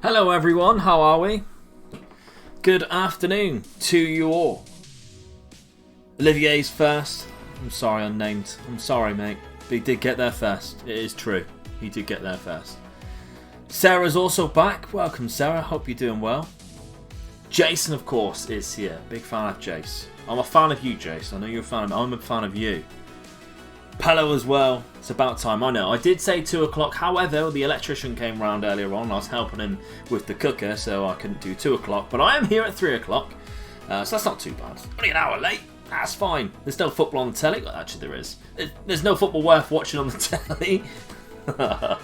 Hello everyone, how are we? Good afternoon to you all. Olivier's first. I'm sorry, unnamed. I'm sorry, mate. But he did get there first. It is true. He did get there first. Sarah's also back. Welcome, Sarah. Hope you're doing well. Jason, of course, is here. Big fan of Jace. I'm a fan of you, Jace. I know you're a fan of me. I'm a fan of you. Pello as well. It's about time. I know. I did say 2 o'clock. However, the electrician came round earlier on. I was helping him with the cooker, so I couldn't do 2 o'clock. But I am here at 3 o'clock. So that's not too bad. Only an hour late. That's fine. There's no football on the telly. Well, actually, there is. There's no football worth watching on the telly.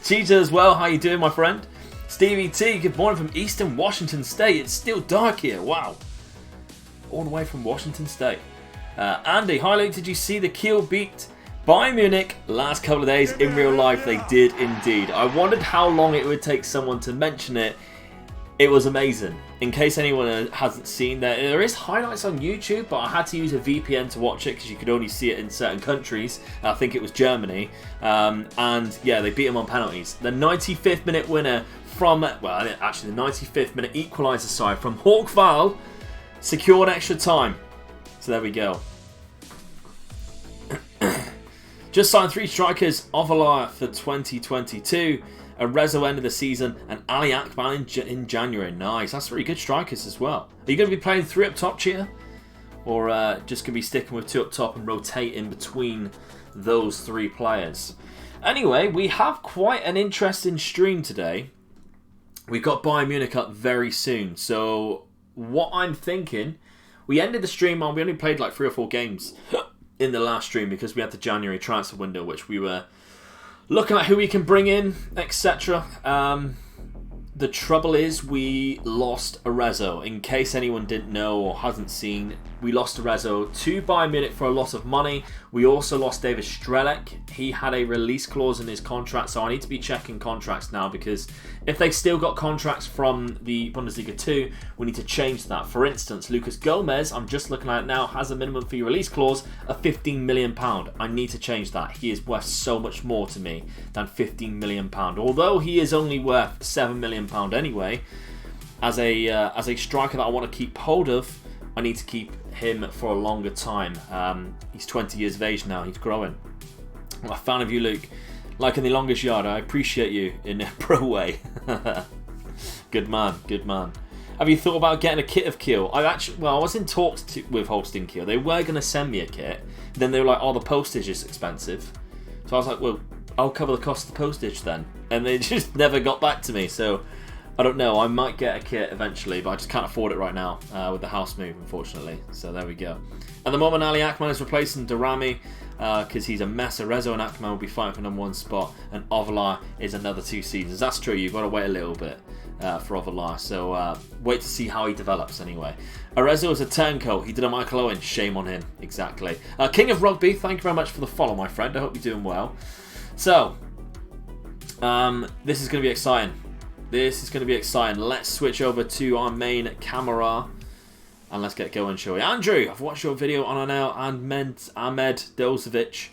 Cheetah as well. How you doing, my friend? Stevie T. Good morning from Eastern Washington State. It's still dark here. Wow. All the way from Washington State. Andy. Hi, Luke. Did you see the Kiel beat Bayern Munich last couple of days? In real life, they did indeed. I wondered how long it would take someone to mention it. It was amazing. In case anyone hasn't seen that, there is highlights on YouTube, but I had to use a VPN to watch it because you could only see it in certain countries. I think it was Germany. And yeah, they beat them on penalties. The 95th minute winner from, well, actually the 95th minute equaliser side from Hawkval secured extra time. So there we go. Just signed 3 strikers, Ovalar for 2022, Arezzo end of the season, and Ali Akmal in January. Nice, that's 3 good strikers as well. Are you going to be playing 3 up top, Cheetah? Or just going to be sticking with 2 up top and rotating between those 3 players? Anyway, we have quite an interesting stream today. We've got Bayern Munich up very soon. So what I'm thinking, we ended the stream on, we only played like 3 or 4 games in the last stream because we had the January transfer window, which we were looking at who we can bring in, etc. The trouble is we lost Arezzo. In case anyone didn't know or hasn't seen, we lost Arezzo to Bayern Munich for a lot of money. We also lost David Strelec. He had a release clause in his contract, so I need to be checking contracts now because if they've still got contracts from the Bundesliga 2, we need to change that. For instance, Lucas Gomez, I'm just looking at it now, has a minimum fee release clause of £15 million. I need to change that. He is worth so much more to me than £15 million. Although he is only worth £7 million anyway, as a striker that I want to keep hold of, I need to keep him for a longer time. He's 20 years of age now. He's growing. I'm a fan of you, Luke. Like in the longest yard, I appreciate you in a pro way. Good man, good man. Have you thought about getting a kit of Kiel? I was in talks with Holstein Kiel. They were going to send me a kit. Then they were like, oh, the postage is expensive. So I was like, well, I'll cover the cost of the postage then. And they just never got back to me. So I don't know. I might get a kit eventually, but I just can't afford it right now with the house move, unfortunately. So there we go. At the moment, Ali Akmal is replacing Darami because he's a mess. Arezzo and Akmal will be fighting for number 1 spot, and Ovalar is another 2 seasons. That's true. You've got to wait a little bit for Ovalar. So wait to see how he develops anyway. Arezzo is a turncoat. He did a Michael Owen. Shame on him. Exactly. King of Rugby, thank you very much for the follow, my friend. I hope you're doing well. So, this is going to be exciting. This is going to be exciting. Let's switch over to our main camera and let's get going, shall we? Andrew, I've watched your video on now and Ahmed Delzovic.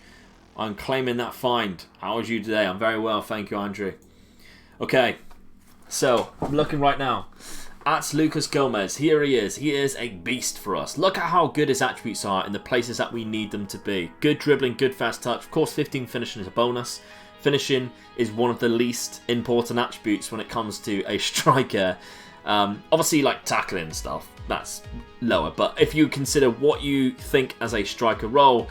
I'm claiming that find. How was you today? I'm very well, thank you, Andrew. Okay, so I'm looking right now at Lucas Gomez. Here he is. He is a beast for us. Look at how good his attributes are in the places that we need them to be. Good dribbling, good fast touch. Of course, 15 finishing is a bonus. Finishing is one of the least important attributes when it comes to a striker. Obviously, like tackling and stuff, that's lower. But if you consider what you think as a striker role,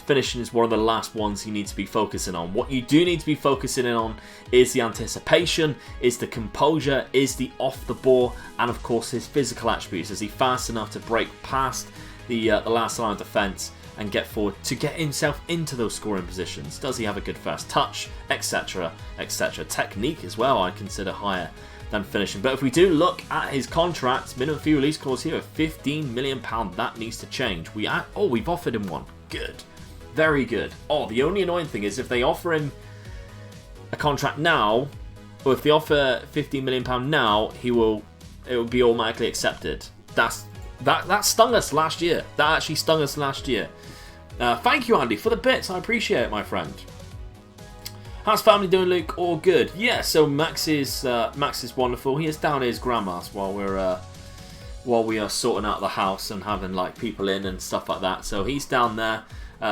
finishing is one of the last ones you need to be focusing on. What you do need to be focusing on is the anticipation, is the composure, is the off the ball, and of course his physical attributes. Is he fast enough to break past the last line of defence and get forward to get himself into those scoring positions? Does he have a good first touch, etc, etc? Technique as well I consider higher than finishing. But if we do look at his contract, minimum fee release clause here of £15 million, that needs to change. We've offered him one. Good. Very good. Oh, the only annoying thing is if they offer him a contract now, or if they offer £15 million now, it will be automatically accepted. That stung us last year. That actually stung us last year. Thank you, Andy, for the bits. I appreciate it, my friend. How's family doing, Luke? All good. Yeah, so Max is wonderful. He is down at his grandma's while we are sorting out the house and having like people in and stuff like that. So he's down there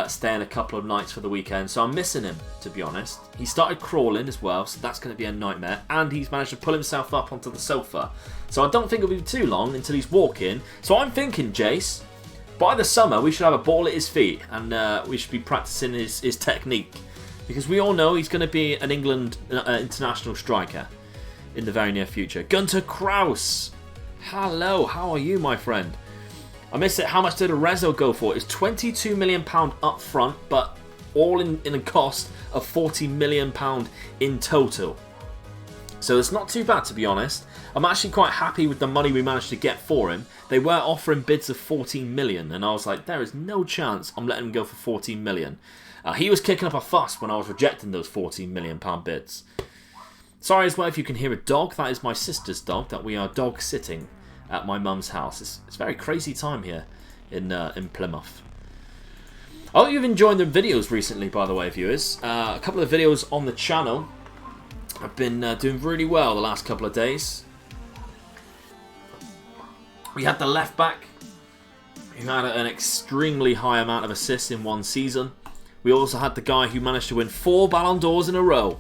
staying a couple of nights for the weekend. So I'm missing him, to be honest. He started crawling as well, so that's going to be a nightmare. And he's managed to pull himself up onto the sofa. So I don't think it'll be too long until he's walking. So I'm thinking, Jace, by the summer we should have a ball at his feet and we should be practicing his technique. Because we all know he's going to be an England international striker in the very near future. Gunter Kraus. Hello, how are you, my friend? I missed it. How much did Arezzo go for? It's £22 million up front, but all in a cost of £40 million in total. So it's not too bad, to be honest. I'm actually quite happy with the money we managed to get for him. They were offering bids of 14 million, and I was like, there is no chance I'm letting him go for 14 million. He was kicking up a fuss when I was rejecting those 14 million pound bids. Sorry as well if you can hear a dog. That is my sister's dog that we are dog sitting at my mum's house. It's a very crazy time here in Plymouth. I hope you've enjoyed the videos recently, by the way, viewers. A couple of videos on the channel have been doing really well the last couple of days. We had the left back who had an extremely high amount of assists in one season. We also had the guy who managed to win 4 Ballon d'Ors in a row.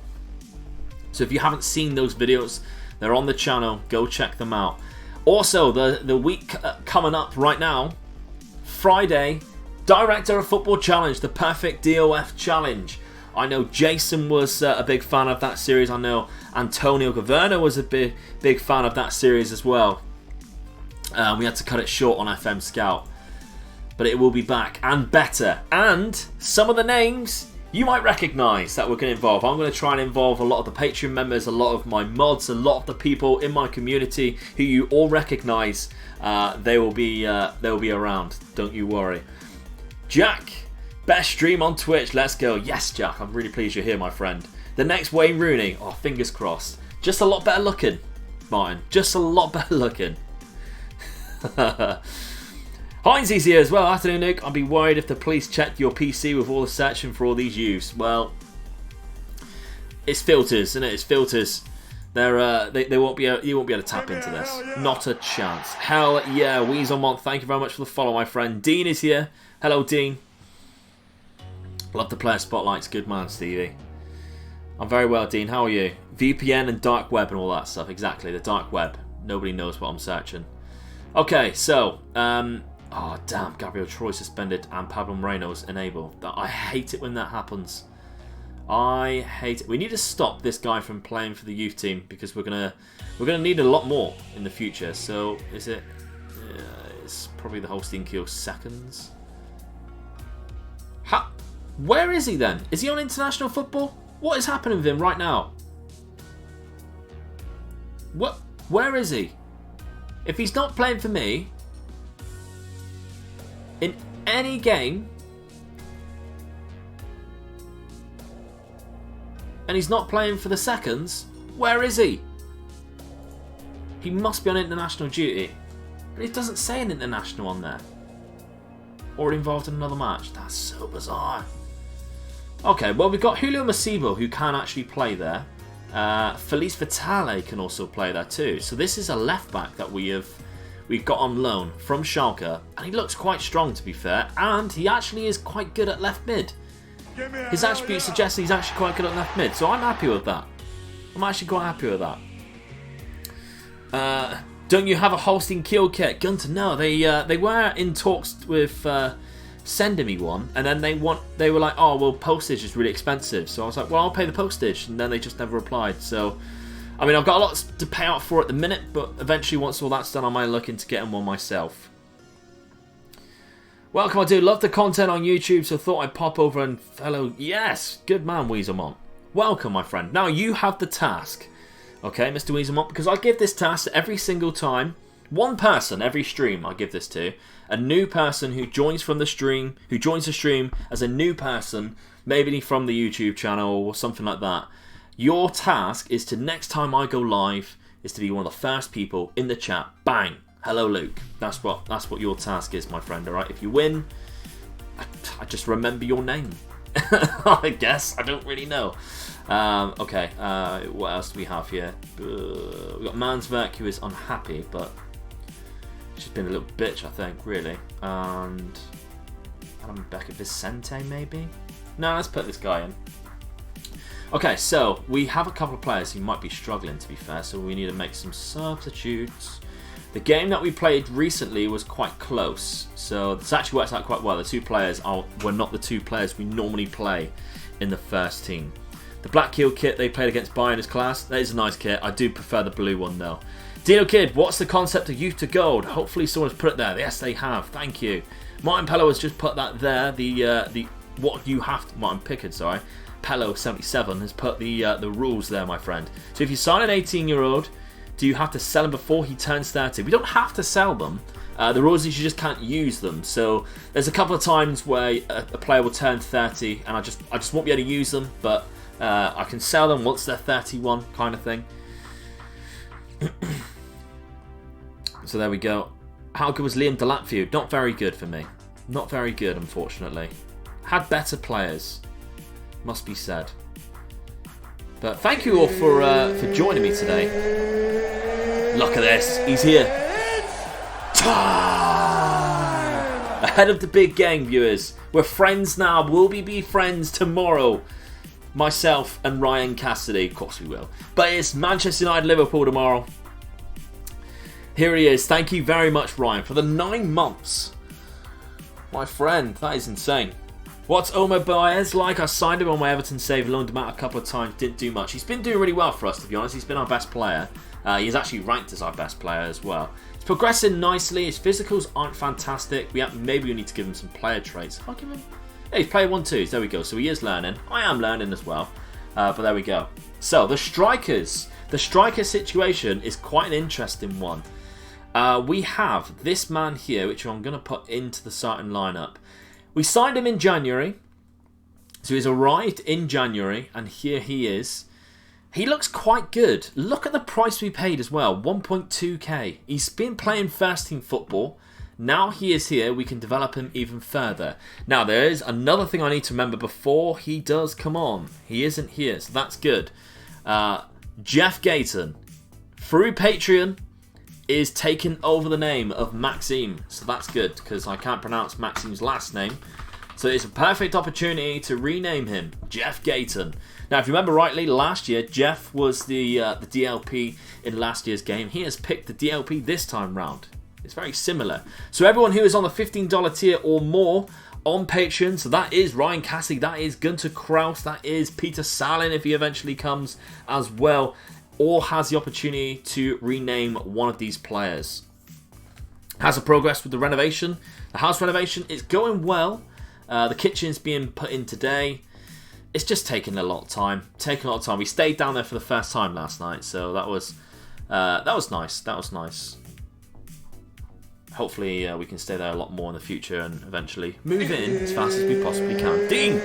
So if you haven't seen those videos, they're on the channel. Go check them out. Also, the week coming up right now, Friday, Director of Football Challenge, the Perfect DOF Challenge. I know Jason was a big fan of that series. I know Antonio Governo was a big fan of that series as well. We had to cut it short on FM Scout. But it will be back and better. And some of the names you might recognise that we're going to involve. I'm going to try and involve a lot of the Patreon members, a lot of my mods, a lot of the people in my community who you all recognise. They will be around. Don't you worry. Jack, best stream on Twitch. Let's go. Yes, Jack. I'm really pleased you're here, my friend. The next Wayne Rooney. Oh, fingers crossed. Just a lot better looking, Martin. Just a lot better looking. Heinzie's here as well. Afternoon, Nick. I'd be worried if the police checked your PC with all the searching for all these use. Well, it's filters, isn't it? It's filters. They won't be you won't be able to tap into this. Yeah. Not a chance. Hell yeah, Weaselmont. Thank you very much for the follow, my friend. Dean is here. Hello, Dean. Love the player spotlights. Good man, Stevie. I'm very well, Dean. How are you? VPN and dark web and all that stuff. Exactly, the dark web. Nobody knows what I'm searching. Okay, so oh damn, Gabriel Troy suspended and Pablo Moreno's enabled. I hate it when that happens. I hate it. We need to stop this guy from playing for the youth team because we're gonna need a lot more in the future. So is it? It's probably the Holstein Kiel seconds. Where is he then? Is he on international football? What is happening with him right now? What? Where is he? If he's not playing for me in any game, and he's not playing for the seconds, where is he? He must be on international duty. But it doesn't say an international on there. Or involved in another match. That's so bizarre. Okay, well, we've got Julio Masibo, who can actually play there. Felice Vitale can also play there too. So this is a left back that we've got on loan from Schalke, and he looks quite strong, to be fair, and he actually is quite good at left mid. His attributes suggest he's actually quite good at left mid, so I'm happy with that. I'm actually quite happy with that. Don't you have a Holstein Kiel kit? Gunter, no, they were in talks with sending me one, and then they were like, oh well, postage is really expensive. So I was like, well, I'll pay the postage, and then they just never replied. So I mean, I've got a lot to pay out for at the minute, but eventually once all that's done, I might look into getting one myself. Welcome, I do love the content on YouTube, so thought I'd pop over and hello. Yes, good man, Weaselmont. Welcome, my friend. Now you have the task, okay, Mr. Weaselmont, because I give this task every single time. One person every stream I give this to. A new person who joins the stream as a new person, maybe from the YouTube channel or something like that. Your task is to, next time I go live, is to be one of the first people in the chat. Bang! Hello, Luke. That's what your task is, my friend. All right. If you win, I just remember your name. I guess. I don't really know. Okay, what else do we have here? We've got Mansverk, who is unhappy, but she's been a little bitch, I think, really. And Adam Becca Vicente, maybe? No, let's put this guy in. Okay, so we have a couple of players who might be struggling, to be fair, so we need to make some substitutes. The game that we played recently was quite close, so this actually works out quite well. The two players were not the two players we normally play in the first team. The Black Heel kit they played against Bayern is class. That is a nice kit. I do prefer the blue one though. Dino Kid, what's the concept of Youth to Gold? Hopefully someone's put it there. Yes, they have. Thank you. Martin Pello has just put that there. The what you have to, Martin Pickard, sorry. Pello 77 has put the rules there, my friend. So if you sign an 18-year-old, do you have to sell him before he turns 30? We don't have to sell them. The rules is you just can't use them. So there's a couple of times where a player will turn 30 and I just won't be able to use them, but I can sell them once they're 31, kind of thing. So there we go. How good was Liam Delap for you? Not very good for me. Not very good, unfortunately. Had better players, must be said. But thank you all for joining me today. Look at this. He's here. Time! Ahead of the big game, viewers. We're friends now. Will we be friends tomorrow? Myself and Ryan Cassidy. Of course we will. But it's Manchester United Liverpool tomorrow. Here he is. Thank you very much, Ryan, for the 9 months. My friend, that is insane. What's Omer Baez like? I signed him on my Everton save, loaned him out a couple of times, didn't do much. He's been doing really well for us, to be honest. He's been our best player. He's actually ranked as our best player as well. He's progressing nicely. His physicals aren't fantastic. Maybe we need to give him some player traits. I'll give him... Yeah, he's player 1-2. There we go. So he is learning. I am learning as well. But there we go. So, the strikers. The striker situation is quite an interesting one. We have this man here, which I'm going to put into the starting lineup. We signed him in January. So he's arrived in January, and here he is. He looks quite good. Look at the price we paid as well, 1.2k. He's been playing first team football. Now he is here, we can develop him even further. Now there is another thing I need to remember before he does come on. He isn't here, so that's good. Jeff Gayton, through Patreon, is taking over the name of Maxime. So that's good, because I can't pronounce Maxime's last name. So it's a perfect opportunity to rename him, Jeff Gayton. Now, if you remember rightly, last year, Jeff was the DLP in last year's game. He has picked the DLP this time round. It's very similar. So everyone who is on the $15 tier or more on Patreon, so that is Ryan Cassidy, that is Gunter Kraus, that is Peter Salin if he eventually comes as well, or has the opportunity to rename one of these players. Has a progress with the renovation. The house renovation is going well. The kitchen's being put in today. It's just taking a lot of time. We stayed down there for the first time last night, so that was nice. That was nice. Hopefully we can stay there a lot more in the future and eventually move in as fast as we possibly can. Dean!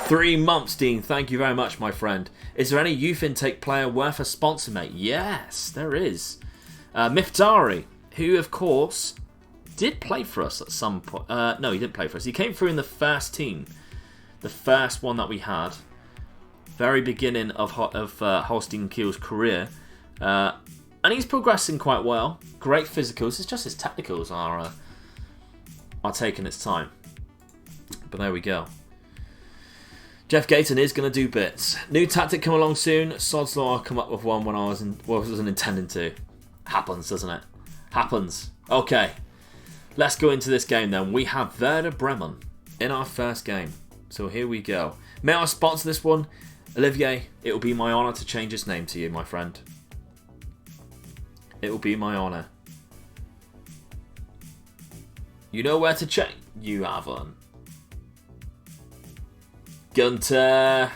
3 months, Dean. Thank you very much, my friend. Is there any youth intake player worth a sponsor, mate? Yes, there is. Miftari, who, of course, did play for us at some point. No, he didn't play for us. He came through in the first team. The first one that we had. Very beginning of Holstein Kiel's career. And he's progressing quite well. Great physicals. It's just his technicals are taking its time. But there we go. Jeff Gayton is going to do bits. New tactic come along soon. Sod's Law, I'll come up with one when I wasn't intending to. Happens, doesn't it? Happens. Okay. Let's go into this game then. We have Werder Bremen in our first game. So here we go. May I sponsor this one? Olivier, it will be my honour to change his name to you, my friend. It will be my honour. You know where to check? You haven't. Gunter.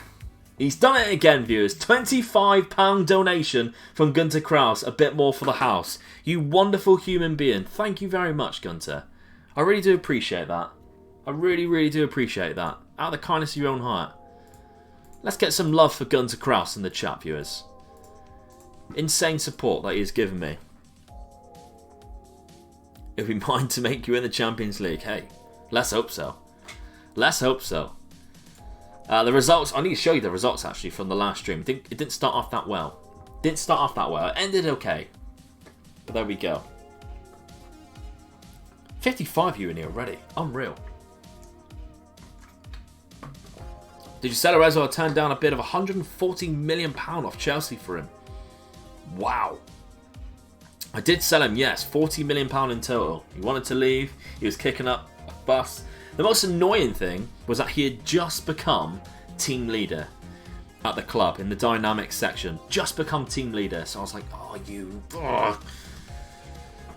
He's done it again, viewers. £25 donation from Gunter Kraus. A bit more for the house. You wonderful human being. Thank you very much, Gunter. I really do appreciate that. I really, really do appreciate that. Out of the kindness of your own heart. Let's get some love for Gunter Kraus in the chat, viewers. Insane support that he has given me. It'll be mine to make you in the Champions League. Hey, let's hope so. Let's hope so. The results, I need to show you the results actually from the last stream. It didn't start off that well. Didn't start off that well. It ended okay. But there we go. 55 you in here already. Unreal. Did you sell Arezzo or turn down a bid of £140 million off Chelsea for him? Wow. I did sell him, yes. £40 million in total. He wanted to leave. He was kicking up a fuss. The most annoying thing was that he had just become team leader at the club in the dynamics section. Just become team leader. So I was like, oh, you... Ugh.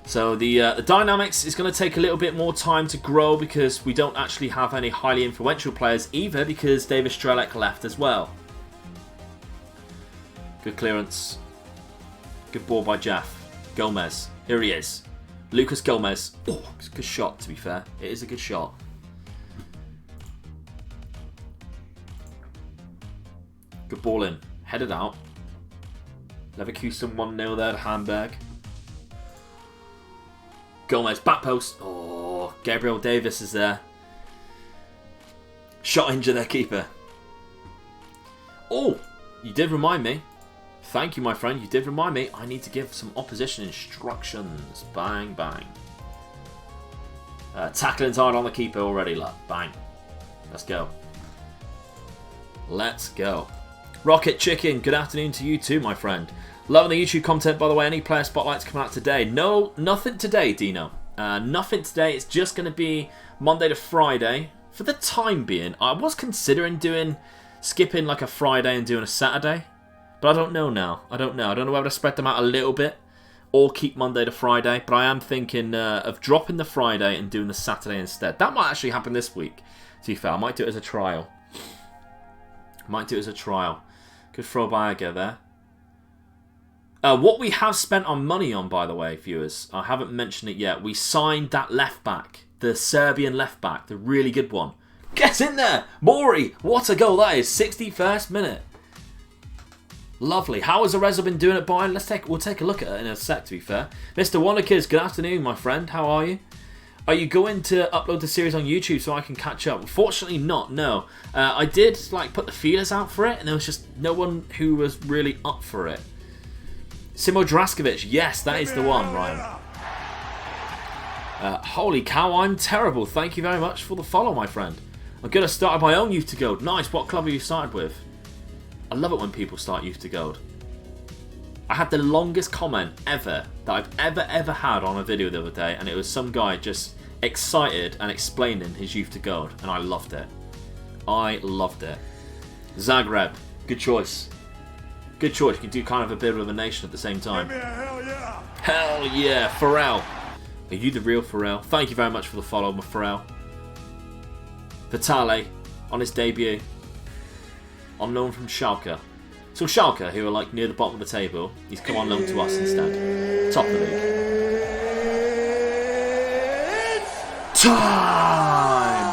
So the dynamics is going to take a little bit more time to grow because we don't actually have any highly influential players either because David Strelec left as well. Good clearance. Good ball by Jeff. Gomez. Here he is. Lucas Gomez. Oh, it's a good shot to be fair. It is a good shot. Good ball in. Headed out. Leverkusen 1-0 there to Hamburg. Gomez, back post. Oh, Gabriel Davis is there. Shot injure their keeper. Oh, you did remind me. Thank you, my friend. You did remind me. I need to give some opposition instructions. Bang, bang. Tackling's hard on the keeper already, look. Bang. Let's go. Let's go. Rocket Chicken, good afternoon to you too, my friend. Loving the YouTube content, by the way. Any player spotlights coming out today? No, nothing today, Dino. Nothing today. It's just going to be Monday to Friday. For the time being, I was considering skipping like a Friday and doing a Saturday. But I don't know now. I don't know. I don't know whether to spread them out a little bit or keep Monday to Friday. But I am thinking of dropping the Friday and doing the Saturday instead. That might actually happen this week, to be fair. I might do it as a trial. Good throw by Aga there. What we have spent our money on, by the way, viewers, I haven't mentioned it yet. We signed that left back, the Serbian left back, the really good one. Get in there, Mori! What a goal that is! 61st minute. Lovely. How has Arezzo been doing at Bayern? We'll take a look at it in a sec. To be fair, Mr. Wonderkids, good afternoon, my friend. How are you? Are you going to upload the series on YouTube so I can catch up? Unfortunately not, no. I did put the feelers out for it and there was just no one who was really up for it. Simo Draskovic, yes, that is the one, Ryan. Holy cow, I'm terrible. Thank you very much for the follow, my friend. I'm going to start my own Youth to Gold. Nice, what club have you started with? I love it when people start Youth to Gold. I had the longest comment ever that I've ever had on a video the other day, and it was some guy just excited and explaining his Youth to Gold, and I loved it. I loved it. Zagreb, good choice. Good choice. You can do kind of a bit of a nation at the same time. Hell yeah! Hell yeah, Pharrell. Are you the real Pharrell? Thank you very much for the follow, my Pharrell. Vitale on his debut. On loan from Schalke. So Schalke, who are near the bottom of the table, he's come on loan to us instead. Top of the league. Time!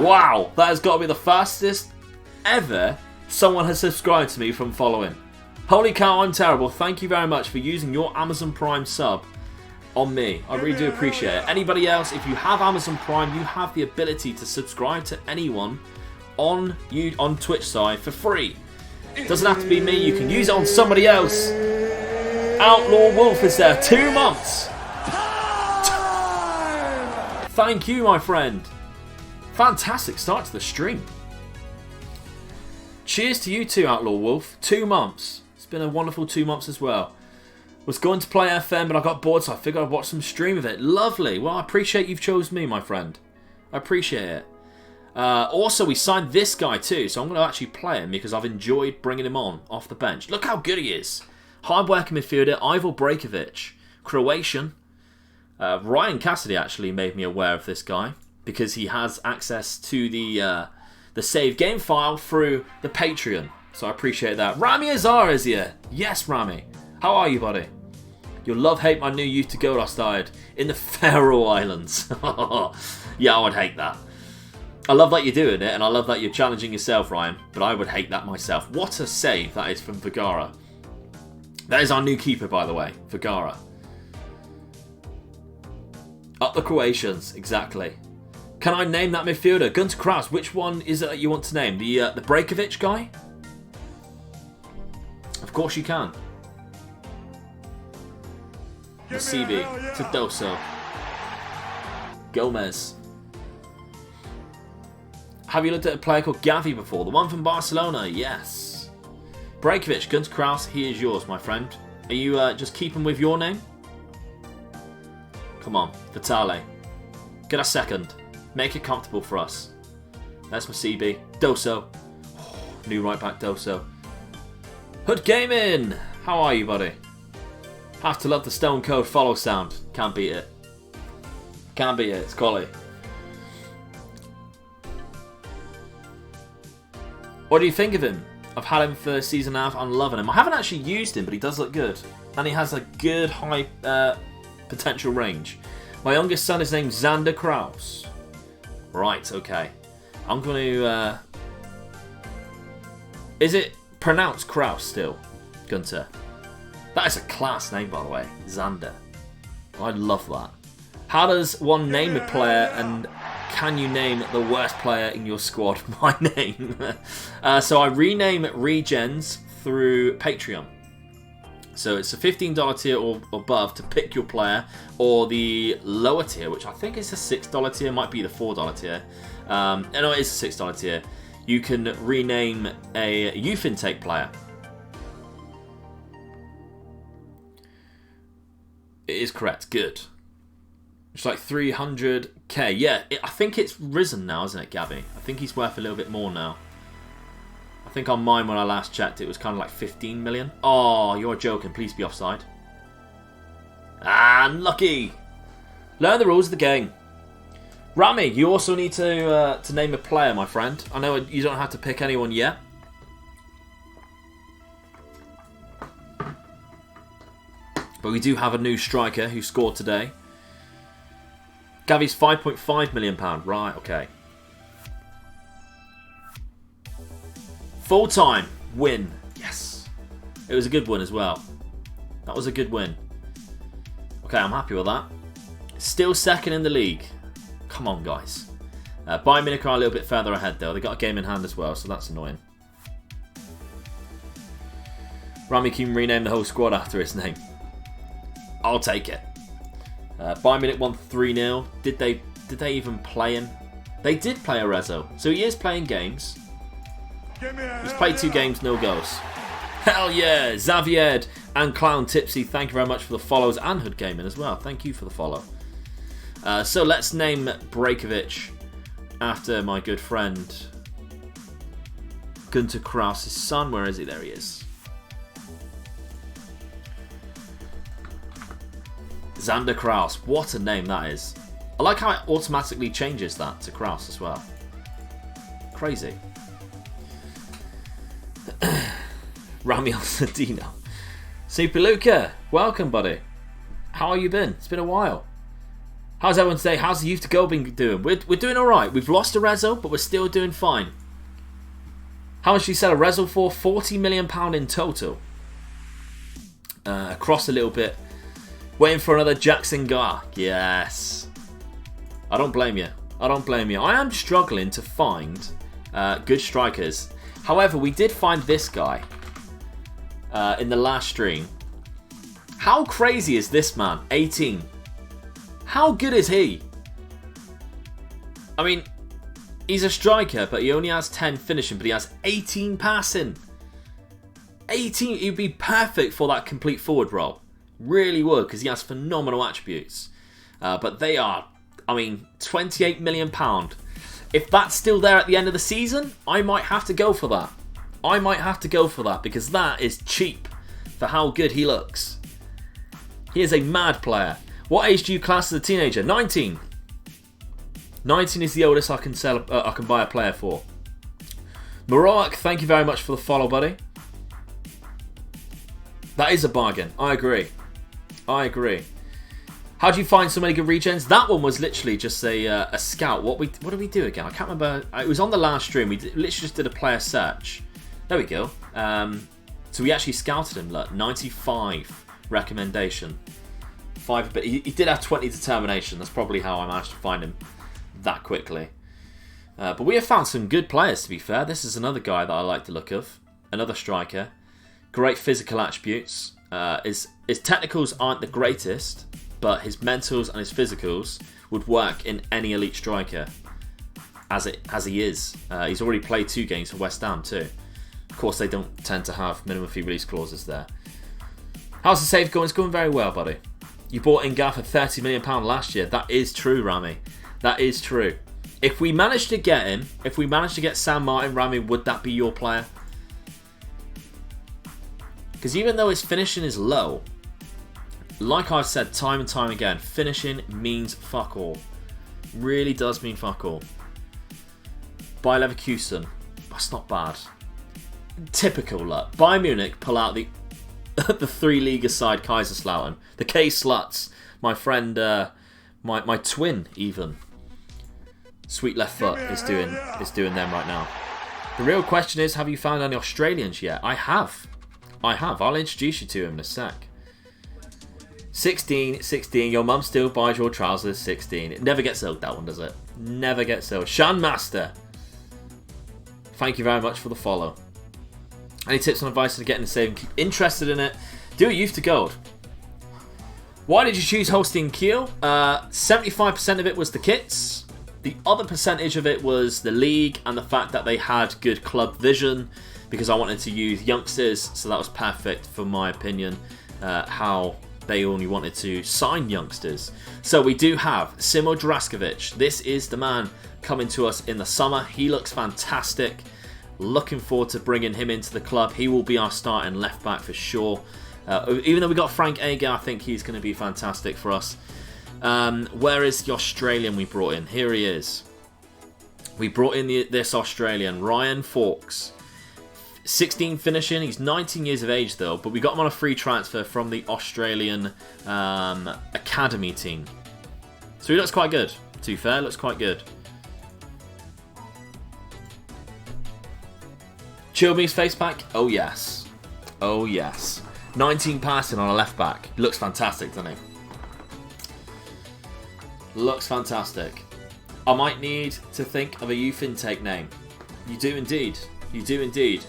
Wow, that has got to be the fastest ever someone has subscribed to me from following. Holy cow, I'm terrible. Thank you very much for using your Amazon Prime sub on me. I really do appreciate it. Anybody else, if you have Amazon Prime, you have the ability to subscribe to anyone on Twitch side for free. Doesn't have to be me, you can use it on somebody else. Outlaw Wolf is there, 2 months. Thank you, my friend. Fantastic start to the stream. Cheers to you too, Outlaw Wolf. 2 months. It's been a wonderful 2 months as well. Was going to play FM, but I got bored, so I figured I'd watch some stream of it. Lovely. Well, I appreciate you've chose me, my friend. I appreciate it. Also, we signed this guy too, so I'm going to actually play him because I've enjoyed bringing him on off the bench. Look how good he is. Hard-working midfielder, Ivor Brekovic, Croatian. Ryan Cassidy actually made me aware of this guy because he has access to the save game file through the Patreon. So I appreciate that. Rami Azar is here. Yes, Rami. How are you, buddy? You'll love-hate my new Youth to Go I started in the Faroe Islands. Yeah, I would hate that. I love that you're doing it, and I love that you're challenging yourself, Ryan, but I would hate that myself. What a save that is from Vergara. That is our new keeper, by the way, Vergara. Up the Croatians, exactly. Can I name that midfielder? Gunter Kraus, which one is it that you want to name? The Breakovic guy? Of course you can. Masibi, Tedoso, Gomez. Have you looked at a player called Gavi before? The one from Barcelona, yes. Breakovic, Gunter Kraus, he is yours, my friend. Are you just keeping with your name? Come on, Vitale. Get a second. Make it comfortable for us. That's Masibi. Doso. Oh, new right back Doso. Hood Gaming! How are you, buddy? Have to love the Stone Cold follow sound. Can't beat it. Can't beat it. It's quality. What do you think of him? I've had him for a season and a half. I'm loving him. I haven't actually used him, but he does look good. And he has a good high potential range. My youngest son is named Xander Kraus. Right, okay. I'm going to... Is it pronounced Kraus still, Gunter? That is a class name, by the way. Xander. I love that. How does one name a player, and can you name the worst player in your squad? My name. So I rename regens through Patreon. So it's a $15 tier or above to pick your player, or the lower tier, which I think is a $6 tier, might be the $4 tier. No, it is a $6 tier. You can rename a youth intake player. It is correct. Good. It's like 300k. Yeah, I think it's risen now, isn't it, Gabby? I think he's worth a little bit more now. I think on mine when I last checked it was kind of like 15 million. Oh, you're joking. Please be offside. Ah, unlucky. Learn the rules of the game. Rami, you also need to name a player, my friend. I know you don't have to pick anyone yet. But we do have a new striker who scored today. Gavi's £5.5 million. Right, okay. Full-time win. Yes. It was a good win as well. That was a good win. Okay, I'm happy with that. Still second in the league. Come on, guys. Bayern Munich are a little bit further ahead, though. They got a game in hand as well, so that's annoying. Rami can rename the whole squad after his name. I'll take it. Bayern Munich won 3-0. Did they even play him? They did play Arezzo, so he is playing games. He's played 2 games, no goals. Hell yeah! Xavier and Clown Tipsy, thank you very much for the follows, and Hood Gaming as well. Thank you for the follow. So let's name Breakovic after my good friend Gunter Kraus' son. Where is he? There he is. Xander Kraus. What a name that is. I like how it automatically changes that to Kraus as well. Crazy. Rami Alcedino. Super Luca, welcome, buddy. How have you been? It's been a while. How's everyone today? How's the youth to go been doing? We're doing alright. We've lost Arezzo, but we're still doing fine. How much did you sell Arezzo for? £40 million in total. Across a little bit. Waiting for another Jackson Gar. Yes. I don't blame you. I don't blame you. I am struggling to find good strikers. However, we did find this guy in the last stream. How crazy is this man? 18. How good is he? I mean, he's a striker, but he only has 10 finishing, but he has 18 passing. 18, he'd be perfect for that complete forward role. Really would, because he has phenomenal attributes. But they are, I mean, £28 million. If that's still there at the end of the season, I might have to go for that. I might have to go for that, because that is cheap for how good he looks. He is a mad player. What age do you class as a teenager? 19. 19 is the oldest I can sell. I can buy a player for. Maroak, thank you very much for the follow, buddy. That is a bargain. I agree. I agree. How do you find so many good regens? That one was literally just a scout. What did we do again? I can't remember. It was on the last stream. We literally just did a player search. There we go. So we actually scouted him. Look, 95 recommendation. 5 a bit. He did have 20 determination. That's probably how I managed to find him that quickly. But we have found some good players, to be fair. This is another guy that I like the look of. Another striker. Great physical attributes. His technicals aren't the greatest, but his mentals and his physicals would work in any elite striker, as he is. He's already played 2 games for West Ham too. Of course, they don't tend to have minimum fee release clauses there. How's the save going? It's going very well, buddy. You bought Ingar for £30 million last year. That is true, Rami. That is true. If we managed to get him, if we managed to get Sam Martin, Rami, would that be your player? Because even though his finishing is low, like I've said time and time again, finishing means fuck all. Really does mean fuck all. By Leverkusen. That's not bad. Typical luck. Bayern Munich pull out the 3-league side Kaiserslautern. The K-Sluts. My friend, my twin even. Sweet left foot is doing them right now. The real question is, have you found any Australians yet? I have. I'll introduce you to him in a sec. 16. Your mum still buys your trousers. 16. It never gets old, that one, does it? Never gets old. Shan Master. Thank you very much for the follow. Any tips and advice to get in the save and keep interested in it? Do it youth to gold. Why did you choose Holstein Kiel? 75% of it was the kits. The other percentage of it was the league and the fact that they had good club vision, because I wanted to use youngsters, so that was perfect for my opinion, how they only wanted to sign youngsters. So we do have Simo Draskovic. This is the man coming to us in the summer. He looks fantastic. Looking forward to bringing him into the club. He will be our starting left back for sure. Even though we got Frank Ager, I think he's going to be fantastic for us. Where is the Australian we brought in? Here he is. We brought in this Australian, Ryan Fawkes. 16 finishing. He's 19 years of age though, but we got him on a free transfer from the Australian academy team. So he looks quite good. To be fair, looks quite good. Chilby's face back? Oh yes. Oh yes. 19 passing on a left back. Looks fantastic, doesn't he? Looks fantastic. I might need to think of a youth intake name. You do indeed. You do indeed.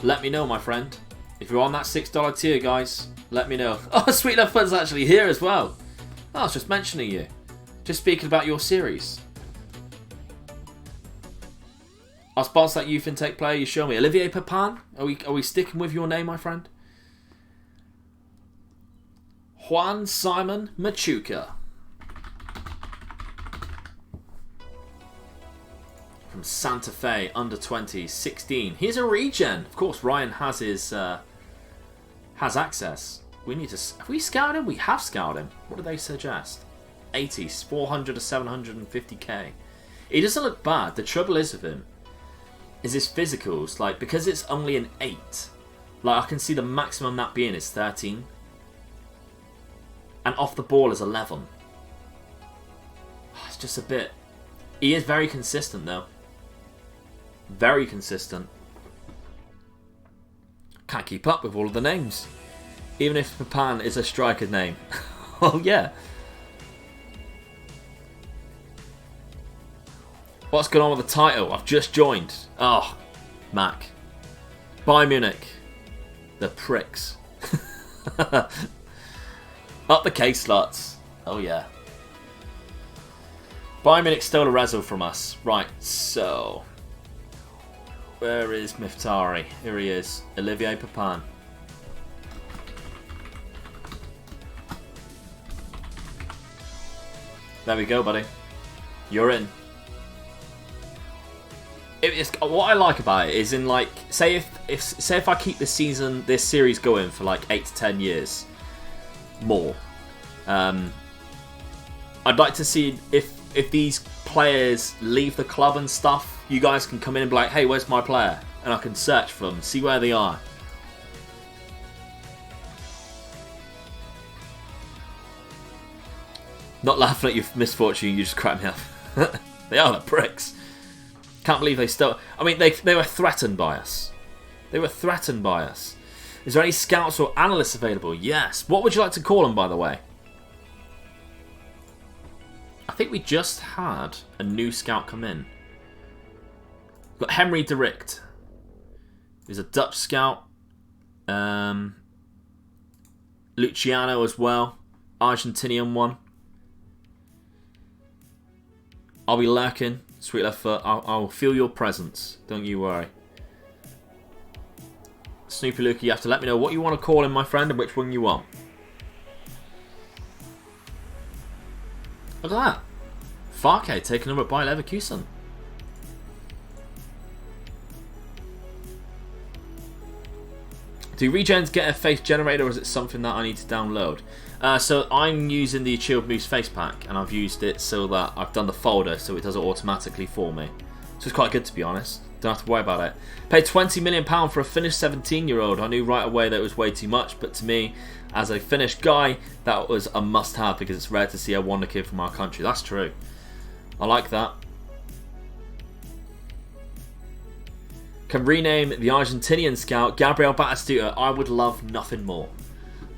Let me know, my friend. If you're on that $6 tier, guys, let me know. Oh, Sweet Left Foot's actually here as well. Oh, I was just mentioning you. Just speaking about your series. I'll sponsor that youth intake player you show me. Olivier Papin? Are we sticking with your name, my friend? Juan Simon Machuca. From Santa Fe, under 20, 16. He's a regen. Of course, Ryan has his has access. We need to. Have we scouted him? We have scouted him. What do they suggest? 80s, 400 to 750k. He doesn't look bad. The trouble is with him is his physicals. Like, because it's only an 8. Like, I can see the maximum that being is 13. And off the ball is 11. It's just a bit. He is very consistent though. Very consistent. Can't keep up with all of the names. Even if Papin is a striker name. Oh yeah. What's going on with the title? I've just joined. Oh, Mac. Bayern Munich. The pricks. Up the K-Sluts. Oh yeah. Bayern Munich stole a rezo from us. Right, so. Where is Miftari? Here he is. Olivier Papin. There we go, buddy. You're in. What I like about it is, in like, say if I keep this series going for like 8 to 10 years more, I'd like to see if these players leave the club and stuff, you guys can come in and be like, hey, where's my player? And I can search for them, see where they are. Not laughing at your misfortune, you just crack me up. They are the pricks. Can't believe they stole. I mean, they were threatened by us. They were threatened by us. Is there any scouts or analysts available? Yes. What would you like to call them, by the way? I think we just had a new scout come in. We've got Henry de Richt. He's a Dutch scout. Luciano as well. Argentinian one. I'll be lurking. Sweet left foot. I'll feel your presence. Don't you worry. Snoopy Luke, you have to let me know what you want to call him, my friend, and which one you want. Look at that. Farke taken over by Leverkusen. Do regens get a face generator, or is it something that I need to download? So I'm using the Chilled Moose face pack, and I've used it so that I've done the folder so it does it automatically for me. So it's quite good, to be honest. Don't have to worry about it. Paid £20 million for a Finnish 17-year-old. I knew right away that it was way too much, but to me, as a Finnish guy, that was a must-have because it's rare to see a wonder kid from our country. That's true. I like that. Can rename the Argentinian scout Gabriel Batistuta. I would love nothing more.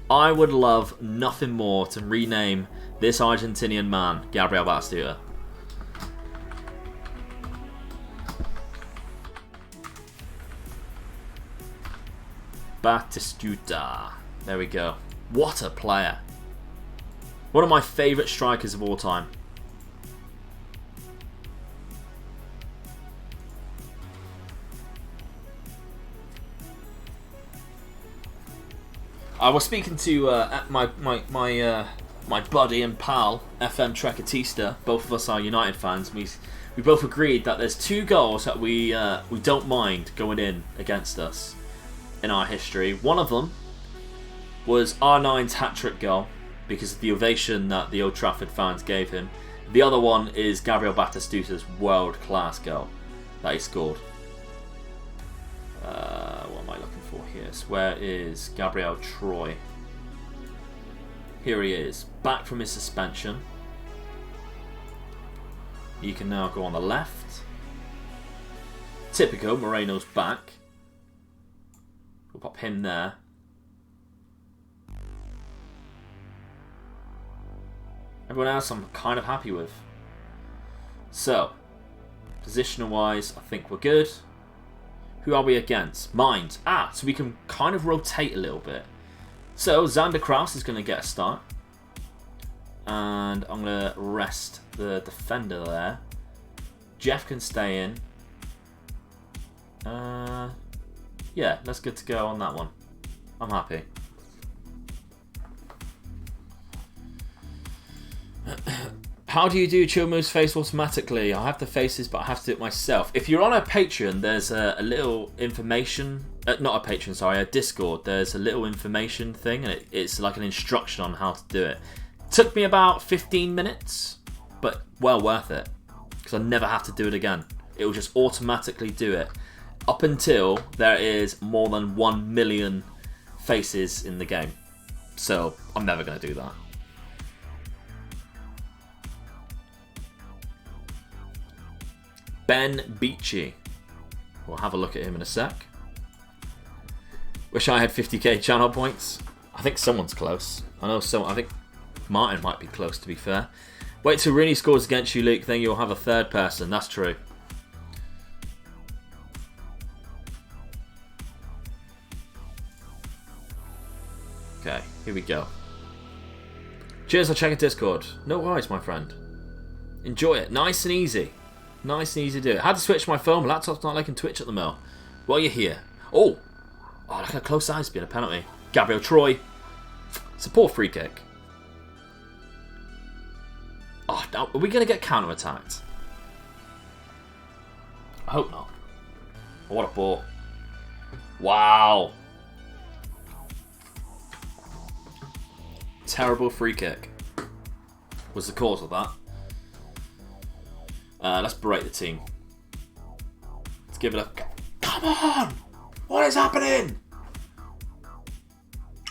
I would love nothing more to rename this Argentinian man Gabriel Batistuta. Batistuta. There we go. What a player. One of my favourite strikers of all time. I was speaking to my buddy and pal, FM Trekatista. Both of us are United fans. We both agreed that there's 2 goals that we don't mind going in against us in our history. One of them was R9's hat-trick goal because of the ovation that the Old Trafford fans gave him. The other one is Gabriel Batistuta's world-class goal that he scored. What am I looking for here? So where is Gabriel Troy? Here he is, back from his suspension. He can now go on the left. Typical, Moreno's back. We'll pop him there. Everyone else I'm kind of happy with. So, positional wise, I think we're good. Who are we against? Mind. So we can kind of rotate a little bit. So, Xander Kraus is going to get a start. And I'm going to rest the defender there. Jeff can stay in. Yeah, that's good to go on that one. I'm happy. How do you do Chill Moose face automatically? I have the faces, but I have to do it myself. If you're on a Patreon, there's a little information... not a Patreon, sorry, a Discord. There's a little information thing, and it's like an instruction on how to do it. Took me about 15 minutes, but well worth it. Because I never have to do it again. It will just automatically do it. Up until there is more than 1 million faces in the game. So, I'm never going to do that. Ben Beachy. We'll have a look at him in a sec. Wish I had 50k channel points. I think someone's close. I think Martin might be close, to be fair. Wait till Rooney scores against you, Luke, then you'll have a third person. That's true. Okay, here we go. Cheers, I'll check a Discord. No worries, my friend. Enjoy it. Nice and easy. Nice and easy to do it. Had to switch my phone. My laptop's not liking Twitch at the mill. While you're here. Oh, look how close that has been. A penalty. Gabriel Troy. It's a poor free kick. Oh, now, are we going to get counter-attacked? I hope not. What a ball. Wow. Terrible free kick was the cause of that. Let's berate the team. Let's give it a... Come on! What is happening?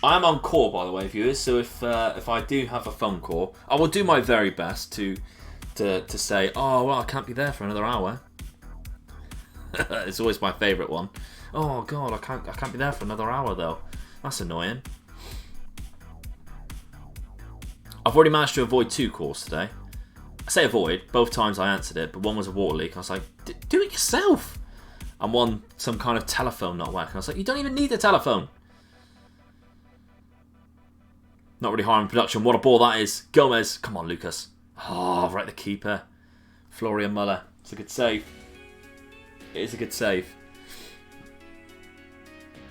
I am on call, by the way, viewers. So if I do have a phone call, I will do my very best to say, oh well, I can't be there for another hour. It's always my favourite one. Oh god, I can't be there for another hour though. That's annoying. I've already managed to avoid 2 calls today. I say avoid. Both times I answered it, but one was a water leak. I was like, do it yourself. And one, some kind of telephone not working. I was like, you don't even need a telephone. Not really high in production. What a ball that is. Gomez. Come on, Lucas. Oh, right, the keeper. Florian Muller. It's a good save. It is a good save.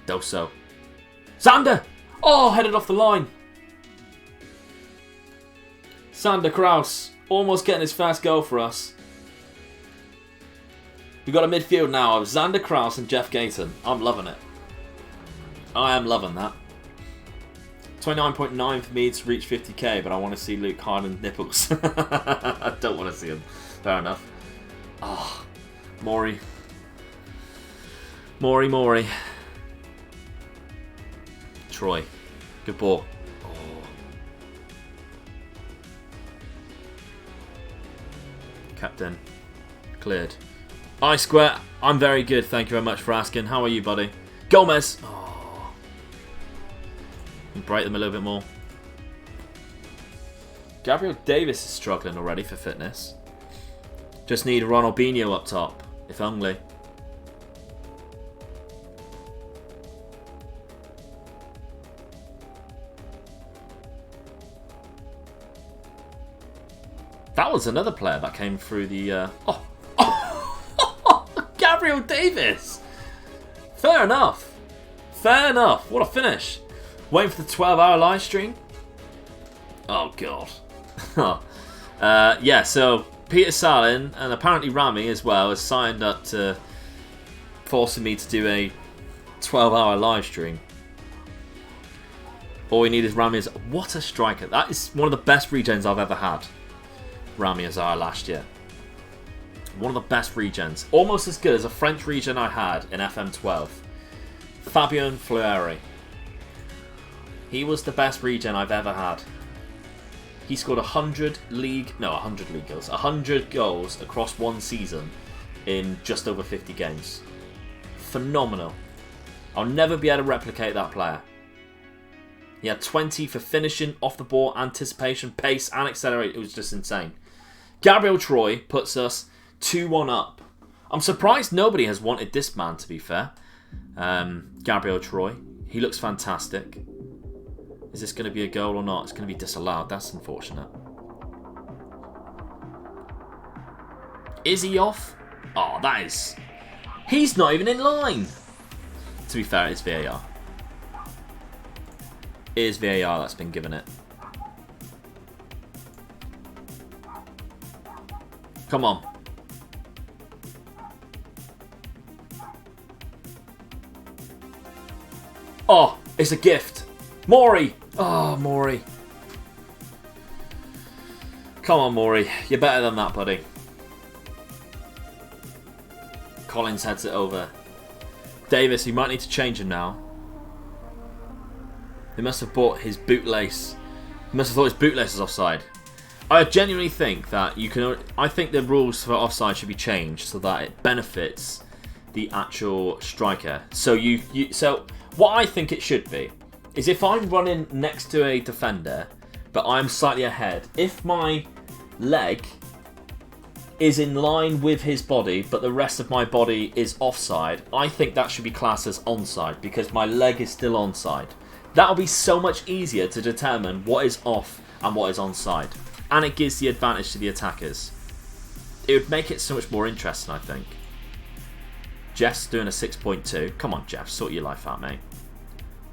Doso. Sander! Oh, headed off the line. Sander Kraus. Almost getting his first goal for us. We've got a midfield now of Xander Kraus and Jeff Gayton. I'm loving it. I am loving that. 29.9 for me to reach 50k, but I want to see Luke Harden's nipples. I don't want to see him. Fair enough. Oh, Maury. Maury. Troy. Good ball. Oh. Captain. Cleared. I Square. I'm very good. Thank you very much for asking. How are you, buddy? Gomez. Oh. Break them a little bit more. Gabriel Davis is struggling already for fitness. Just need Ronaldinho up top, if only. That was another player that came through the... Gabriel Davis! Fair enough. Fair enough. What a finish. Waiting for the 12-hour live stream. Oh, God. Yeah, so Peter Salin and apparently Rami as well has signed up to forcing me to do a 12-hour live stream. All we need is Rami Azar. What a striker. That is one of the best regens I've ever had. Rami Azar last year. One of the best regens. Almost as good as a French regen I had in FM12. Fabien Fleury. He was the best regen I've ever had. He scored 100 league goals. 100 goals across one season in just over 50 games. Phenomenal. I'll never be able to replicate that player. He had 20 for finishing, off the ball, anticipation, pace, and accelerate. It was just insane. Gabriel Troy puts us 2-1 up. I'm surprised nobody has wanted this man, to be fair. Gabriel Troy. He looks fantastic. Is this going to be a goal or not? It's going to be disallowed. That's unfortunate. Is he off? Oh, that is... He's not even in line. To be fair, it's VAR. It is VAR that's been given it. Come on. Oh, it's a gift. Maury. Oh, Maury. Come on, Maury. You're better than that, buddy. Collins heads it over. Davis, you might need to change him now. They must have bought his bootlace. He must have thought his bootlace was offside. I genuinely think that you can... I think the rules for offside should be changed so that it benefits the actual striker. So so what I think it should be is if I'm running next to a defender, but I'm slightly ahead, if my leg is in line with his body, but the rest of my body is offside, I think that should be classed as onside because my leg is still onside. That'll be so much easier to determine what is off and what is onside. And it gives the advantage to the attackers. It would make it so much more interesting, I think. Jeff's doing a 6.2. Come on, Jeff, sort your life out, mate.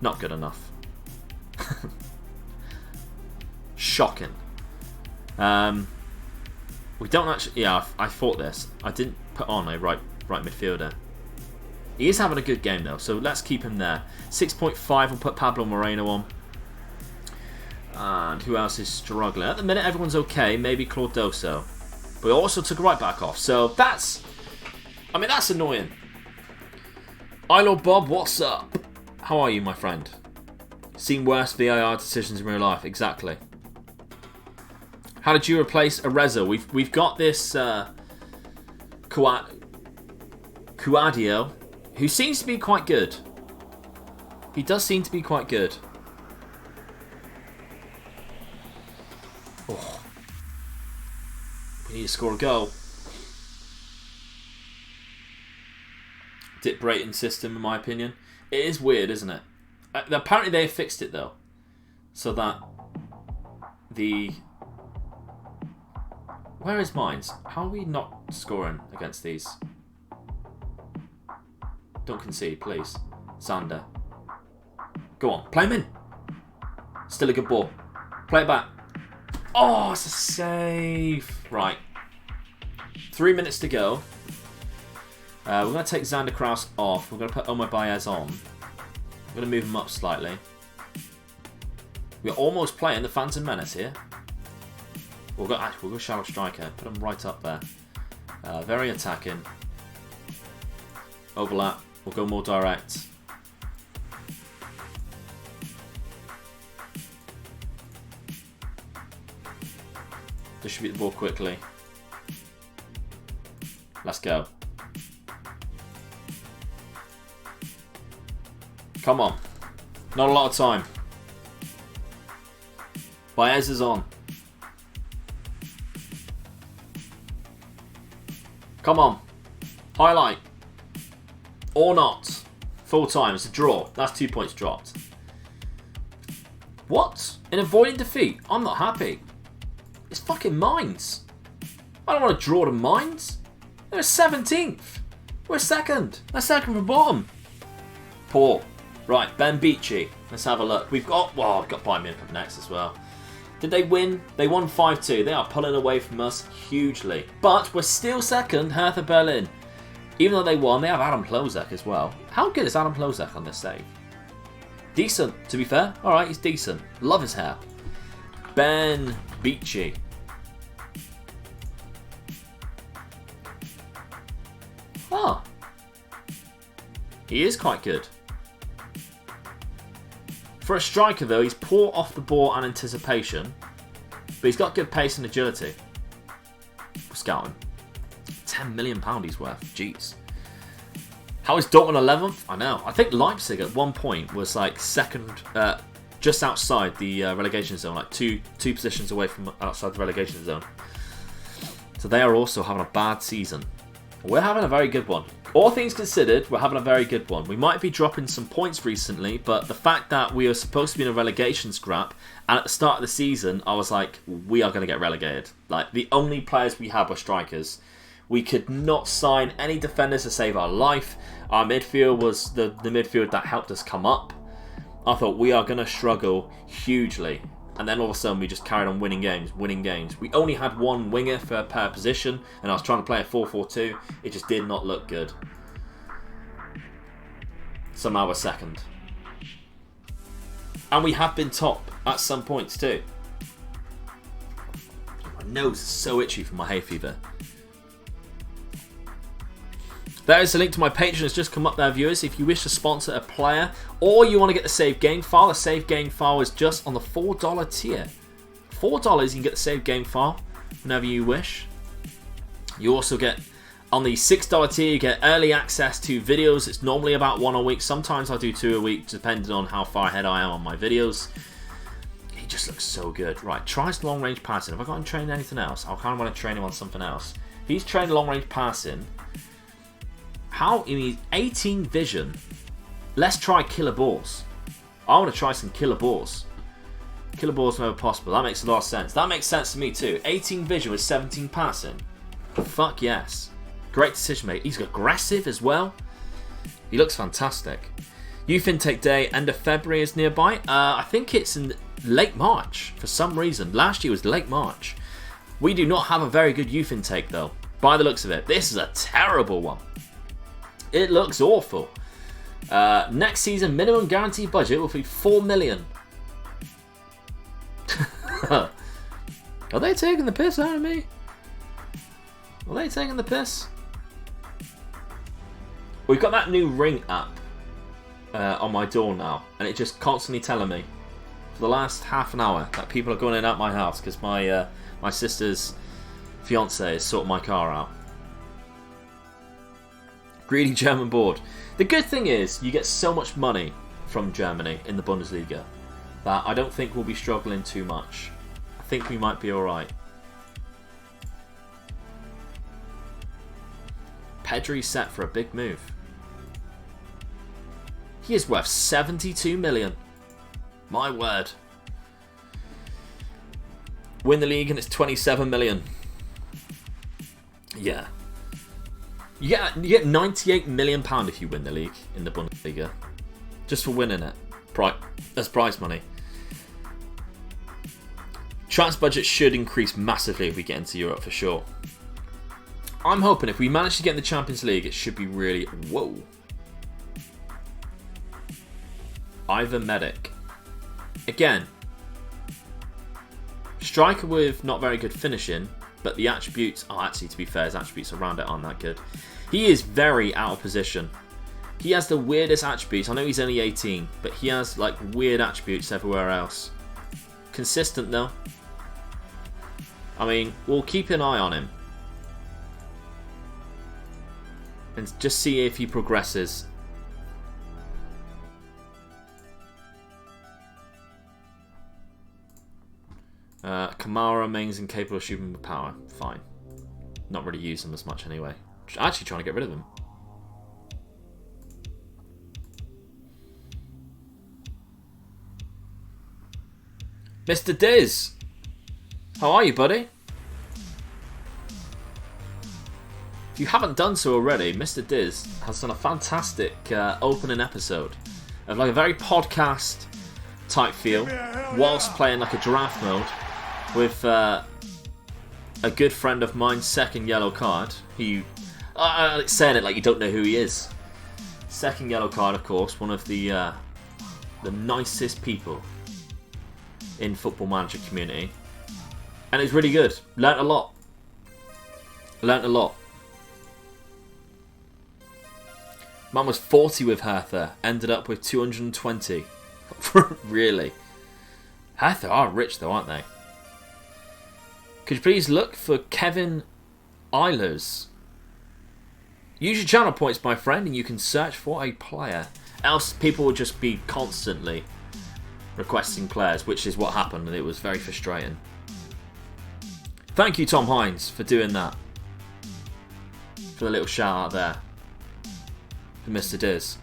Not good enough. Shocking. We don't actually... Yeah, I thought this. I didn't put on a right midfielder. He is having a good game, though, so let's keep him there. 6.5, we'll put Pablo Moreno on. And who else is struggling? At the minute, everyone's okay. Maybe Claudoso. But we also took a right back off. So that's... I mean, that's annoying. Ilo Bob, what's up? How are you, my friend? Seen worse VAR decisions in real life. Exactly. How did you replace Arezzo? We've got this Cuadio, who seems to be quite good. He does seem to be quite good. Oh. We need to score a goal. Dick Brayton system, in my opinion. It is weird, isn't it? Apparently they have fixed it, though. So that the... Where is mines? How are we not scoring against these? Don't concede, please. Sander. Go on, play him in. Still a good ball. Play it back. Oh, it's a save. Right. 3 minutes to go. We're going to take Xander Kraus off. We're going to put Omar Baez on. I'm going to move him up slightly. We're almost playing the Phantom Menace here. We'll go shallow striker. Put him right up there. Very attacking. Overlap. We'll go more direct. Distribute the ball quickly. Let's go. Come on. Not a lot of time. Baez is on. Come on. Highlight. Or not. Full time. It's a draw. That's 2 points dropped. What? In avoiding defeat? I'm not happy. It's fucking Mines. I don't want to draw to Mines. They're 17th. We're second. They're second from bottom. Poor. Right, Ben Beachy. Let's have a look. We've got... Well, I've got Bayern Munich up next as well. Did they win? They won 5-2. They are pulling away from us hugely. But we're still second, Hertha Berlin. Even though they won, they have Adam Plozek as well. How good is Adam Plozek on this save? Decent, to be fair. Alright, he's decent. Love his hair. Ben Beachy. Ah. He is quite good. For a striker, though, he's poor off the ball and anticipation. But he's got good pace and agility. We'll scout him. £10 million he's worth. Jeez. How is Dortmund 11th? I know. I think Leipzig at one point was like second, just outside the relegation zone, like two positions away from outside the relegation zone. So they are also having a bad season. We're having a very good one. All things considered, we're having a very good one. We might be dropping some points recently, but the fact that we are supposed to be in a relegation scrap, and at the start of the season, I was like, we are going to get relegated. Like, the only players we had were strikers. We could not sign any defenders to save our life. Our midfield was the midfield that helped us come up. I thought we are going to struggle hugely. And then all of a sudden we just carried on winning games. We only had one winger per position, and I was trying to play a 4-4-2. It just did not look good. Somehow we're second. And we have been top at some points too. My nose is so itchy from my hay fever. There is a link to my Patreon. It's just come up there, viewers. If you wish to sponsor a player or you want to get the save game file, the save game file is just on the $4 tier. $4 you can get the save game file whenever you wish. You also get, on the $6 tier, you get early access to videos. It's normally about one a week. Sometimes I do 2 a week, depending on how far ahead I am on my videos. He just looks so good. Right, tries long range passing. Have I got him trained anything else? I kind of want to train him on something else. He's trained long range passing. How? He needs 18 vision. Let's try killer balls. I want to try some killer balls. Killer balls whenever possible. That makes a lot of sense. That makes sense to me too. 18 vision with 17 passing. Fuck yes. Great decision mate. He's aggressive as well. He looks fantastic. Youth intake day, end of February is nearby. I think it's in late March for some reason. Last year was late March. We do not have a very good youth intake though. By the looks of it. This is a terrible one. It looks awful. Next season, minimum guaranteed budget will be $4 million. Are they taking the piss out of me? Are they taking the piss? We've got that new Ring app on my door now, and it's just constantly telling me for the last half an hour that people are going in and out my house because my sister's fiance is sorting my car out. Greedy German board. The good thing is you get so much money from Germany in the Bundesliga that I don't think we'll be struggling too much. I think we might be alright. Pedri's set for a big move. He is worth 72 million. My word. Win the league and it's 27 million. Yeah. You get 98 million pound if you win the league in the Bundesliga. Just for winning it. That's prize money. Transfer budget should increase massively if we get into Europe for sure. I'm hoping if we manage to get in the Champions League, it should be really... Whoa. Ivan Medic. Again. Striker with not very good finishing, but the attributes... Oh, actually, to be fair, his attributes around it aren't that good. He is very out of position. He has the weirdest attributes. I know he's only 18, but he has like weird attributes everywhere else. Consistent though. I mean, we'll keep an eye on him. And just see if he progresses. Kamara remains incapable of shooting with power. Fine. Not really use him as much anyway. Actually trying to get rid of him. Mr. Diz! How are you, buddy? If you haven't done so already, Mr. Diz has done a fantastic opening episode of like a very podcast type feel whilst playing like a draft mode with a good friend of mine's second yellow card. Saying it like you don't know who he is. Second yellow card, of course, one of the nicest people in Football Manager community. And it's really good. Learnt a lot. Man was 40 with Hertha. Ended up with 220. Really? Hertha are rich though, aren't they? Could you please look for Kevin Eilers? Use your channel points, my friend, and you can search for a player. Else people will just be constantly requesting players, which is what happened, and it was very frustrating. Thank you, Tom Hines, for doing that. For the little shout out there. For Mr. Diz.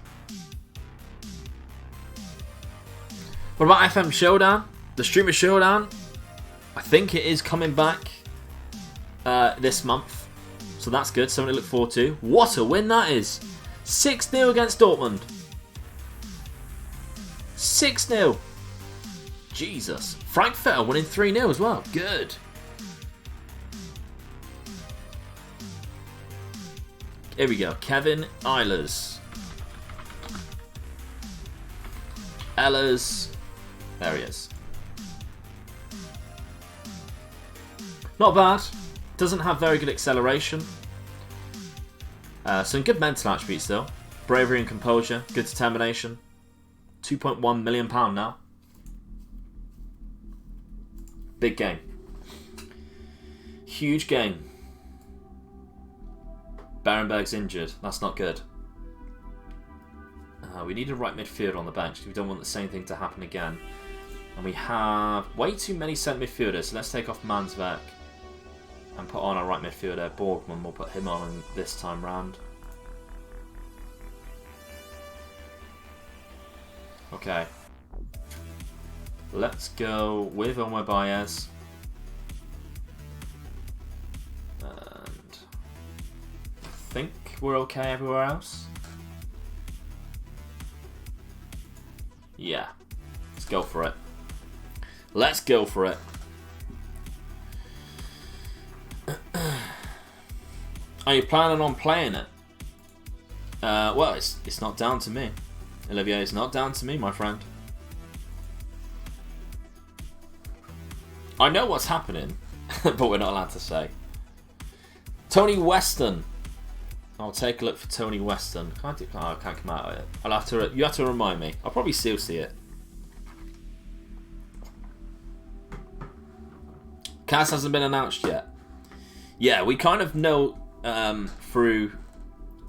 What about FM Showdown? The Streamer Showdown? I think it is coming back this month. So that's good, something to look forward to. What a win that is! 6-0 against Dortmund. 6-0. Jesus. Frankfurt winning 3-0 as well. Good. Here we go. Kevin Eilers. Ehlers. There he is. Not bad. Doesn't have very good acceleration. Some good mental attributes though. Bravery and composure. Good determination. £2.1 million now. Big game. Huge game. Berenberg's injured. That's not good. We need a right midfielder on the bench. We don't want the same thing to happen again. And we have way too many centre midfielders. So let's take off Manswerk and put on our right midfielder. Borgman, we'll put him on this time round. Okay. Let's go with Omar Baez. And I think we're okay everywhere else. Yeah. Let's go for it. Let's go for it. Are you planning on playing it? Well, it's not down to me. Olivier, it's not down to me, my friend. I know what's happening, but we're not allowed to say. Tony Weston. I'll take a look for Tony Weston. I can't come out of it. You have to remind me. I'll probably still see it. Kaz hasn't been announced yet. Yeah, we kind of know through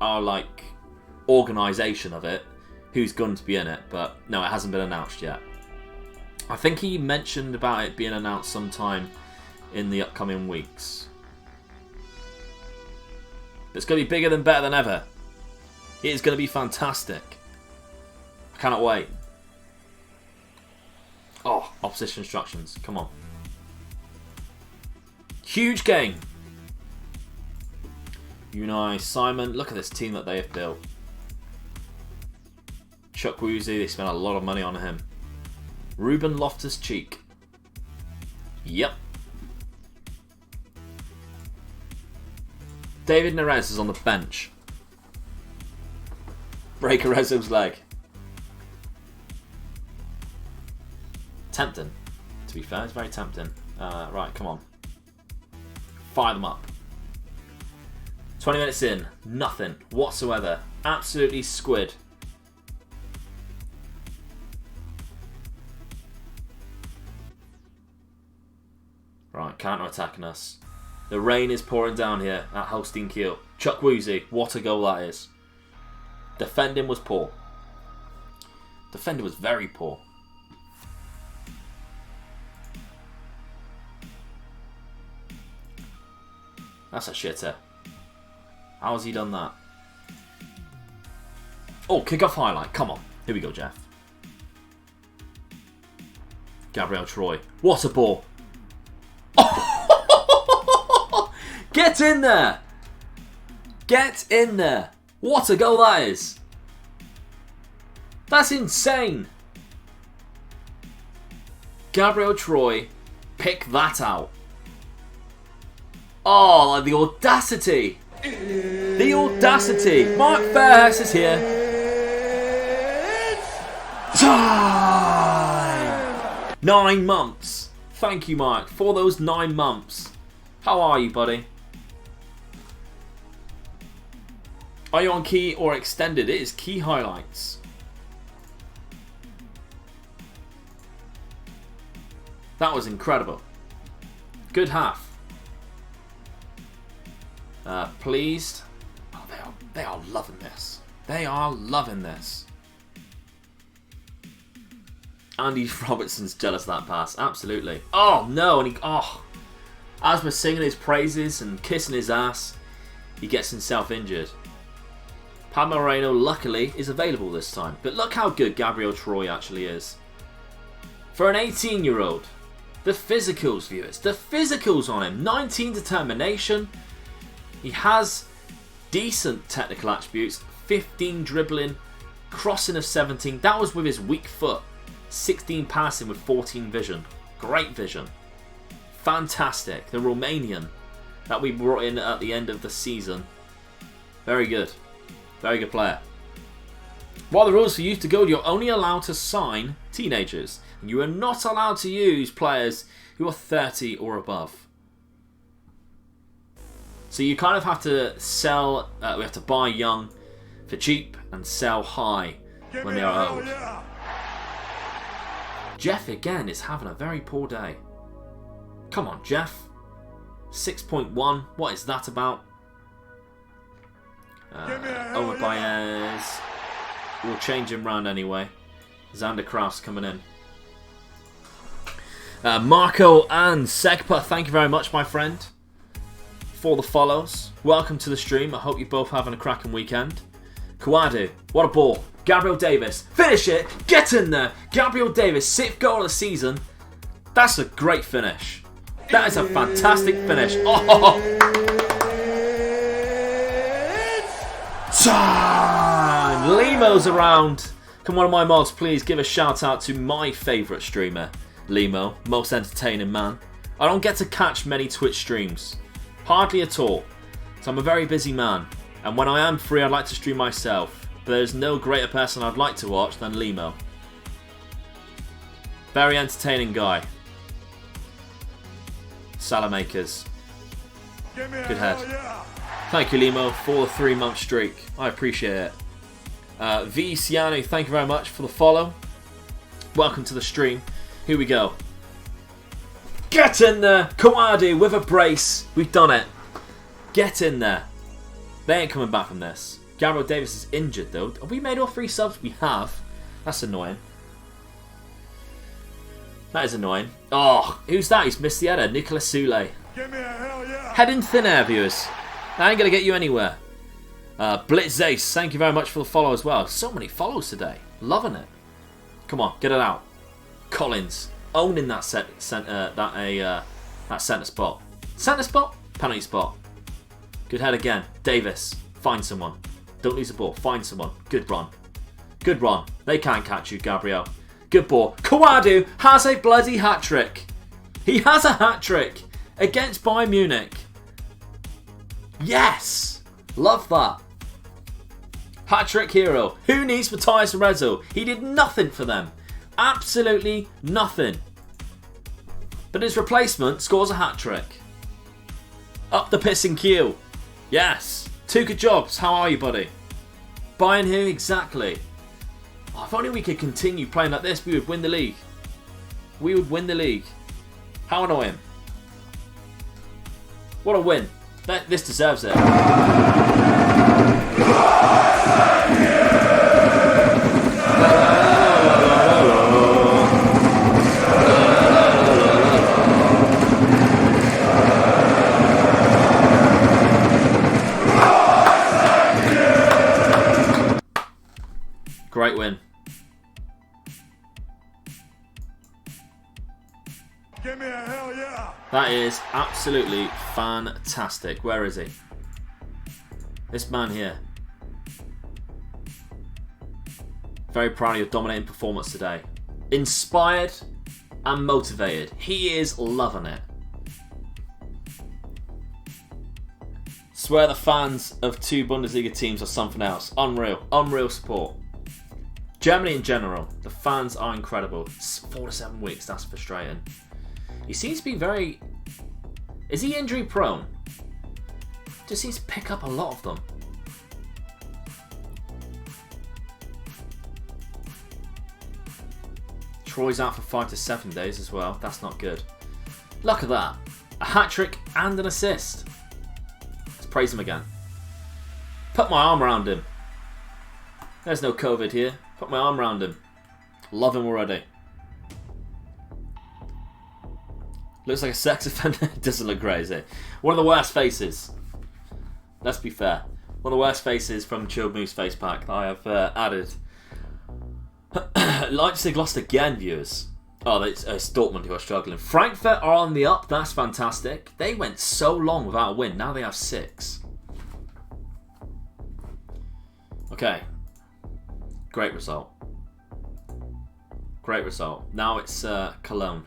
our organisation of it who's going to be in it, but no, it hasn't been announced yet. I think he mentioned about it being announced sometime in the upcoming weeks. It's going to be bigger than better than ever. It is going to be fantastic. I cannot wait. Oh, opposition instructions. Come on. Huge game. Unai Simon. Look at this team that they have built. Chuck Woozy. They spent a lot of money on him. Ruben Loftus-Cheek. Yep. David Neres is on the bench. Break Arezzo's leg. Tempting. To be fair, it's very tempting. Right, come on. Fire them up. 20 minutes in. Nothing whatsoever. Absolutely squid. Right, counter-attacking us. The rain is pouring down here at Holstein Kiel. Chuck Woozy, what a goal that is. Defending was poor. Defending was very poor. That's a shitter. How has he done that? Oh, kick-off highlight. Come on. Here we go, Jeff. Gabriel Troy. What a ball. Get in there! Get in there! What a goal that is! That's insane! Gabriel Troy, pick that out. Oh, like the audacity! The audacity! Mark Fairhurst is here. Time! 9 months. Thank you, Mark, for those 9 months. How are you, buddy? Are you on key or extended? It is key highlights. That was incredible. Good half. Pleased. Oh, they are loving this. They are loving this. Andy Robertson's jealous of that pass. Absolutely. Oh no! And as we're singing his praises and kissing his ass, he gets himself injured. Pablo Moreno, luckily, is available this time. But look how good Gabriel Troy actually is. For an 18-year-old, the physicals, viewers. The physicals on him. 19 determination. He has decent technical attributes. 15 dribbling. Crossing of 17. That was with his weak foot. 16 passing with 14 vision. Great vision. Fantastic. The Romanian that we brought in at the end of the season. Very good. Very good player. While the rules for youth to gold, you're only allowed to sign teenagers. And you are not allowed to use players who are 30 or above. So you kind of have to sell, we have to buy young for cheap and sell high when they are old. Jeff again is having a very poor day. Come on, Jeff. 6.1. What is that about? Omar Baez. We'll change him round anyway. Xander Kraus coming in. Marco and Segpa, thank you very much, my friend, for the follows. Welcome to the stream. I hope you're both having a cracking weekend. Kawadu, what a ball. Gabriel Davis, finish it. Get in there. Gabriel Davis, 6th goal of the season. That's a great finish. That is a fantastic finish. Oh! Time! Limo's around. Can one of my mods please give a shout out to my favourite streamer, Limo, most entertaining man. I don't get to catch many Twitch streams. Hardly at all. So I'm a very busy man. And when I am free, I'd like to stream myself. But there's no greater person I'd like to watch than Limo. Very entertaining guy. Salamakers. Good head. Thank you, Limo, for the 3-month streak. I appreciate it. V. Ciano, thank you very much for the follow. Welcome to the stream. Here we go. Get in there. Kawadi with a brace. We've done it. Get in there. They ain't coming back from this. Gabriel Davis is injured, though. Have we made all 3 subs? We have. That's annoying. That is annoying. Oh, who's that? He's missed the header. Nicolas Soule. Give me a hell yeah. Head in thin air, viewers. I ain't going to get you anywhere. Blitz Ace, thank you very much for the follow as well. So many follows today. Loving it. Come on, get it out. Collins, owning that centre spot. Centre spot? Penalty spot. Good head again. Davis, find someone. Don't lose the ball. Find someone. Good run. Good run. They can't catch you, Gabriel. Good ball. Kawadu has a bloody hat-trick. He has a hat-trick against Bayern Munich. Yes! Love that. Hat-trick hero. Who needs Matthias Rezzo? He did nothing for them. Absolutely nothing. But his replacement scores a hat-trick. Up the pissing queue. Yes. 2 good jobs. How are you, buddy? Bayern who? Exactly. Oh, if only we could continue playing like this, we would win the league. We would win the league. How annoying. What a win. This deserves it. Great win. Give me a hell yeah. That is absolutely fantastic. Where is he? This man here. Very proud of your dominating performance today. Inspired and motivated. He is loving it. Swear the fans of 2 Bundesliga teams are something else. Unreal. Unreal support. Germany in general, the fans are incredible. 4 to 7 weeks, that's frustrating. He seems to be very... Is he injury prone? Just seems to pick up a lot of them. Troy's out for 5 to 7 days as well. That's not good. Look at that. A hat-trick and an assist. Let's praise him again. Put my arm around him. There's no COVID here. Put my arm around him. Love him already. Looks like a sex offender. Doesn't look great, is it? One of the worst faces. Let's be fair. One of the worst faces from Chilled Moose face pack that I have added. Leipzig lost again, viewers. Oh, it's Dortmund who are struggling. Frankfurt are on the up. That's fantastic. They went so long without a win. Now they have 6. Okay. Great result. Great result. Now it's Cologne.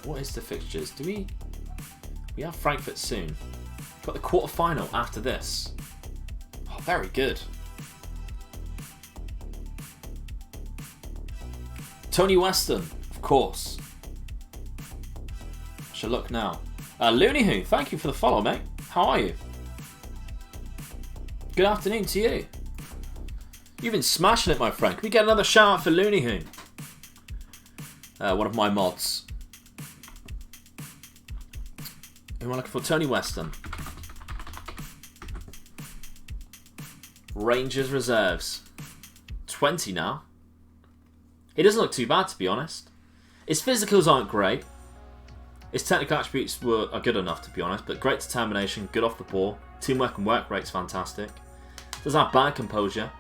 What is the fixtures? Do we have Frankfurt soon? Got the quarter-final after this. Oh, very good. Tony Weston, of course. Shall look now. Looney Hoon, thank you for the follow, mate. How are you? Good afternoon to you. You've been smashing it, my friend. Can we get another shout out for Looney Hoon? One of my mods. Who am I looking for? Tony Weston. Rangers reserves. 20 now. He doesn't look too bad, to be honest. His physicals aren't great. His technical attributes are good enough, to be honest, but great determination, good off the ball. Teamwork and work rate's fantastic. Doesn't have bad composure.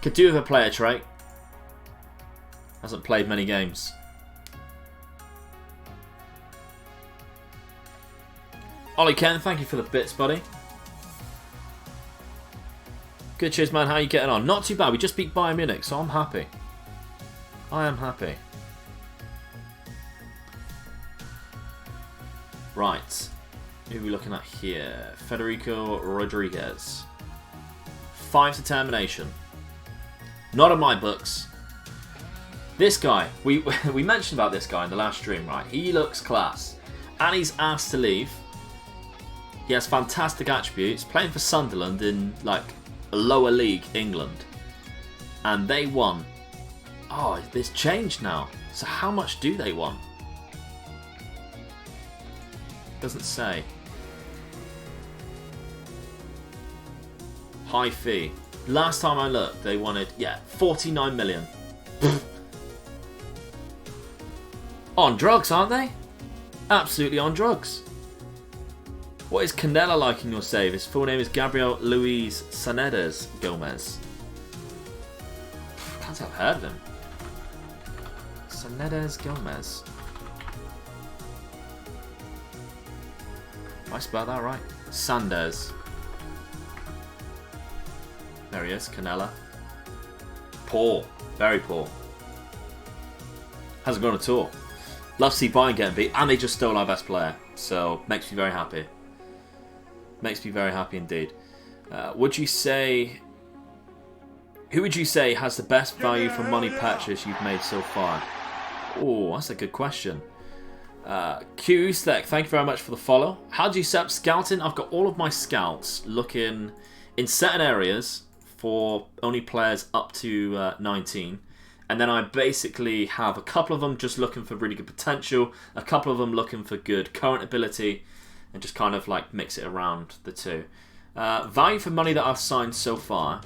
Could do with a player trait. Hasn't played many games. Ollie Ken, thank you for the bits, buddy. Good, cheers, man. How are you getting on? Not too bad. We just beat Bayern Munich, so I'm happy. I am happy. Right. Who are we looking at here? Federico Rodriguez. 5 determination. Not in my books. This guy, we mentioned about this guy in the last stream, right? He looks class. And he's asked to leave. He has fantastic attributes. Playing for Sunderland in, like, a lower league, England. And they won. Oh, it's changed now. So how much do they want? Doesn't say. High fee. Last time I looked, they wanted, 49 million. On drugs, aren't they? Absolutely on drugs. What is Canela like in your save? His full name is Gabriel Luis Sanedes Gomez. Can't say I've heard of him. Sanedes Gomez. Did I spell that right? Sanders. There he is, Canela. Poor. Very poor. Hasn't gone at all. Love to see Bayern getting beat, and they just stole our best player. So, makes me very happy. Makes me very happy indeed. Would you say... Who would you say has the best value for money purchase you've made so far? Oh, that's a good question. Q Ustek, thank you very much for the follow. How do you set up scouting? I've got all of my scouts looking in certain areas for only players up to 19. And then I basically have a couple of them just looking for really good potential, a couple of them looking for good current ability, and just kind of like mix it around the two. Value for money that I've signed so far.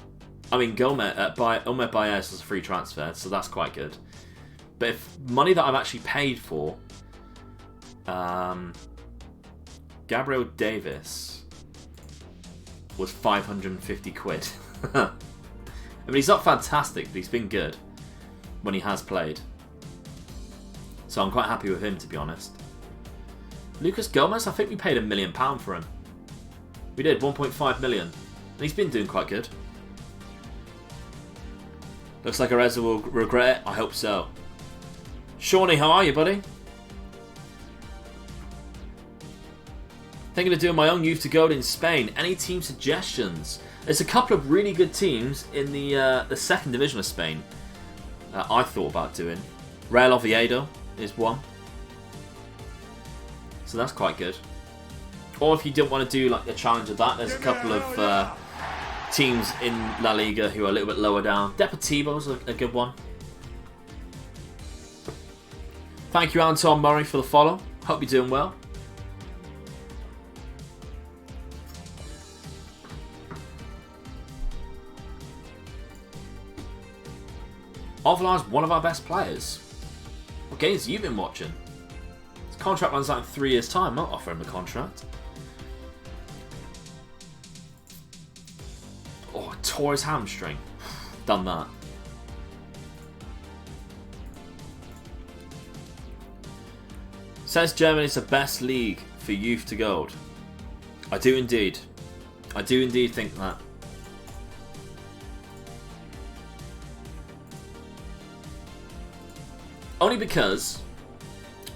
I mean, Omer Baez was a free transfer, so that's quite good. But if money that I've actually paid for, Gabriel Davis was 550 quid. I mean, he's not fantastic, but he's been good when he has played. So I'm quite happy with him, to be honest. Lucas Gomez, I think we paid £1 million for him. We did, 1.5 million. And he's been doing quite good. Looks like Areza will regret it. I hope so. Shawnee, how are you, buddy? Thinking of doing my own youth to go in Spain. Any team suggestions? There's a couple of really good teams in the second division of Spain. I thought about doing. Real Oviedo is one. So that's quite good. Or if you didn't want to do like a challenge of that, there's a couple of teams in La Liga who are a little bit lower down. Deportivo's a good one. Thank you, Anton Murray, for the follow. Hope you're doing well. Ovelar's one of our best players. What games have you been watching? His contract runs out in 3 years' time. I'll offer him a contract. Oh, tore his hamstring. Done that. Says Germany's the best league for youth to gold. I do indeed. I do indeed think that. Only because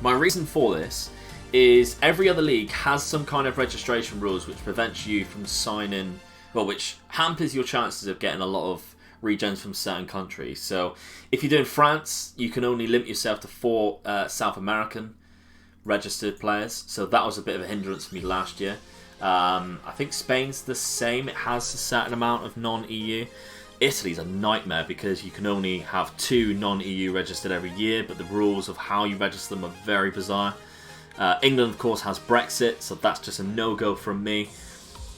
my reason for this is every other league has some kind of registration rules which prevents you from signing, well, which hampers your chances of getting a lot of regens from certain countries. So if you're doing France, you can only limit yourself to 4 South American registered players. So that was a bit of a hindrance for me last year. I think Spain's the same. It has a certain amount of non-EU. Italy's a nightmare because you can only have 2 non-EU registered every year, but the rules of how you register them are very bizarre. England, of course, has Brexit, so that's just a no-go from me.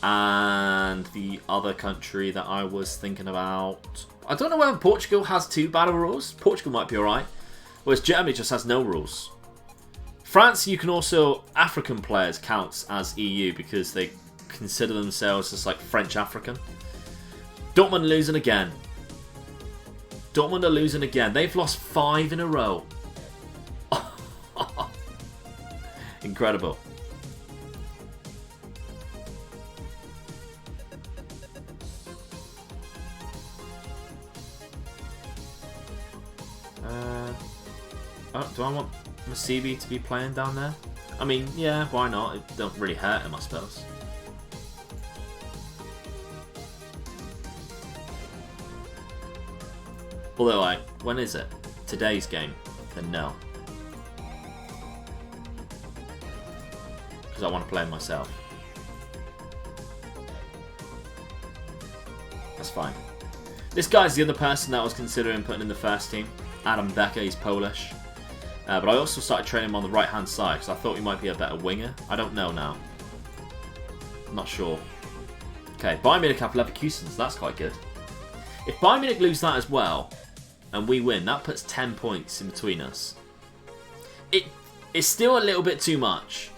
And the other country that I was thinking about... I don't know whether Portugal has too bad of rules. Portugal might be alright. Whereas Germany just has no rules. France, you can also... African players counts as EU because they consider themselves as like French African. Dortmund losing again. Dortmund are losing again. They've lost 5 in a row. Incredible. Do I want Masibi to be playing down there? I mean, yeah, why not? It don't really hurt him, I suppose. Although, when is it? Today's game? Then no. Because I want to play myself. That's fine. This guy's the other person that I was considering putting in the first team. Adam Becker, he's Polish. But I also started training him on the right-hand side because I thought he might be a better winger. I don't know now. I'm not sure. Okay, Bayern Munich have Leverkusen, so that's quite good. If Bayern Munich lose that as well, and we win, that puts 10 points in between us. It's still a little bit too much,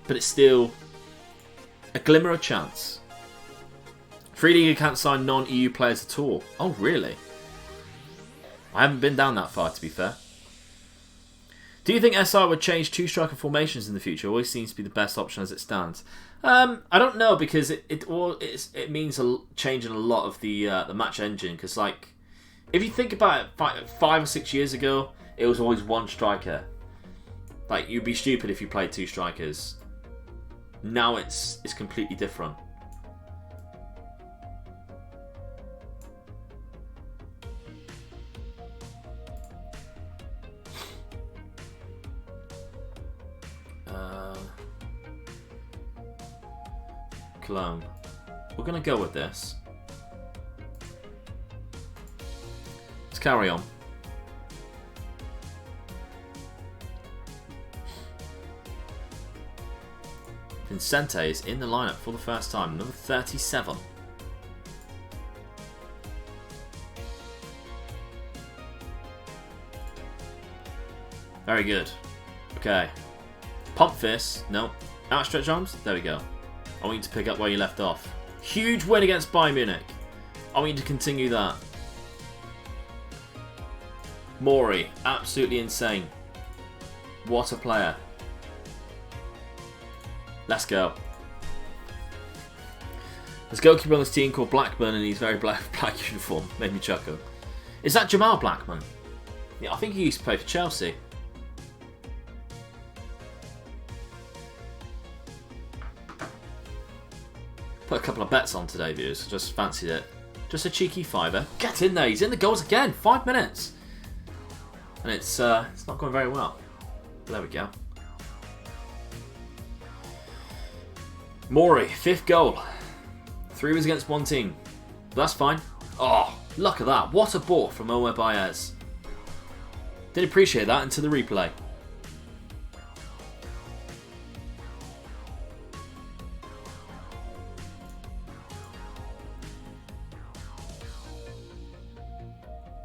but it's still a glimmer of chance. Free Liga can't sign non-EU players at all. Oh, really? I haven't been down that far, to be fair. Do you think SR would change two-striker formations in the future? Always seems to be the best option as it stands. I don't know, because it means changing a lot of the match engine. Because, like, if you think about it, 5 or 6 years ago, it was always one striker. Like, you'd be stupid if you played two strikers. Now it's completely different. Cologne. We're going to go with this. Let's carry on. Vincente is in the lineup for the first time, number 37. Very good. Okay. Pump fist. No. Outstretched arms. There we go. I want you to pick up where you left off. Huge win against Bayern Munich. I want you to continue that. Mori. Absolutely insane. What a player. Let's go. There's a goalkeeper on this team called Blackburn and he's very black uniform. Made me chuckle. Is that Jamal Blackman? Yeah, I think he used to play for Chelsea. Put a couple of bets on today, viewers. Just fancied it. Just a cheeky fiver. Get in there. He's in the goals again. 5 minutes. And it's not going very well. There we go. Mori, 5th goal. 3 was against one team. But that's fine. Oh, look at that. What a ball from Omar Baez. Didn't appreciate that until the replay.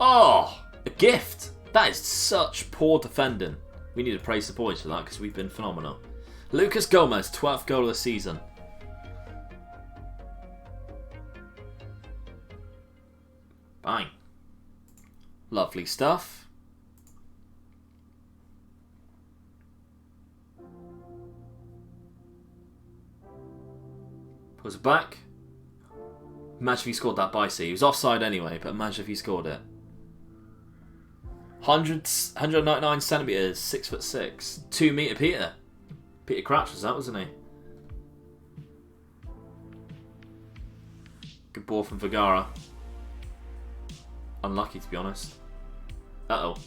Oh, a gift. That is such poor defending. We need to praise the boys for that because we've been phenomenal. Lucas Gomez, 12th goal of the season. Bang. Lovely stuff. Puts it back. Imagine if he scored that by C. He was offside anyway, but imagine if he scored it. 199 centimetres, 6'6". 2 metre Peter. Peter Crouch was that, wasn't he? Good ball from Vergara. Unlucky, to be honest. Uh-oh.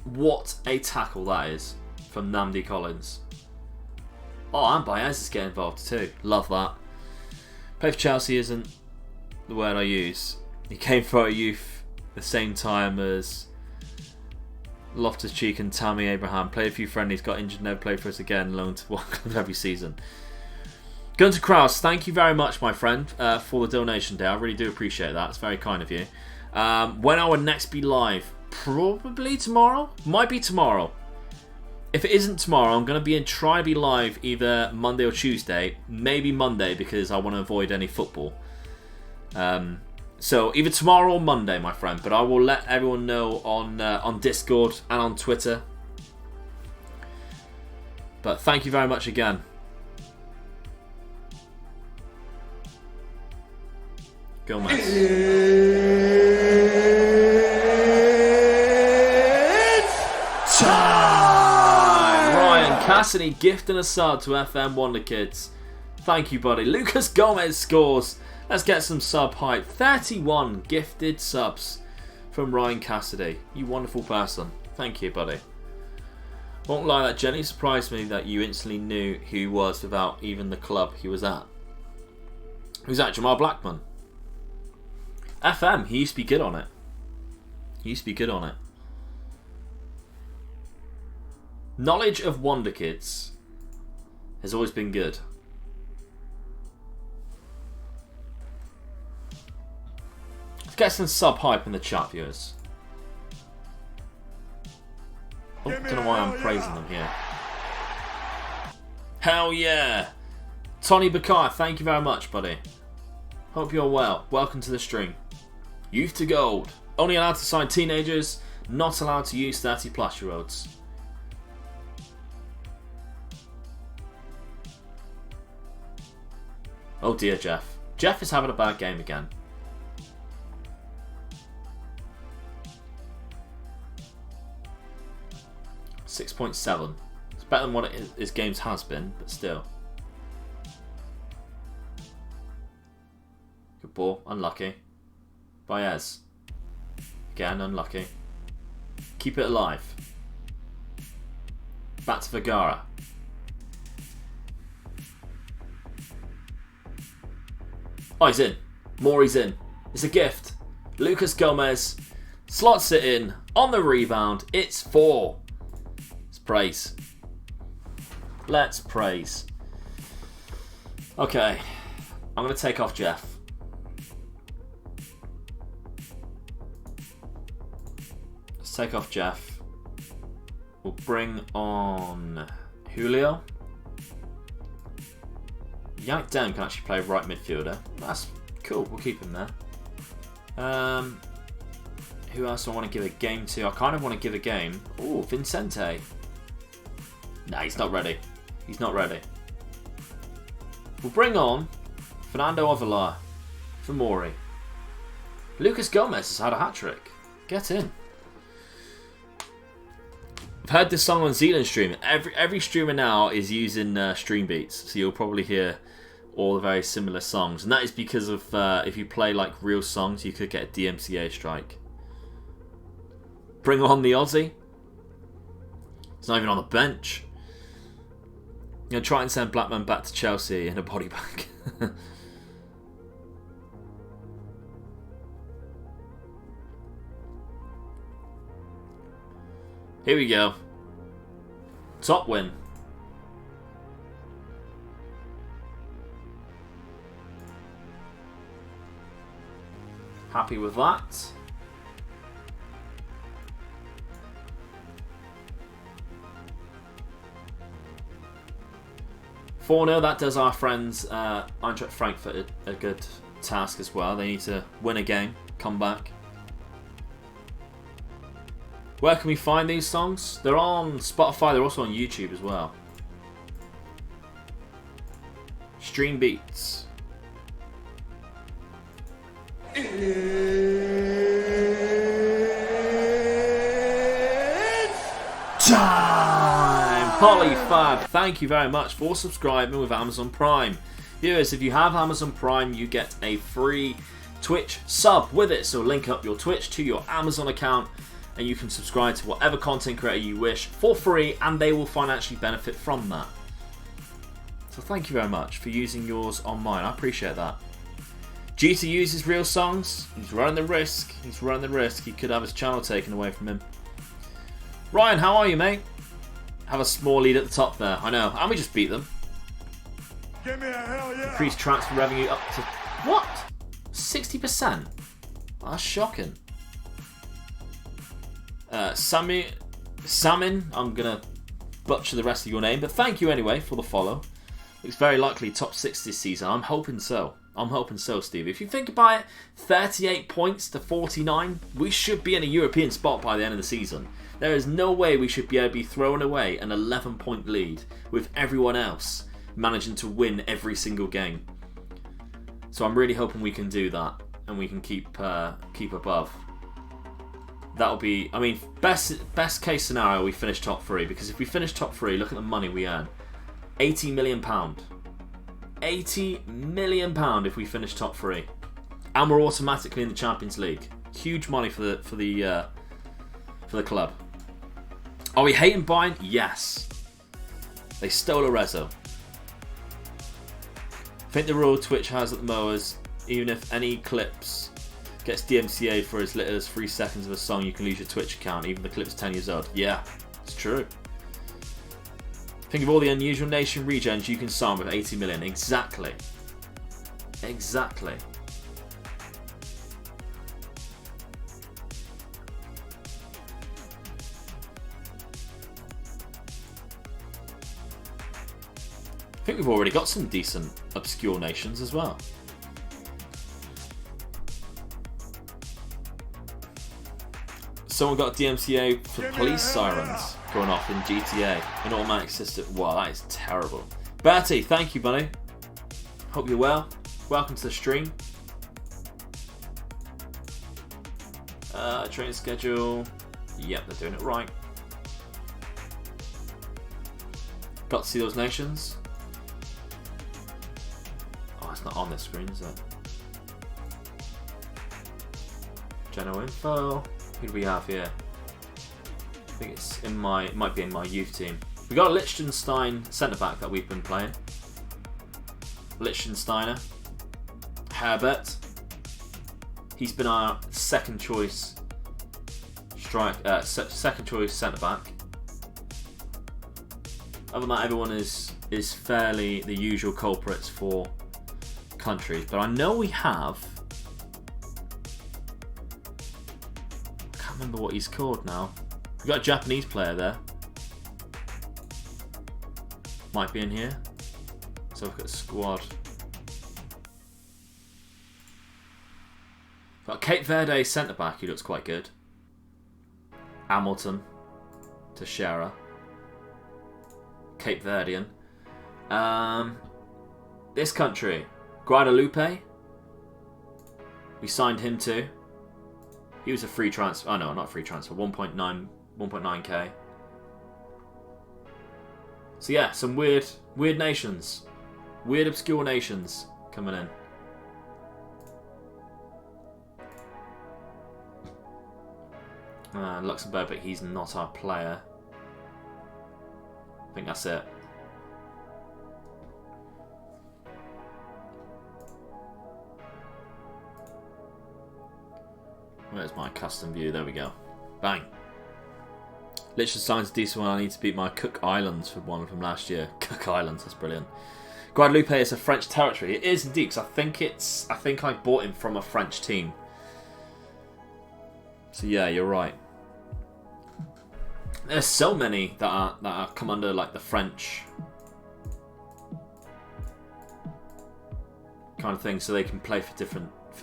What a tackle that is from Namdi Collins. Oh, and Baez is getting involved too. Love that. Play for Chelsea isn't the word I use. He came for our youth the same time as Loftus-Cheek and Tammy Abraham. Played a few friendlies, got injured, never played for us again. Loaned to one club every season. Gunter Kraus, thank you very much, my friend, for the donation day. I really do appreciate that. It's very kind of you. When I will next be live? Probably tomorrow? Might be tomorrow. If it isn't tomorrow, I'm going to try to be live either Monday or Tuesday. Maybe Monday because I want to avoid any football. So either tomorrow or Monday, my friend. But I will let everyone know on Discord and on Twitter. But thank you very much again. Go, Max. It's time! Ryan Cassidy gifting a sub to FM Wonder Kids. Thank you, buddy. Lucas Gomez scores. Let's get some sub hype. 31 gifted subs from Ryan Cassidy. You wonderful person. Thank you, buddy. Won't lie, that Jenny surprised me that you instantly knew who he was without even the club he was at. Who's that? Jamal Blackman. FM, he used to be good on it. Knowledge of Wonder Kids has always been good. Get some sub hype in the chat, viewers. Oh, don't know why I'm praising them here. Hell yeah! Tony Bakar, thank you very much, buddy. Hope you're well. Welcome to the stream. Youth to Gold. Only allowed to sign teenagers, not allowed to use 30+-year-olds. Oh dear, Jeff. Jeff is having a bad game again. 6.7. It's better than what his games has been, but still. Good ball. Unlucky. Baez. Again, unlucky. Keep it alive. Back to Vergara. Oh, he's in. Maury's in. It's a gift. Lucas Gomez slots it in. On the rebound, it's 4. Let's praise. Let's praise. Okay. I'm going to take off Jeff. Let's take off Jeff. We'll bring on Julio. Yannick Dem can actually play right midfielder. That's cool. We'll keep him there. Who else do I want to give a game to? I kind of want to give a game. Oh, Vincente. Nah, he's not ready. He's not ready. We'll bring on Fernando Avelar for Maury. Lucas Gomez has had a hat-trick. Get in. I've heard this song on Zealand stream. Every streamer now is using stream beats, so you'll probably hear all the very similar songs, and that is because of if you play like real songs, you could get a DMCA strike. Bring on the Aussie. He's not even on the bench. I'm gonna try and send Blackman back to Chelsea in a body bag. Here we go. Top win. Happy with that. (4-0), that does our friends Eintracht Frankfurt a good task as well. They need to win a game, come back. Where can we find these songs? They're on Spotify, they're also on YouTube as well. Stream Beats. It's time! Polyfab, thank you very much for subscribing with Amazon Prime. Viewers, if you have Amazon Prime, you get a free Twitch sub with it. So link up your Twitch to your Amazon account, and you can subscribe to whatever content creator you wish for free, and they will financially benefit from that. So thank you very much for using yours on mine. I appreciate that. Jeter uses real songs. He's running the risk. He's running the risk. He could have his channel taken away from him. Ryan, how are you, mate? Have a small lead at the top there. I know. And we just beat them. Give me a hell yeah. Increased transfer revenue up to... What? 60%? That's shocking. Salmon, I'm going to butcher the rest of your name, but thank you anyway for the follow. Looks very likely top 6 this season. I'm hoping so. I'm hoping so, Steve. If you think about it, 38 points to 49, we should be in a European spot by the end of the season. There is no way we should be able to be throwing away an 11-point lead with everyone else managing to win every single game. So I'm really hoping we can do that and we can keep above. That'll be, I mean, best case scenario, we finish top 3, because if we finish top 3, look at the money we earn. £80 million. £80 million if we finish top 3. And we're automatically in the Champions League. Huge money for the club. Are we hating Bayern? Yes. They stole a Rezo. I think the rule Twitch has at the moment is even if any clips gets DMCA'd for as little as 3 seconds of a song, you can lose your Twitch account, even if the clip's 10 years old. Yeah, it's true. Think of all the unusual nation regens you can sign with 80 million. Exactly. Exactly. I think we've already got some decent obscure nations as well. Someone got a DMCA for police sirens going off in GTA. An automatic system. Wow, that is terrible. Bertie, thank you, buddy. Hope you're well. Welcome to the stream. Training schedule. Yep, they're doing it right. Got to see those nations. Oh, it's not on this screen, is it? General info. Who do we have here? I think it's in my. It might be in my youth team. We got a Liechtenstein centre back that we've been playing. Liechtensteiner. Herbert. He's been our second choice second choice centre back. Other than that, everyone is fairly the usual culprits for countries. But I know we have. I can't remember what he's called now. We've got a Japanese player there. Might be in here. So look at the squad. Got Cape Verde centre back who looks quite good. Hamilton, Teixeira, Cape Verdean. This country, Guadalupe. We signed him too. He was a free transfer. Oh no, not free transfer. 1.9k. So yeah, some weird nations, weird obscure nations coming in. Luxembourg, but he's not our player. I think that's it. Where's my custom view? There we go. Bang. Liechtenstein's a decent one. I need to beat my Cook Islands for one from last year. Cook Islands, that's brilliant. Guadeloupe is a French territory. It is indeed, because I think I bought him from a French team. So yeah, you're right. There's so many that are come under like the French kind of thing, so they can play for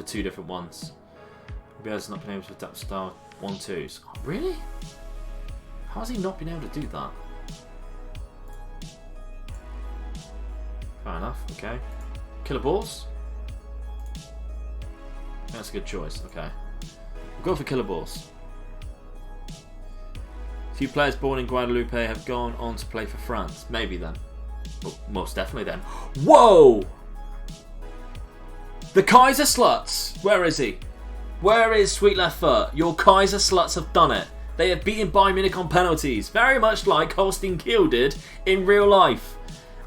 two different ones. Maybe has not been able to adapt style 1-2s. Oh, really? How has he not been able to do that? Fair enough. Okay. Killer balls. That's a good choice. Okay. We'll go for killer balls. Few players born in Guadeloupe have gone on to play for France. Maybe then. Well, most definitely then. Whoa! The Kaiser Sluts! Where is he? Where is Sweet Left Foot? Your Kaiser Sluts have done it. They have beaten Bayern Munich on penalties. Very much like Holstein Kiel did in real life.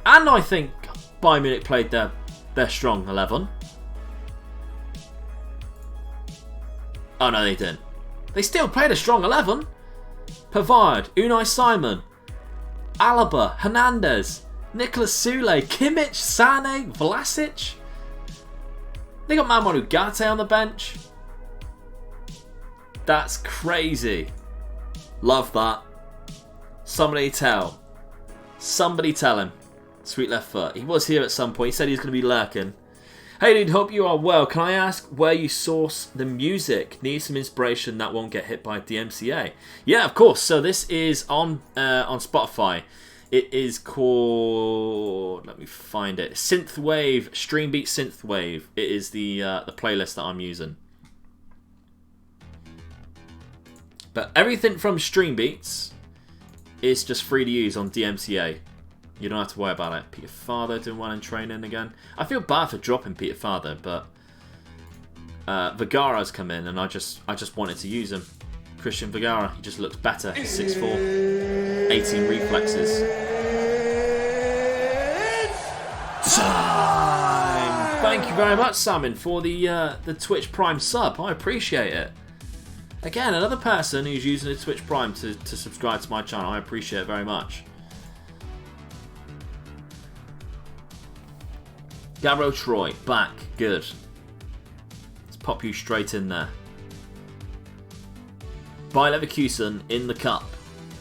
And I think Bayern Munich played their strong 11. Oh no, they didn't. They still played a strong 11. Pavard, Unai Simon, Alaba, Hernandez, Nicolas Soule, Kimmich, Sane, Vlasic. They got Mamadou Ugarte on the bench. That's crazy. Love that. Somebody tell him. Sweet Left Foot. He was here at some point. He said he was going to be lurking. Hey dude, hope you are well. Can I ask where you source the music? Need some inspiration that won't get hit by DMCA. Yeah, of course. So this is on Spotify. It is called, let me find it, Synthwave, Streambeat Synthwave. It is the playlist that I'm using. But everything from Streambeats is just free to use on DMCA. You don't have to worry about it. Peter Farther doing well in training again. I feel bad for dropping Peter Farther, but Vergara's come in and I just wanted to use him. Christian Vergara, he just looks better. 6'4", 18 reflexes. Time! Thank you very much, Salmon, for the Twitch Prime sub. I appreciate it. Again, another person who's using the Twitch Prime to subscribe to my channel. I appreciate it very much. Garo Troy, back. Good. Let's pop you straight in there. Bayer Leverkusen in the cup.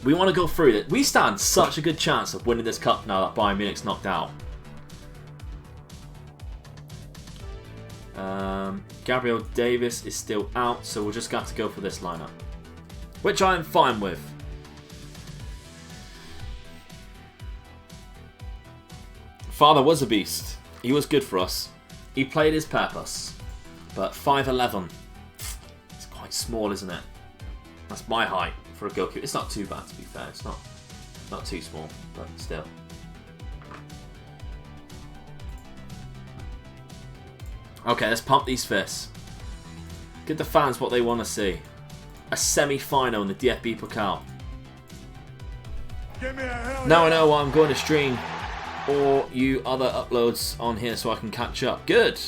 We want to go through it. We stand such a good chance of winning this cup now that Bayern Munich's knocked out. Gabriel Davis is still out, so we'll just have to go for this lineup, which I am fine with. Father was a beast. He was good for us. He played his purpose. But 5'11". It's quite small, isn't it? That's my height for a goalkeeper. It's not too bad, to be fair. It's not too small, but still. Okay, let's pump these fists. Give the fans what they want to see. A semi-final in the DFB Pokal. Give me a hell Now I yeah. know what I'm going to stream or you other uploads on here so I can catch up. Good.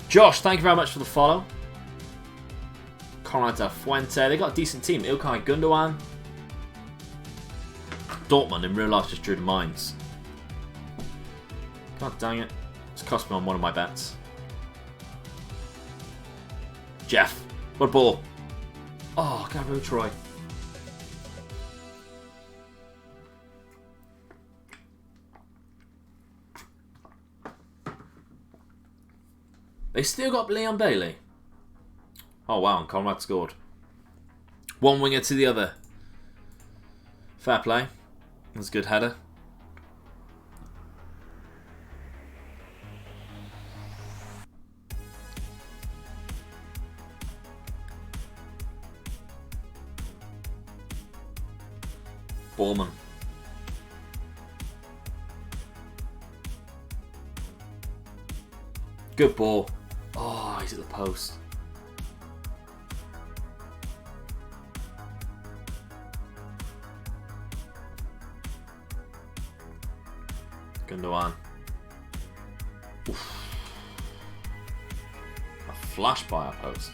Josh, thank you very much for the follow. Conrad da Fuente. They got a decent team. Ilkay Gundogan. Dortmund in real life just drew the mines. God dang it. It's cost me on one of my bets. Jeff. What a ball. Oh, Gabriel Troy. They still got Leon Bailey. Oh wow, and Conrad scored. One winger to the other. Fair play. That's a good header. Borman. Good ball. Oh, he's at the post. Gundogan. Oof. A flash by our post.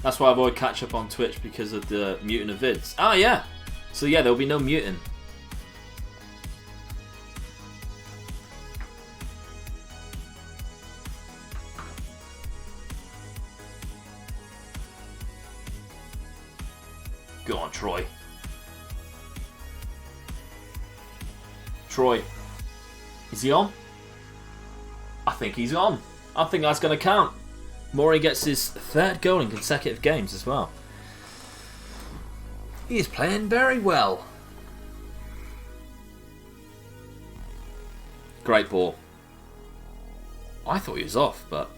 That's why I avoid catch up on Twitch, because of the muting of vids. Ah, yeah. So yeah, there'll be no muting. Go on, Troy. Troy. Is he on? I think he's on. I think that's going to count. Mori gets his third goal in consecutive games as well. He is playing very well. Great ball. I thought he was off, but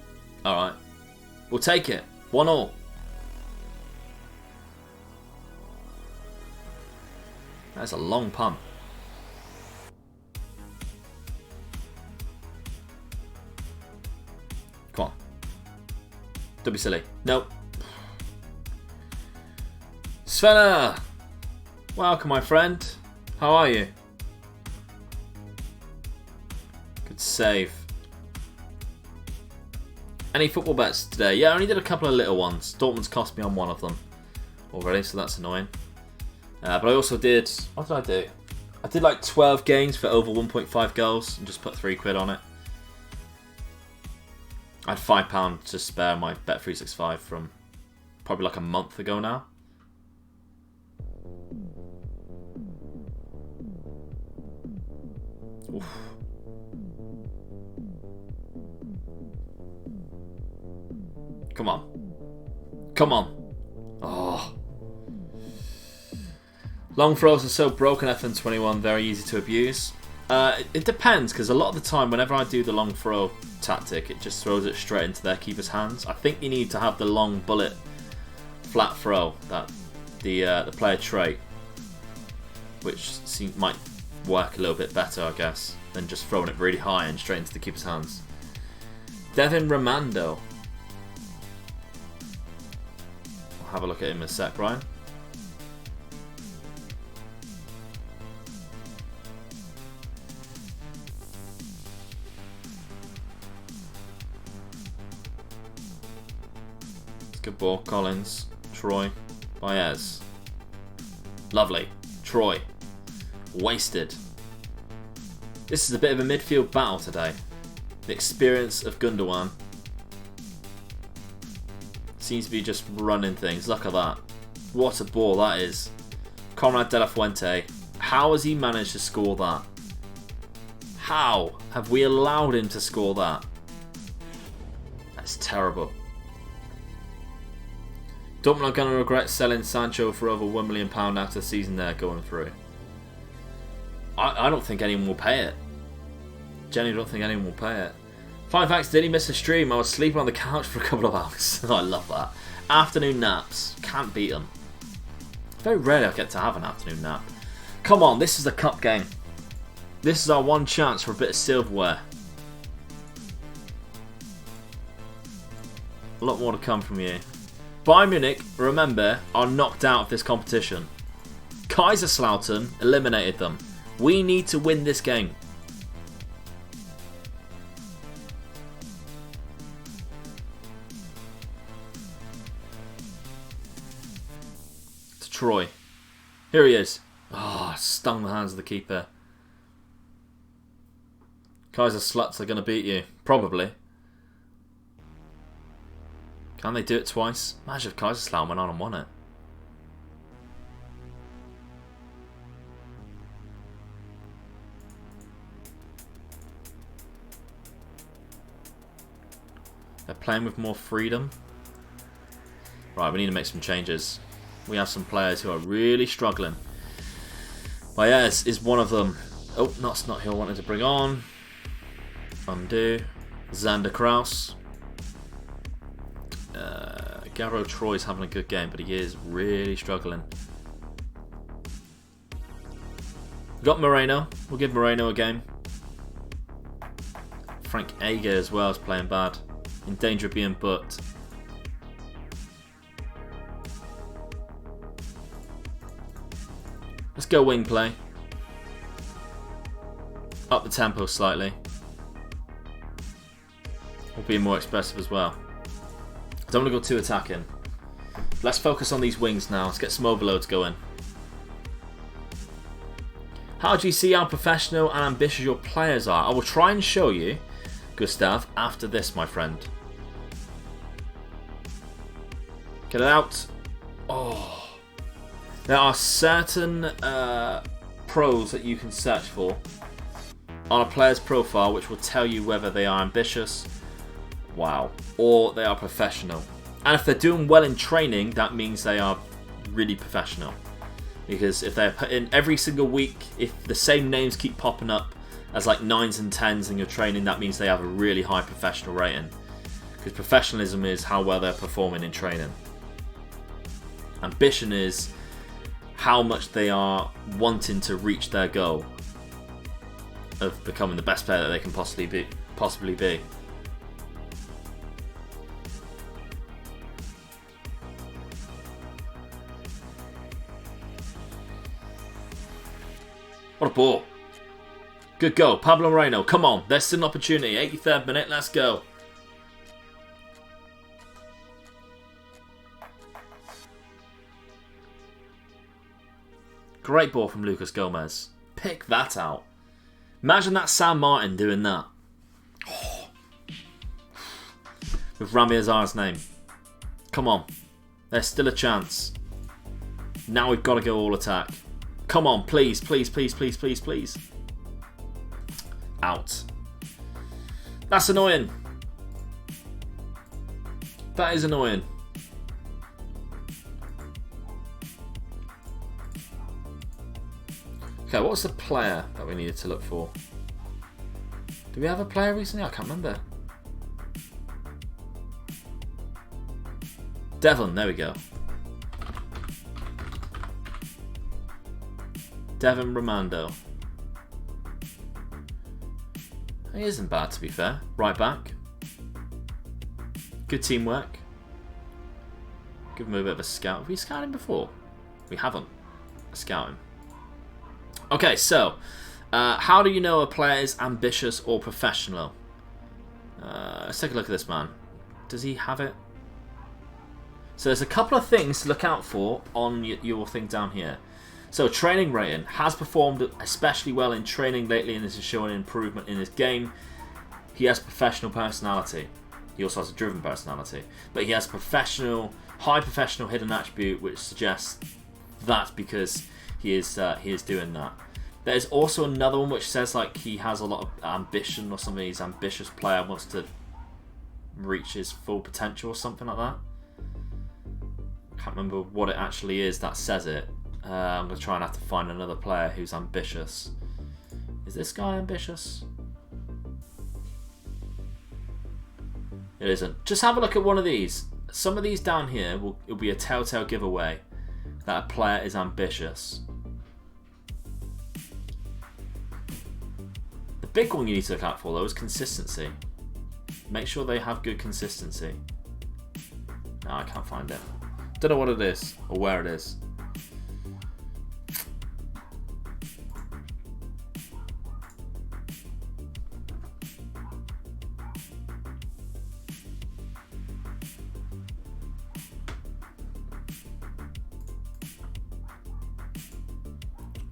alright. We'll take it. 1-1. That's a long punt. Come on. Don't be silly. Nope. Svena! Welcome, my friend. How are you? Good save. Any football bets today? Yeah, I only did a couple of little ones. Dortmund's cost me on one of them already, so that's annoying. But I also did... What did I do? I did like 12 games for over 1.5 goals and just put £3 on it. I had £5 to spare my Bet365 from probably like a month ago now. Oof. Come on. Come on. Oh. Long throws are so broken, FN21, very easy to abuse. It depends, because a lot of the time, whenever I do the long throw tactic, it just throws it straight into their keeper's hands. I think you need to have the long bullet flat throw, that the player trait, which might work a little bit better, I guess, than just throwing it really high and straight into the keeper's hands. Devin Romando. I'll have a look at him in a sec, Brian. Good ball. Collins. Troy. Baez. Lovely. Troy. Wasted. This is a bit of a midfield battle today. The experience of Gundogan seems to be just running things. Look at that. What a ball that is. Conrad de la Fuente. How has he managed to score that? How have we allowed him to score that? That's terrible. Dortmund are going to regret selling Sancho for over £1 million after the season they're going through. I don't think anyone will pay it. Genuinely don't think anyone will pay it. Fine facts, did he miss a stream? I was sleeping on the couch for a couple of hours. I love that. Afternoon naps. Can't beat them. Very rarely I get to have an afternoon nap. Come on, this is a cup game. This is our one chance for a bit of silverware. A lot more to come from you. Bayern Munich, remember, are knocked out of this competition. Kaiserslautern eliminated them. We need to win this game. To Troy. Here he is. Oh, stung the hands of the keeper. Kaiser sluts are going to beat you. Probably. Can they do it twice? Imagine if Kaiserslautern went on and won it. They're playing with more freedom. Right, we need to make some changes. We have some players who are really struggling. Baez is one of them. Oh, that's not who I wanted to bring on. Undo. Xander Kraus. Garo Troy's having a good game, but he is really struggling. We've got Moreno. We'll give Moreno a game. Frank Ager as well is playing bad. In danger of being booked. Let's go wing play. Up the tempo slightly. We'll be more expressive as well. I don't want to go too attacking. Let's focus on these wings now. Let's get some overloads going. How do you see how professional and ambitious your players are? I will try and show you, Gustav, after this, my friend. Get it out. Oh. There are certain pros that you can search for on a player's profile which will tell you whether they are ambitious, wow, or they are professional. And if they're doing well in training, that means they are really professional. Because if they're put in every single week, if the same names keep popping up as like 9s and 10s in your training, that means they have a really high professional rating. Because professionalism is how well they're performing in training. Ambition is how much they are wanting to reach their goal of becoming the best player that they can possibly be. What a ball. Good goal. Pablo Moreno. Come on. There's still an opportunity. 83rd minute. Let's go. Great ball from Lucas Gomez. Pick that out. Imagine that San Martin doing that. Oh. With Rami Azar's name. Come on. There's still a chance. Now we've got to go all attack. Come on, please, please, please, please, please, please. Out. That's annoying. That is annoying. Okay, what was the player that we needed to look for? Did we have a player recently? I can't remember. Devon, there we go. Devon Romando. He isn't bad, to be fair. Right back. Good teamwork. Give him a bit of a scout. Have we scouted him before? We haven't. Scout him. Okay, so how do you know a player is ambitious or professional? Let's take a look at this man. Does he have it? So there's a couple of things to look out for on your thing down here. So training rating. Has performed especially well in training lately and this is showing improvement in his game. He has professional personality. He also has a driven personality. But he has high professional hidden attribute which suggests that's because he is doing that. There's also another one which says like he has a lot of ambition or something. He's an ambitious player, wants to reach his full potential or something like that. Can't remember what it actually is that says it. I'm going to try and have to find another player who's ambitious. Is this guy ambitious? It isn't. Just have a look at one of these. Some of these down here will be a telltale giveaway that a player is ambitious. The big one you need to look out for though is consistency. Make sure they have good consistency. No, I can't find it. Don't know what it is or where it is.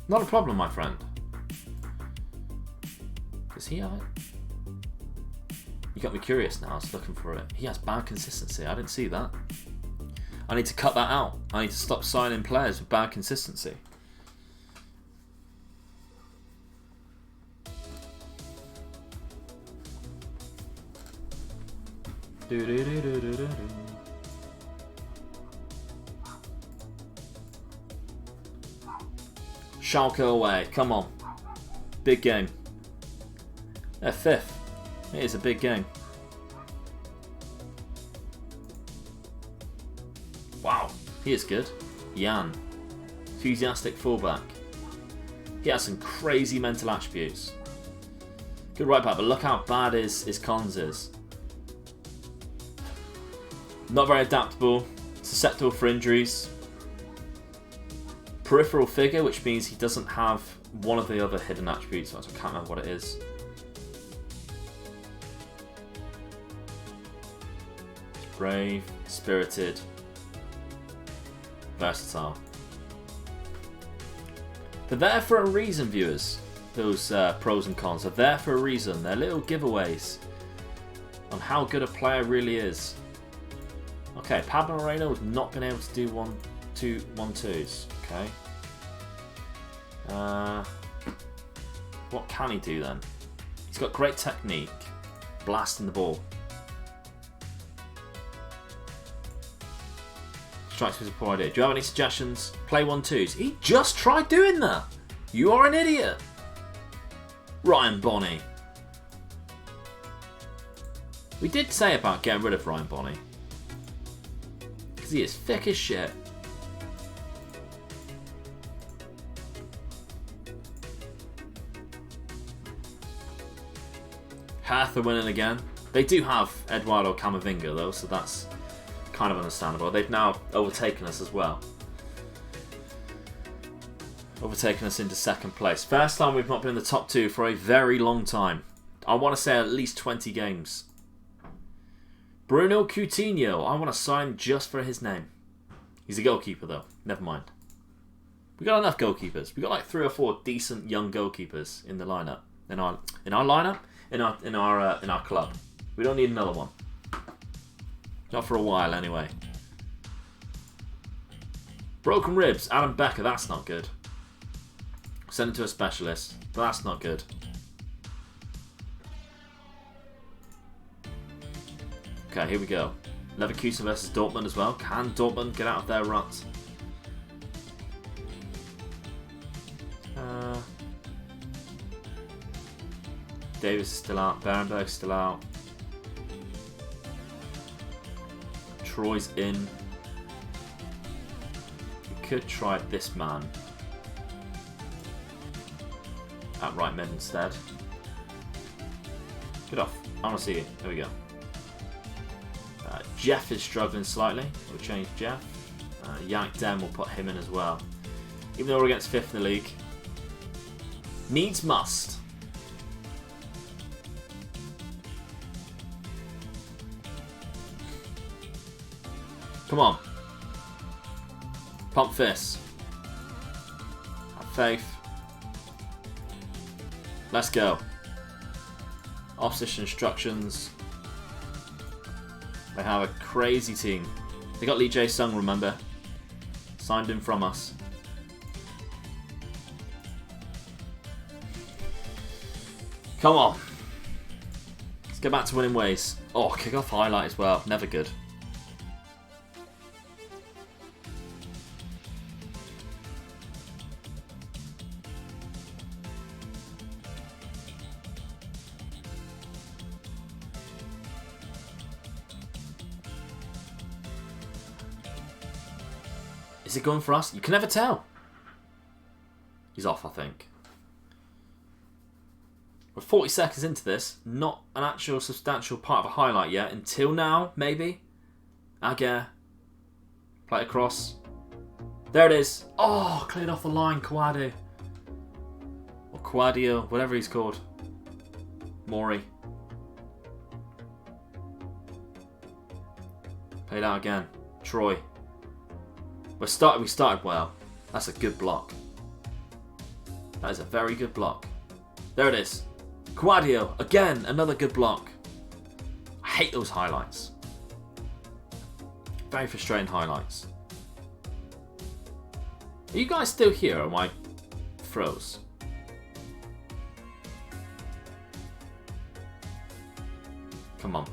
Not a problem, my friend. Does he have it? You got me curious now. I was looking for it. He has bad consistency. I didn't see that. I need to cut that out. I need to stop signing players with bad consistency. Schalke away. Come on. Big game. They're 5th. It is a big game. Wow. He is good. Jan. Enthusiastic fullback. He has some crazy mental attributes. Good right back, but look how bad his cons is. Not very adaptable. Susceptible for injuries. Peripheral figure, which means he doesn't have one of the other hidden attributes. I can't remember what it is. Brave, spirited, versatile. They're there for a reason, viewers. Those pros and cons are there for a reason. They're little giveaways on how good a player really is. Okay, Pablo Moreno has not been able to do 1-2s. Okay. What can he do then? He's got great technique. Blasting the ball. Strikes me as a poor idea. Do you have any suggestions? Play 1-2s. He just tried doing that. You are an idiot. Ryan Bonney. We did say about getting rid of Ryan Bonney. Because he is thick as shit. Hertha winning again. They do have Eduardo Camavinga though, so that's kind of understandable. They've now overtaken us as well. Overtaken us into 2nd place. First time we've not been in the top 2 for a very long time. I want to say at least 20 games. Bruno Coutinho. I want to sign just for his name. He's a goalkeeper though. Never mind. We got enough goalkeepers. We got like 3 or 4 decent young goalkeepers in the lineup. In our lineup. In our club. We don't need another one. Not for a while anyway. Broken ribs. Adam Becker. That's not good. Send it to a specialist. But that's not good. Okay, here we go. Leverkusen versus Dortmund as well. Can Dortmund get out of their rut? Davis is still out. Berenberg's still out. Troy's in. We could try this man at right mid instead. Good off. I want to see it. There we go. Jeff is struggling slightly. We'll change Jeff. Yank Dem will put him in as well. Even though we're against 5th in the league. Needs must. Come on. Pump fists. Have faith. Let's go. Opposition instructions. They have a crazy team. They got Lee Jae-sung, remember? Signed him from us. Come on. Let's get back to winning ways. Oh, kick-off highlight as well. Never good. Is it going for us? You can never tell. He's off, I think. We're 40 seconds into this. Not an actual substantial part of a highlight yet. Until now, maybe. Aguirre. Play it across. There it is. Oh, cleared off the line, Quadio. Or Quadio, whatever he's called. Mori. Played out again. Troy. We started well. That's a good block. That is a very good block. There it is. Quadio, again, another good block. I hate those highlights. Very frustrating highlights. Are you guys still here or am I froze? Come on.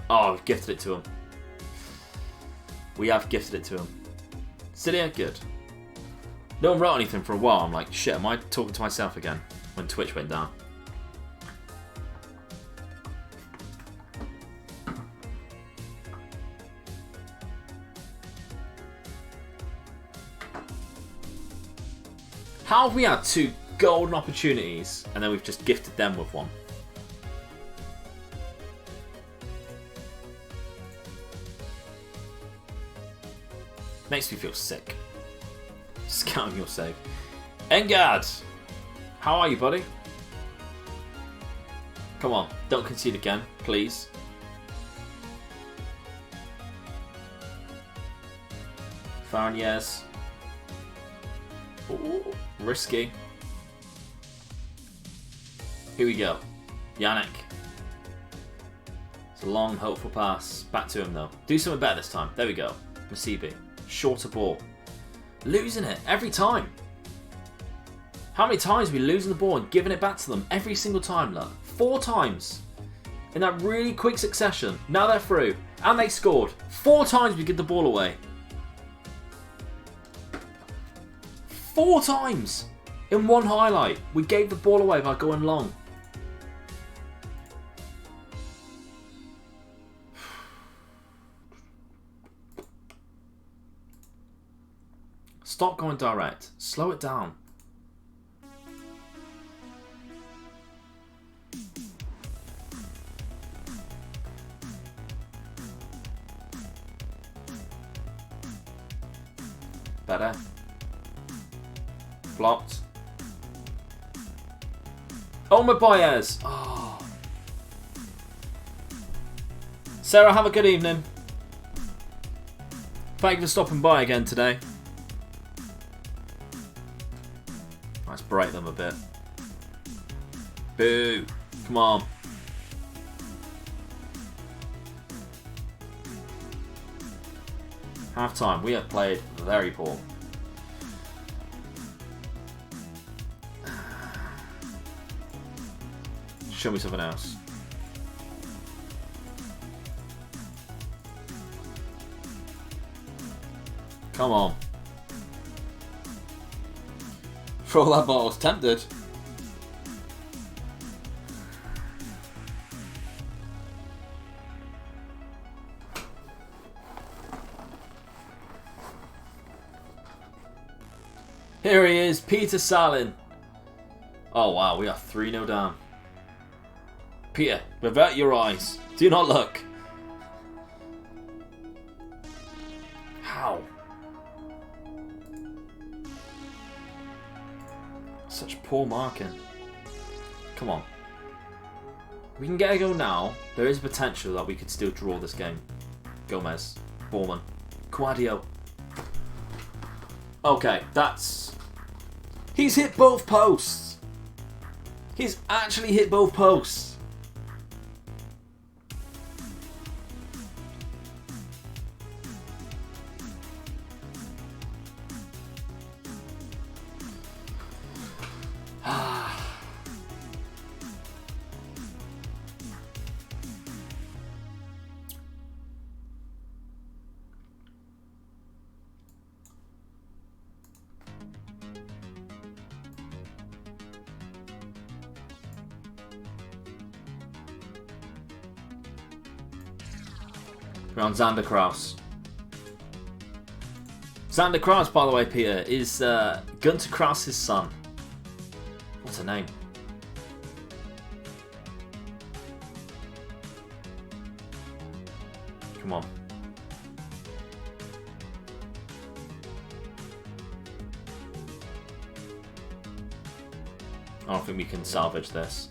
Oh, we've gifted it to him. We have gifted it to him. Cilia, good. No one wrote anything for a while. I'm like, shit, am I talking to myself again? When Twitch went down. How have we had 2 golden opportunities and then we've just gifted them with one? Makes me feel sick. Scouting your save. Engard! How are you, buddy? Come on, don't concede again, please. Farniers. Ooh, risky. Here we go. Yannick. It's a long, hopeful pass. Back to him, though. Do something better this time. There we go. Masibi. Shorter ball. Losing it every time. How many times are we losing the ball and giving it back to them every single time, look? 4 times. In that really quick succession. Now they're through. And they scored. 4 times we give the ball away. 4 times. In one highlight. We gave the ball away by going long. Stop going direct. Slow it down. Better. Blocked. Oh, my Baez. Oh. Sarah, have a good evening. Thank you for stopping by again today. Let's break them a bit. Boo. Come on. Half time. We have played very poor. Show me something else. Come on. Throw that ball. I was tempted. Here he is, Peter Salin. Oh wow, we are 3-0 down. Peter, avert your eyes. Do not look. How? Such poor marking. Come on. We can get a go now. There is potential that we could still draw this game. Gomez. Borman. Quadio. Okay, that's... He's hit both posts. He's actually hit both posts. We're on Xander Kraus. Xander Kraus, by the way, Peter, is Gunter Kraus' son. What's her name? Come on. I don't think we can salvage this.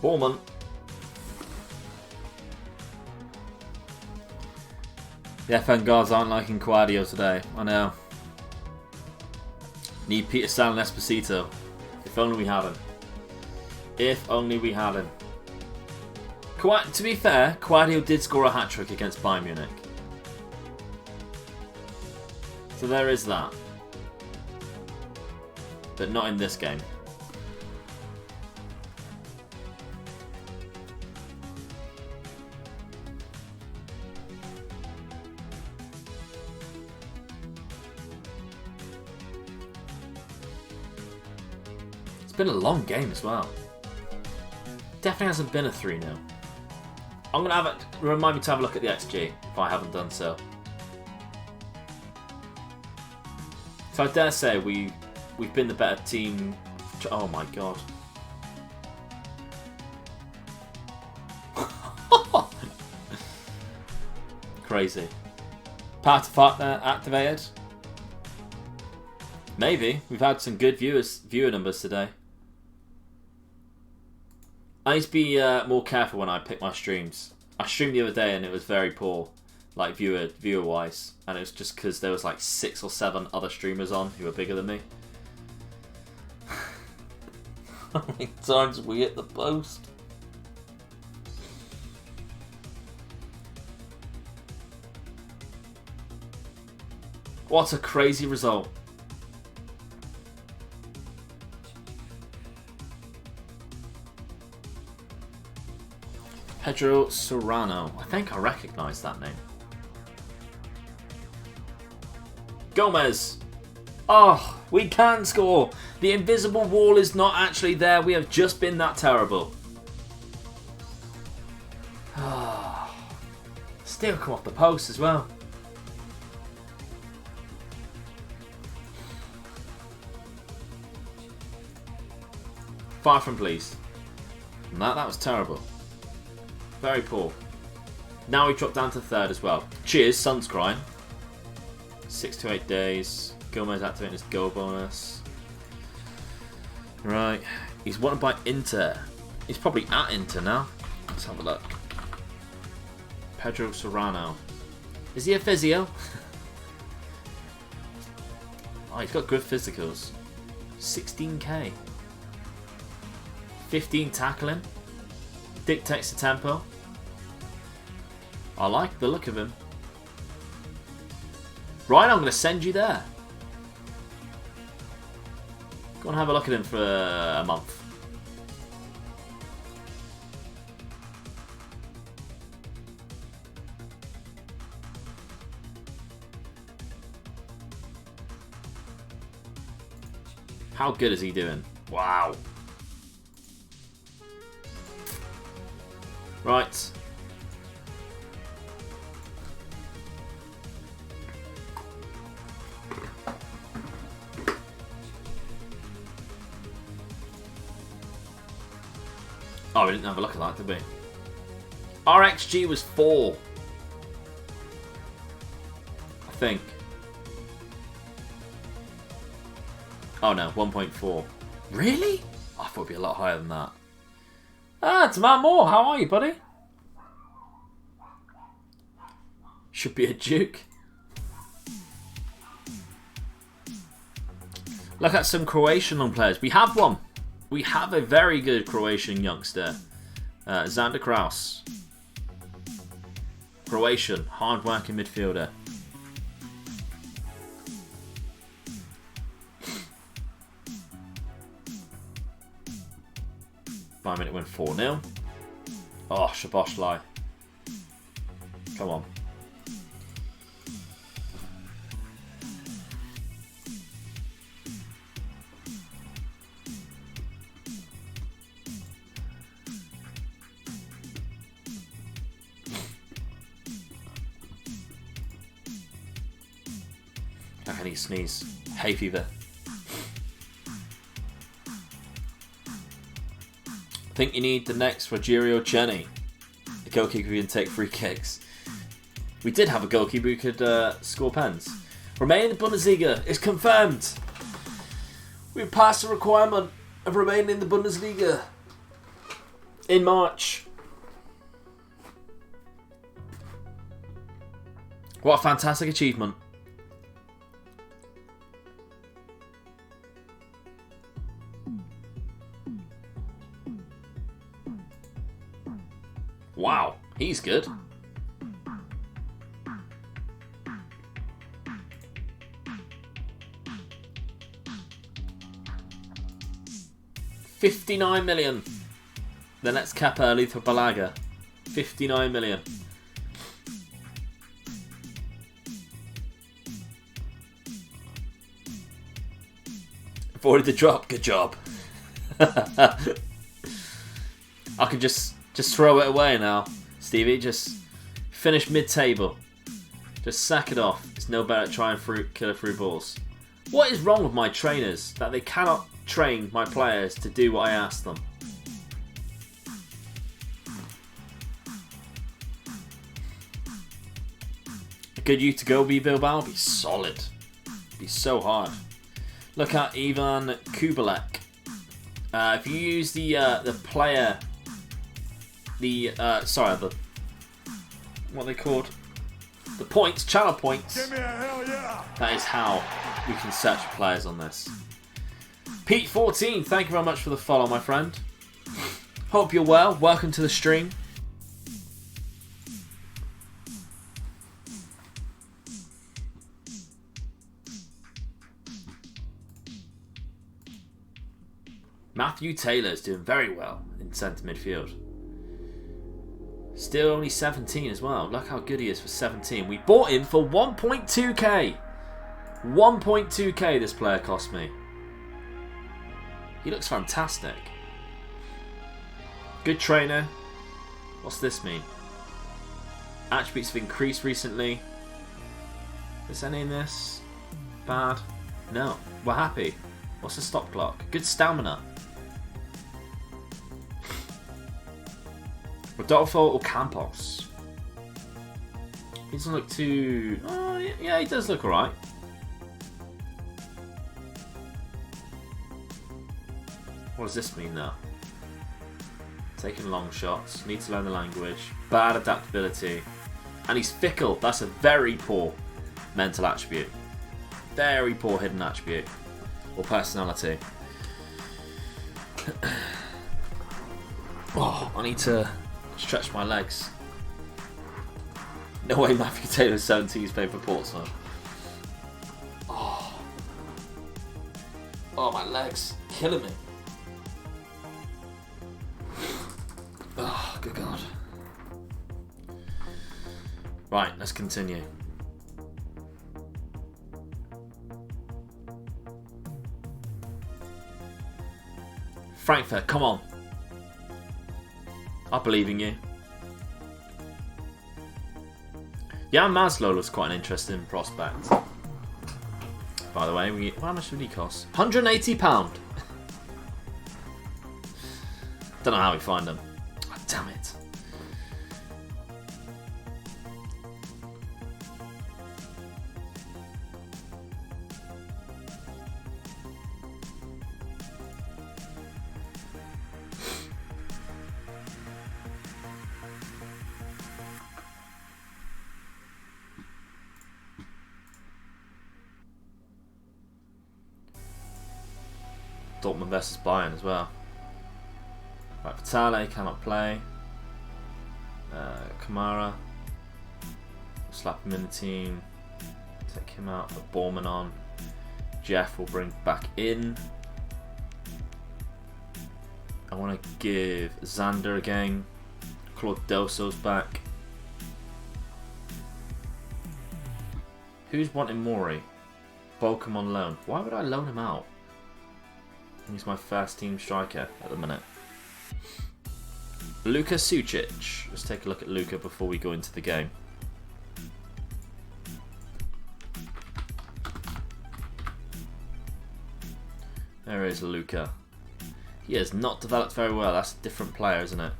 Borman. The FN guards aren't liking Quadio today. I know. Need Peter Sal and Esposito. If only we had him. If only we had him. To be fair, Quadio did score a hat-trick against Bayern Munich. So there is that. But not in this game. It's been a long game as well. Definitely hasn't been a 3-0. I'm going to have it. Remind me to have a look at the XG if I haven't done so. So I dare say we've been the better team. Oh my god. Crazy. Part activated. Maybe. We've had some good viewer numbers today. I need to be more careful when I pick my streams. I streamed the other day and it was very poor. Like viewer wise, and it was just because there was like 6 or 7 other streamers on who were bigger than me. How many times we hit the post? What a crazy result. Pedro Serrano. I think I recognise that name. Gomez. Oh, we can score. The invisible wall is not actually there. We have just been that terrible. Still come off the post as well. Far from pleased. And that was terrible. Very poor. Now we drop down to 3rd as well. Cheers, Sun's crying. 6 to 8 days. Gomez activating his goal bonus. Right. He's wanted by Inter. He's probably at Inter now. Let's have a look. Pedro Serrano. Is he a physio? Oh, he's got good physicals. 16k. 15 tackling. Dictates the tempo. I like the look of him. Right, I'm going to send you there. Go and have a look at him for a month. How good is he doing? Wow. Right. Oh, we didn't have a look at that, did we? Our XG was 4. I think. Oh no, 1.4. Really? I thought it'd be a lot higher than that. Ah, it's Matt Moore. How are you, buddy? Should be a Duke. Look at some Croatian long players. We have one. We have a very good Croatian youngster. Xander Kraus. Croatian, hard-working midfielder. Bayern Munich win 4-0. Oh, Szoboszlai. Come on. I need to sneeze. Hay fever. I think you need the next Rogerio Ceni. The goalkeeper who can take free kicks. We did have a goalkeeper who could score pens. Remaining in the Bundesliga is confirmed. We've passed the requirement of remaining in the Bundesliga in March. What a fantastic achievement. Wow, he's good. $59 million. Then let's cap early for Balaga. $59 million. Avoided the drop. Good job. I can just throw it away now, Stevie. Just finish mid-table. Just sack it off. It's no better at trying killer through balls. What is wrong with my trainers that they cannot train my players to do what I ask them? A good you to go be Bilbao be solid. Be so hard. Look at Ivan Kubalek. If you use the player, what are they called? The points, channel points. Give me a hell yeah. That is how we can search for players on this. Pete14, thank you very much for the follow, my friend. Hope you're well. Welcome to the stream. Matthew Taylor's doing very well in centre midfield. Still only 17 as well. Look how good he is for 17. We bought him for 1.2k. 1.2k this player cost me. He looks fantastic. Good trainer. What's this mean? Attributes have increased recently. Is any in this? Bad? No. We're happy. What's the stop clock? Good stamina. Rodolfo or Campos? He doesn't look too... Oh, yeah, he does look alright. What does this mean though? Taking long shots. Need to learn the language. Bad adaptability. And he's fickle. That's a very poor mental attribute. Very poor hidden attribute. Or personality. Oh, I need to stretch my legs. No way Matthew Taylor's 17 is playing for Portsmouth. Oh, my legs. Killing me. Oh, good God. Right, let's continue. Frankfurt, come on. I believe in you. Jan Maslow looks quite an interesting prospect. By the way, how much did he cost? £180. Don't know how we find them. Oh, damn it. Dortmund versus Bayern as well. Right, Vitale cannot play. Kamara. Slap him in the team. Take him out. Put Borman on. Jeff will bring back in. I want to give Xander a game. Claude Delso's back. Who's wanting Mori? Bolcom on loan. Why would I loan him out? He's my first team striker at the minute. Luka Sucic. Let's take a look at Luka before we go into the game. There is Luca. He has not developed very well. That's a different player, isn't it?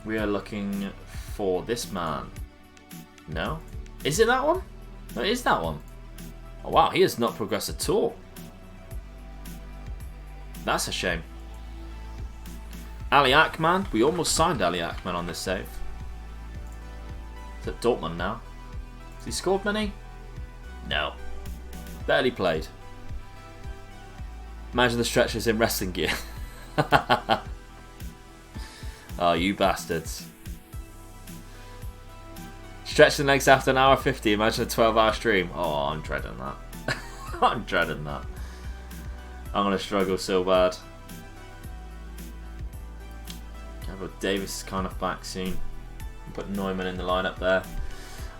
We are looking for this man. No? Is it that one? No, it is that one. Oh wow, he has not progressed at all. That's a shame. Ali Akman. We almost signed Ali Akman on this save. He's at Dortmund now. Has he scored many? No. Barely played. Imagine the stretchers in wrestling gear. Oh, you bastards. Stretching legs after an hour 50. Imagine a 12-hour stream. Oh, I'm dreading that. I'm dreading that. I'm going to struggle so bad. But Davis is kind of back soon. Put Neumann in the lineup there.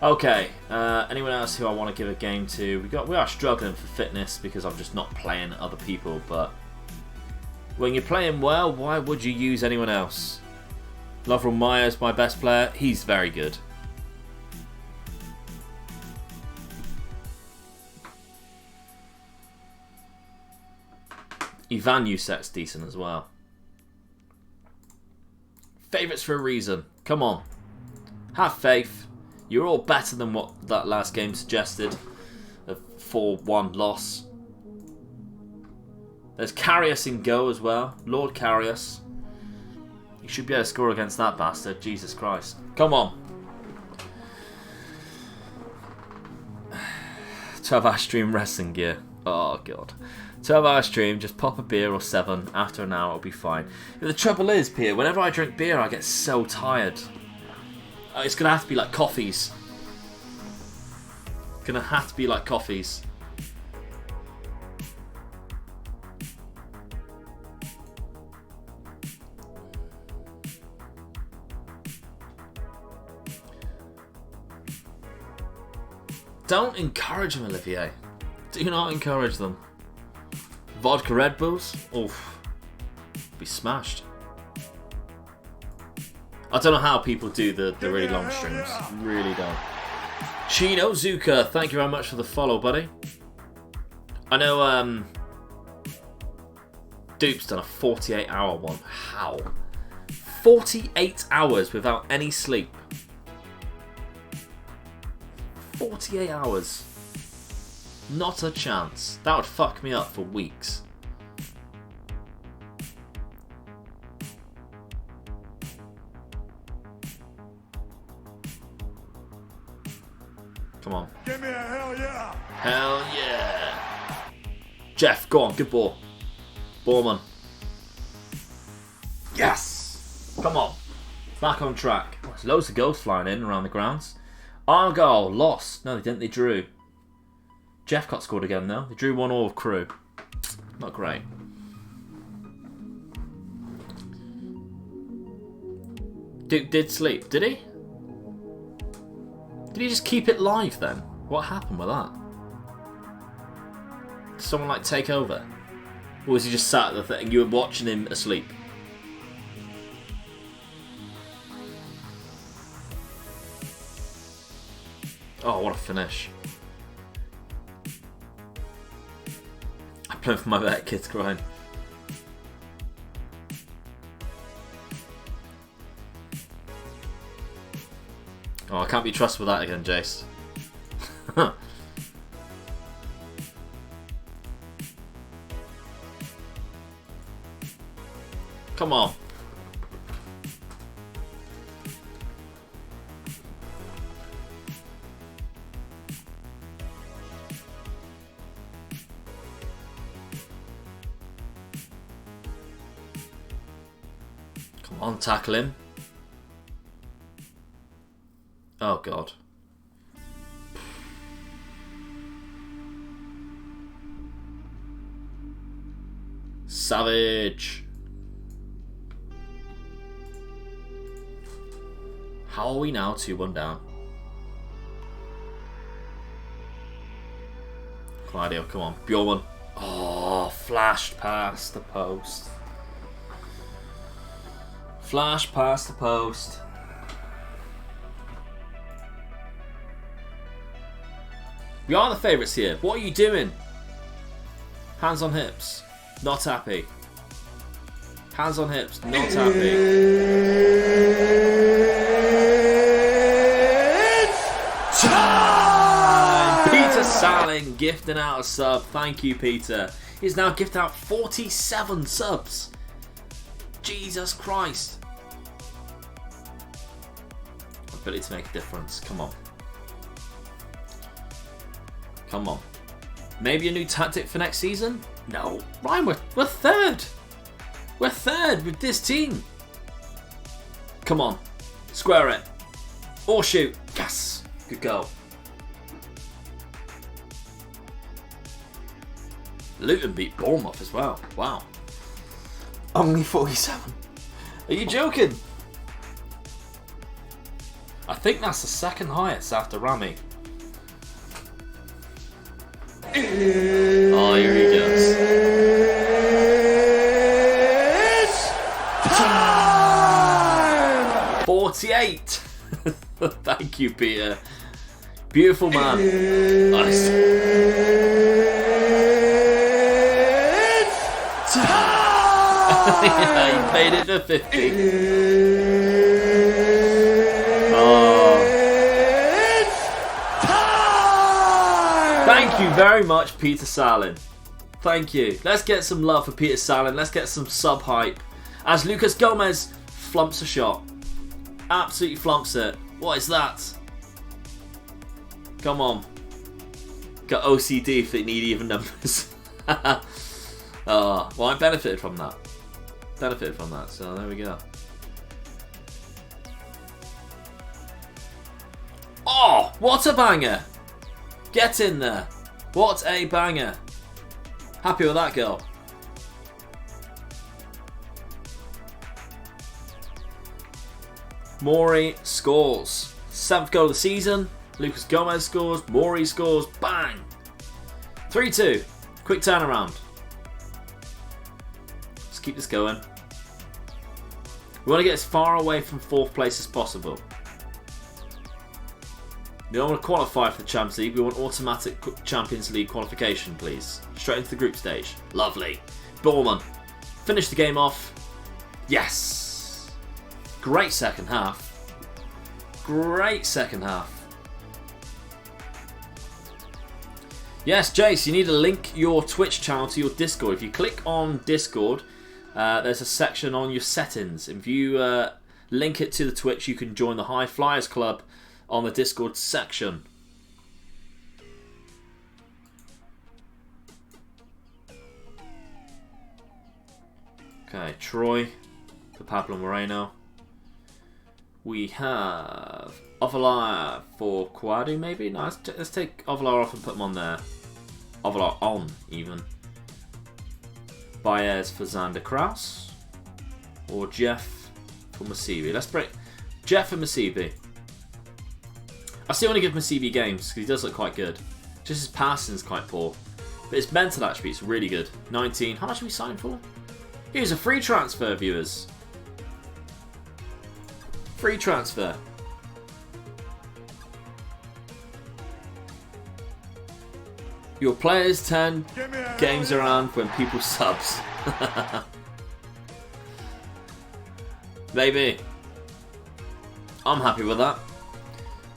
Okay, anyone else who I want to give a game to? We are struggling for fitness because I'm just not playing other people. But when you're playing well, why would you use anyone else? Lovell Myers, my best player. He's very good. Ivan Yusek's decent as well. Favourites for a reason. Come on. Have faith. You're all better than what that last game suggested. A 4-1 loss. There's Karius in go as well. Lord Karius. You should be able to score against that bastard. Jesus Christ. Come on. 12-hour stream wrestling gear. Oh, God. 12-hour stream, just pop a beer or 7. After an hour, it'll be fine. The trouble is, Pierre, whenever I drink beer, I get so tired. It's going to have to be like coffees. It's going to have to be like coffees. Don't encourage them, Olivier. Do not encourage them. Vodka Red Bulls? Oof. Be smashed. I don't know how people do the really long streams. Really don't. Chino Zuka, thank you very much for the follow, buddy. I know Dupe's done a 48-hour one. How? 48 hours without any sleep. 48 hours. Not a chance. That would fuck me up for weeks. Come on. Give me a hell yeah. Hell yeah. Jeff, go on. Good ball. Borman. Yes. Come on. Back on track. There's loads of goals flying in around the grounds. Argyle lost. No, they didn't. They drew. Jeffcott scored again though. They drew 1-1 with Crew. Not great. Duke did sleep. Did he? Did he just keep it live then? What happened with that? Did someone like take over? Or was he just sat at the thing? You were watching him asleep. Oh, what a finish. I'm playing for my vet, kid's crying. Oh, I can't be trusted with that again, Jace. Come on. Come on, tackle him. Oh, God. Savage. How are we now? 2-1 down. Claudio, come on. Bjorn. Oh, flashed past the post. Flash past the post. We are the favourites here. What are you doing? Hands on hips. Not happy. Hands on hips. Not happy. It's time! Peter Salling gifting out a sub. Thank you, Peter. He's now gifted out 47 subs. Jesus Christ. Ability to make a difference. Come on. Come on. Maybe a new tactic for next season? No. Ryan, we're third. We're third with this team. Come on. Square it. Or shoot. Yes. Good goal. Luton beat Bournemouth as well. Wow. Only 47. Are you joking? I think that's the second highest after Rami. Oh, here he goes. It's time! 48. Thank you, Peter. Beautiful man. Nice. It's time! Yeah, he paid it to 50. It's time! Thank you very much, Peter Salin. Thank you. Let's get some love for Peter Salin. Let's get some sub hype. As Lucas Gomez flumps a shot. Absolutely flumps it. What is that? Come on. Got OCD if they need even numbers. Oh, well, I benefited from that. So there we go. Oh, what a banger. Get in there. What a banger. Happy with that girl. Maury scores. 7th goal of the season. Lucas Gomez scores. Maury scores. Bang. 3-2. Quick turnaround. Let's keep this going. We want to get as far away from 4th place as possible. We don't want to qualify for the Champions League. We want automatic Champions League qualification, please. Straight into the group stage. Lovely. Borman. Finish the game off. Yes. Great second half. Great second half. Yes, Jace, you need to link your Twitch channel to your Discord. If you click on Discord, there's a section on your settings. If you link it to the Twitch, you can join the High Flyers Club on the Discord section. Okay, Troy for Pablo Moreno. We have Ovalar for Quadu, maybe? No, let's take Ovalar off and put him on there. Ovalar on, even. Baez for Xander Kraus. Or Jeff for Masibi. Let's break Jeff and Masibi. I still want to give Masibi games because he does look quite good. Just his passing is quite poor. But his mental attributes are really good. 19. How much are we signed for? Here's a free transfer, viewers. Free transfer. Your players turn games around when people subs. Maybe. I'm happy with that.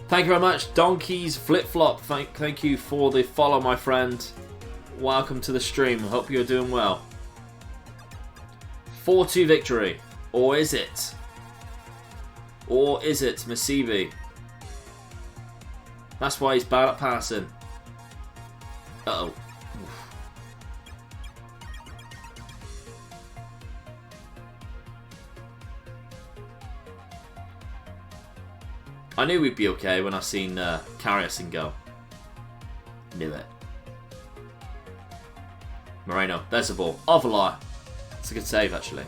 Thank you very much, Donkey's Flip Flop. Thank you for the follow, my friend. Welcome to the stream. Hope you're doing well. 4-2 victory. Or is it? Or is it Masibi? That's why he's bad at passing. Uh-oh. I knew we'd be okay when I seen Kariusin go. Knew it. Moreno, there's the ball. Ovalar. It's a good save, actually.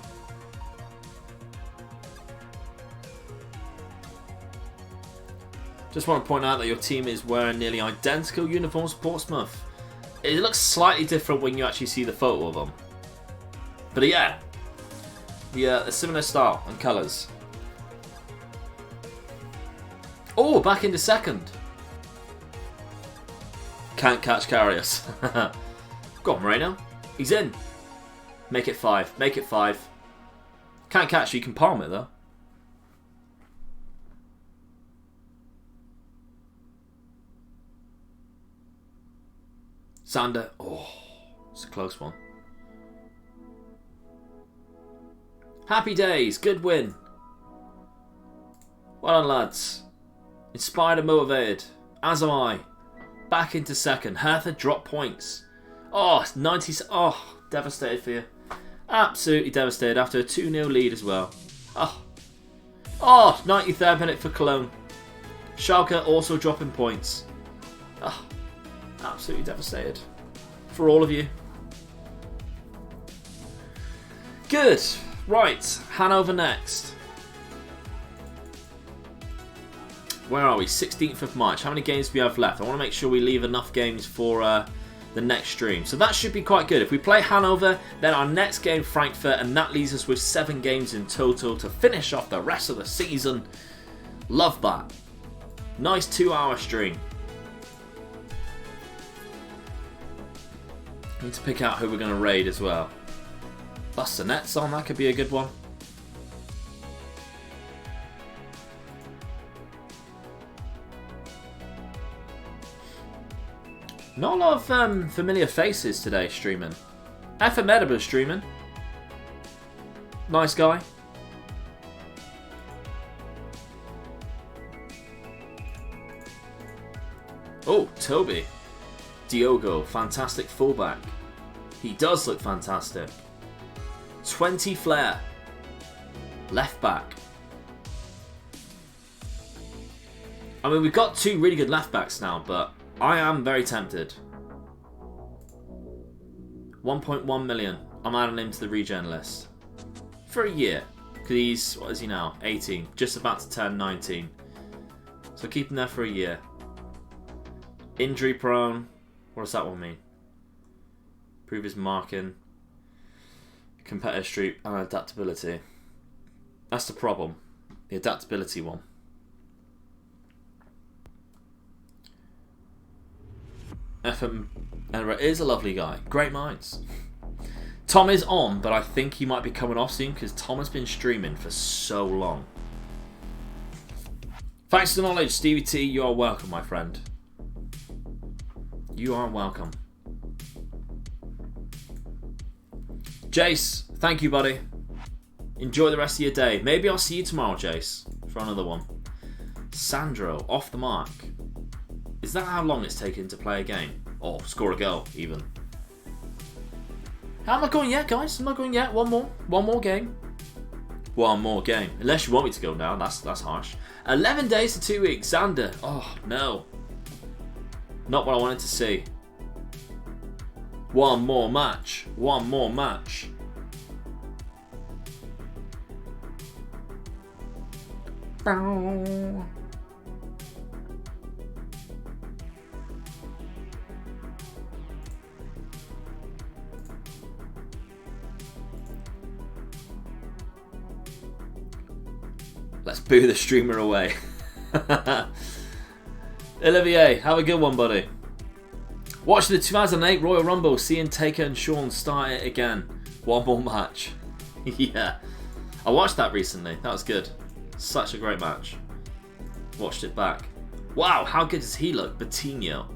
Just want to point out that your team is wearing nearly identical uniforms to Portsmouth. It looks slightly different when you actually see the photo of them. But yeah, a similar style and colours. Oh, back into second. Can't catch Karius. Go on, Moreno. He's in. Make it 5. Make it 5. Can't catch you. You can palm it, though. Sander. Oh, it's a close one. Happy days. Good win. Well done, lads. Inspired and motivated. As am I. Back into second. Hertha drop points. Oh, 90. Oh, devastated for you. Absolutely devastated after a 2-0 lead as well. Oh. Oh, 93rd minute for Cologne. Schalke also dropping points. Oh, absolutely devastated. For all of you. Good. Right. Hanover next. Where are we? 16th of March. How many games do we have left? I want to make sure we leave enough games for the next stream. So that should be quite good. If we play Hanover, then our next game Frankfurt, and that leaves us with 7 games in total to finish off the rest of the season. Love that. Nice 2-hour stream. Need to pick out who we're going to raid as well. Bust the nets on, that could be a good one. Not a lot of familiar faces today streaming. FM streaming. Nice guy. Oh, Toby. Diogo, fantastic fullback. He does look fantastic. 20 flair. Left back. I mean, we've got 2 really good left backs now, but I am very tempted. 1.1 million. I'm adding him to the regen list. For a year. Because he's, what is he now? 18. Just about to turn 19. So keep him there for a year. Injury prone. What does that one mean? Improve his marking. Competitive streak and adaptability. That's the problem. The adaptability one. FM Edinburgh is a lovely guy. Great minds. Tom is on, but I think he might be coming off soon because Tom has been streaming for so long. Thanks to the knowledge, Stevie T. You are welcome, my friend. You are welcome. Jace, thank you, buddy. Enjoy the rest of your day. Maybe I'll see you tomorrow, Jace, for another one. Sandro, off the mark. Is that how long it's taken to play a game? Or score a goal, even? How am I going yet, guys? I'm not going yet. One more game. One more game. Unless you want me to go now. That's harsh. 11 days to 2 weeks. Xander. Oh, no. Not what I wanted to see. One more match. One more match. Bow. Let's boo the streamer away. Olivier, have a good one, buddy. Watch the 2008 Royal Rumble, seeing Taker and Sean start it again. One more match. Yeah. I watched that recently. That was good. Such a great match. Watched it back. Wow, how good does he look? Coutinho.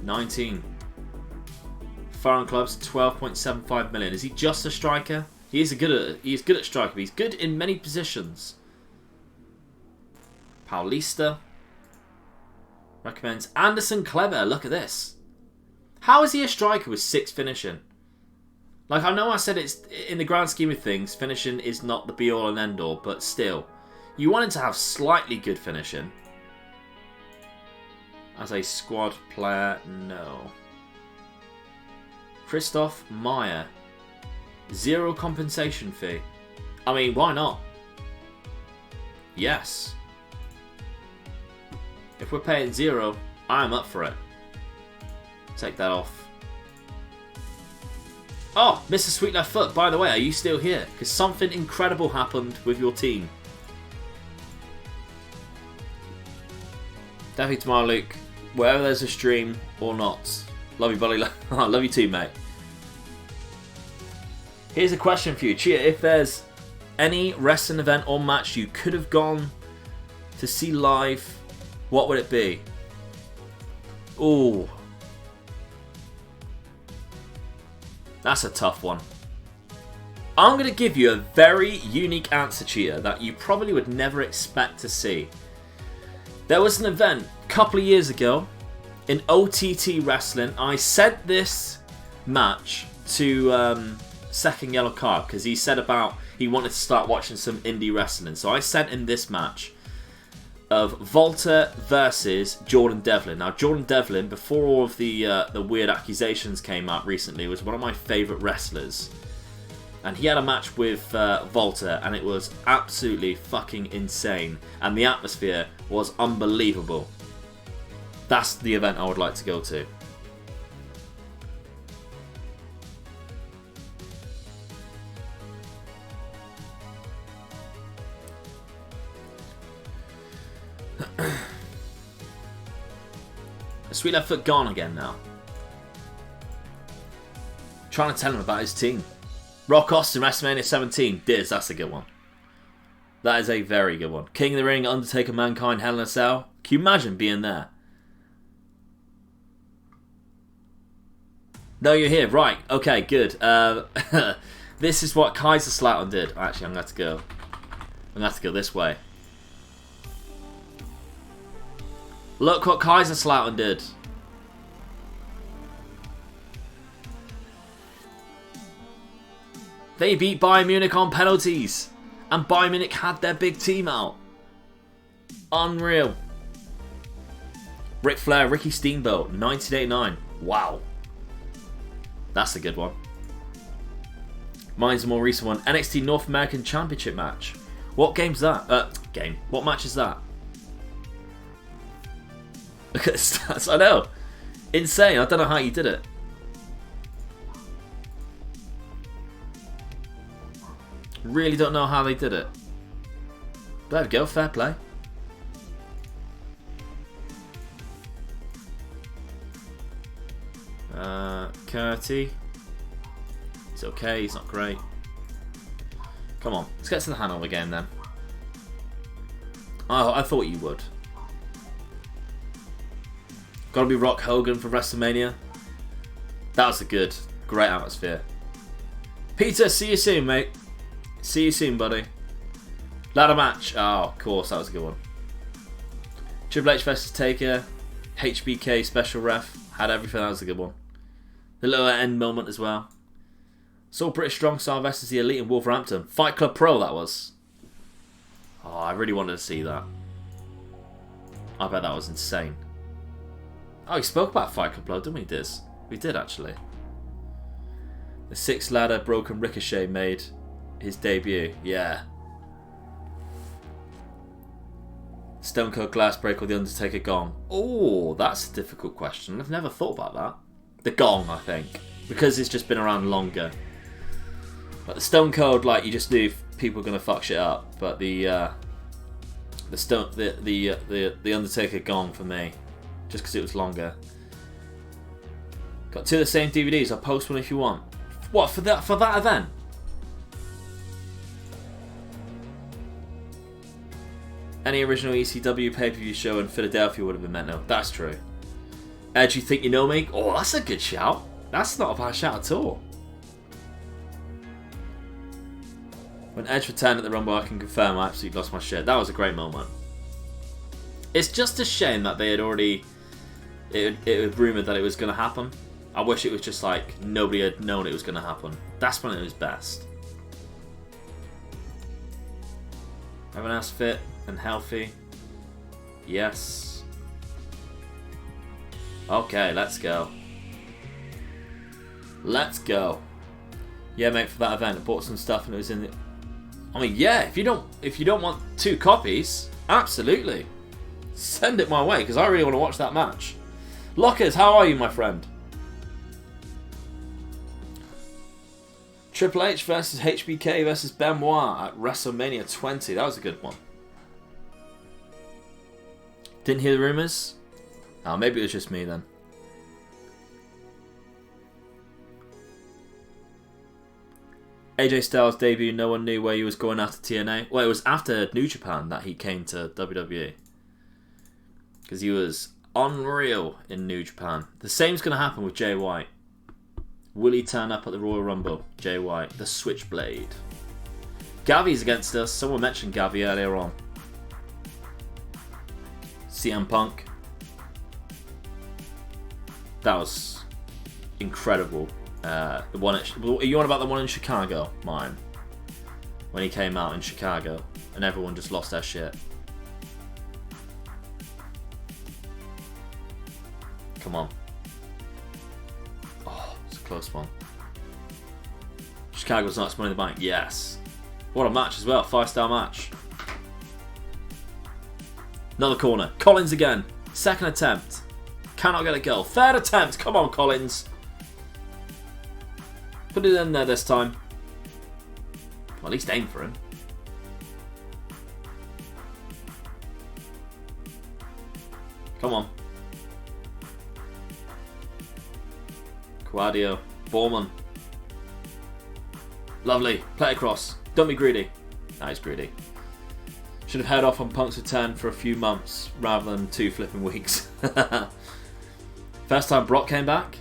19. Foreign clubs, 12.75 million. Is he just a striker? He is good at striker, but he's good in many positions. Paulista. Recommends Anderson Kleber. Look at this. How is he a striker with 6 finishing? Like, I know I said it's in the grand scheme of things, finishing is not the be all and end all, but still, you want him to have slightly good finishing. As a squad player, no. Christoph Meyer. 0 compensation fee. I mean, why not? Yes. If we're paying 0, I'm up for it. Take that off. Oh, Mr. Sweet Left Foot, by the way, are you still here? Because something incredible happened with your team. Definitely tomorrow, Luke. wherever there's a stream or not. Love you, buddy. Love you too, mate. Here's a question for you, Chia. If there's any wrestling event or match you could have gone to see live, what would it be? Ooh. That's a tough one. I'm going to give you a very unique answer, Chia, that you probably would never expect to see. There was an event a couple of years ago in OTT Wrestling. I sent this match to Second Yellow Card because he said about he wanted to start watching some indie wrestling. So I sent him this match of Volta versus Jordan Devlin. Now, Jordan Devlin, before all of the weird accusations came out recently, was one of my favourite wrestlers. And he had a match with Volta, and it was absolutely fucking insane. And the atmosphere was unbelievable. That's the event I would like to go to. Sweet Left Foot gone again now. Trying to tell him about his team. Rock Austin, WrestleMania 17. Diz, that's a good one. That is a very good one. King of the Ring, Undertaker, Mankind, Hell in a Cell. Can you imagine being there? No, you're here. Right. Okay, good. This is what Kaiserslautern did. Actually, I'm going to have to go. I'm going to have to go this way. Look what Kaiserslautern did. They beat Bayern Munich on penalties. And Bayern Munich had their big team out. Unreal. Ric Flair, Ricky Steamboat, 1989. Wow. That's a good one. Mine's a more recent one. NXT North American Championship match. What game's that? What match is that? Look at the stats. I know. Insane. I don't know how you did it. Really don't know how they did it. There we go. Fair play. Curty. He's okay. He's not great. Come on. Let's get to the Hanover game then. Oh, I thought you would. Gotta be Rock Hogan for WrestleMania. That was a great atmosphere. Peter, see you soon, mate. See you soon, buddy. Ladder match. Oh, of course, that was a good one. Triple H vs Taker. HBK special ref. Had everything. That was a good one. The little end moment as well. Saw British Strong Style versus the Elite in Wolverhampton. Fight Club Pro, that was. Oh, I really wanted to see that. I bet that was insane. Oh, we spoke about Fight Club Pro, didn't we, Diz? We did, actually. The six ladder broken Ricochet made his debut. Yeah. Stone Cold Glass Break or The Undertaker Gong? Oh, that's a difficult question. I've never thought about that. The Gong, I think. Because it's just been around longer. But the Stone Cold, like, you just knew people were going to fuck shit up. But the Undertaker Gong for me. Just because it was longer. Got two of the same DVDs. I'll post one if you want. What, for that event? Any original ECW pay-per-view show in Philadelphia would have been mental. That's true. Edge, you think you know me? Oh, that's a good shout. That's not a bad shout at all. When Edge returned at the Rumble, I can confirm I absolutely lost my shit. That was a great moment. It's just a shame that they had already... It was rumoured that it was going to happen. I wish it was just like nobody had known it was going to happen. That's when it was best. Everyone else fit and healthy? Yes. Okay, let's go. Let's go. Yeah, mate, for that event, I bought some stuff and it was in the... I mean, yeah, if you don't want 2 copies, absolutely. Send it my way, because I really want to watch that match. Lockers, how are you, my friend? Triple H versus HBK versus Benoit at WrestleMania 20. That was a good one. Didn't hear the rumours? Oh, maybe it was just me then. AJ Styles' debut, no one knew where he was going after TNA. Well, it was after New Japan that he came to WWE. Because he was unreal in New Japan. The same's going to happen with Jay White. Will he turn up at the Royal Rumble? Jay White, the Switchblade. Gavi's against us. Someone mentioned Gavi earlier on. CM Punk. That was incredible. The one are you on about the one in Chicago? Mine. When he came out in Chicago and everyone just lost their shit. Come on. Oh, it's a close one. Chicago's Knights Money in the Bank. Yes. What a match as well. 5-star match. Another corner. Collins again. Second attempt. Cannot get a goal. Third attempt. Come on, Collins. Put it in there this time. Well, at least aim for him. Come on. Quadio. Borman. Lovely. Play across. Don't be greedy. That is greedy. Should have held off on Punk's return for a few months rather than 2 flipping weeks. First time Brock came back.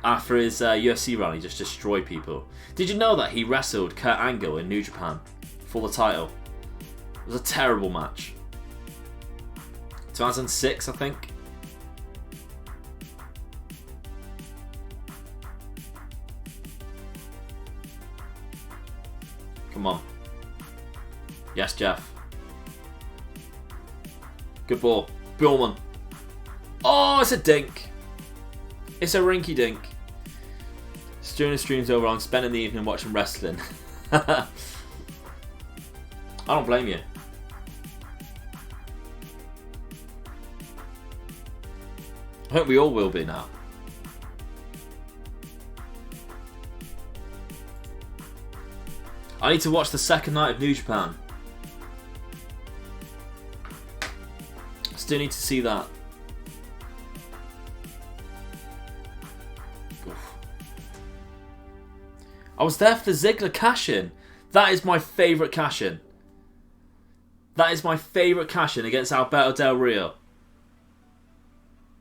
After his UFC run, he just destroyed people. Did you know that he wrestled Kurt Angle in New Japan for the title? It was a terrible match. 2006, I think. Come on. Yes, Jeff. Good ball. Billman. Oh, it's a dink. It's a rinky dink. During the stream's over, I'm spending the evening watching wrestling. I don't blame you. I hope we all will be now. I need to watch the second night of New Japan. Still need to see that. I was there for the Ziggler cash-in. That is my favourite cash-in. That is my favourite cash-in against Alberto Del Rio.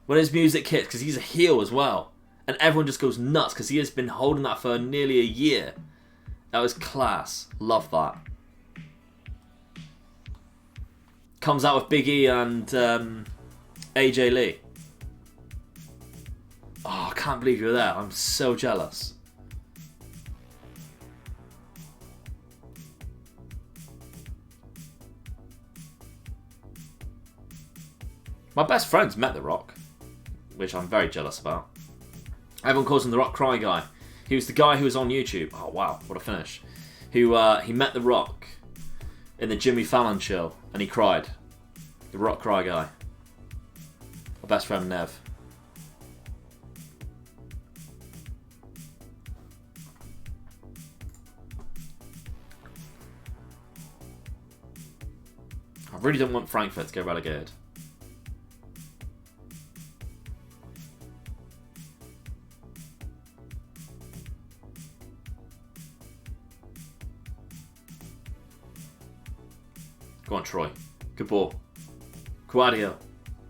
When his music hits, because he's a heel as well. And everyone just goes nuts, because he has been holding that for nearly a year. That was class. Love that. Comes out with Big E and AJ Lee. Oh, I can't believe you were there. I'm so jealous. My best friends met The Rock, which I'm very jealous about. Everyone calls him The Rock Cry Guy. He was the guy who was on YouTube. Oh wow, what a finish! Who he met The Rock in the Jimmy Fallon show, and he cried. The Rock Cry Guy. My best friend Nev. I really don't want Frankfurt to get relegated. Go on, Troy. Good ball. Quadio.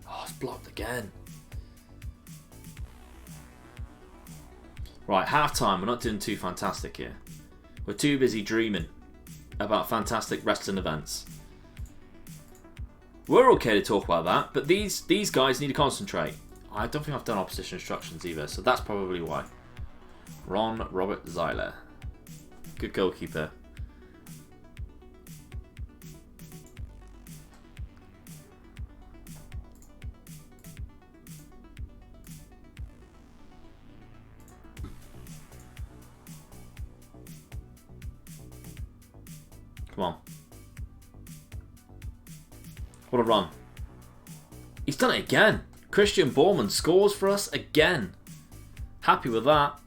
Oh, it's blocked again. Right, half time. We're not doing too fantastic here. We're too busy dreaming about fantastic wrestling events. We're okay to talk about that, but these guys need to concentrate. I don't think I've done opposition instructions either, so that's probably why. Ron Robert Zeiler. Good goalkeeper. Come on. What a run. He's done it again. Christian Borman scores for us again. Happy with that.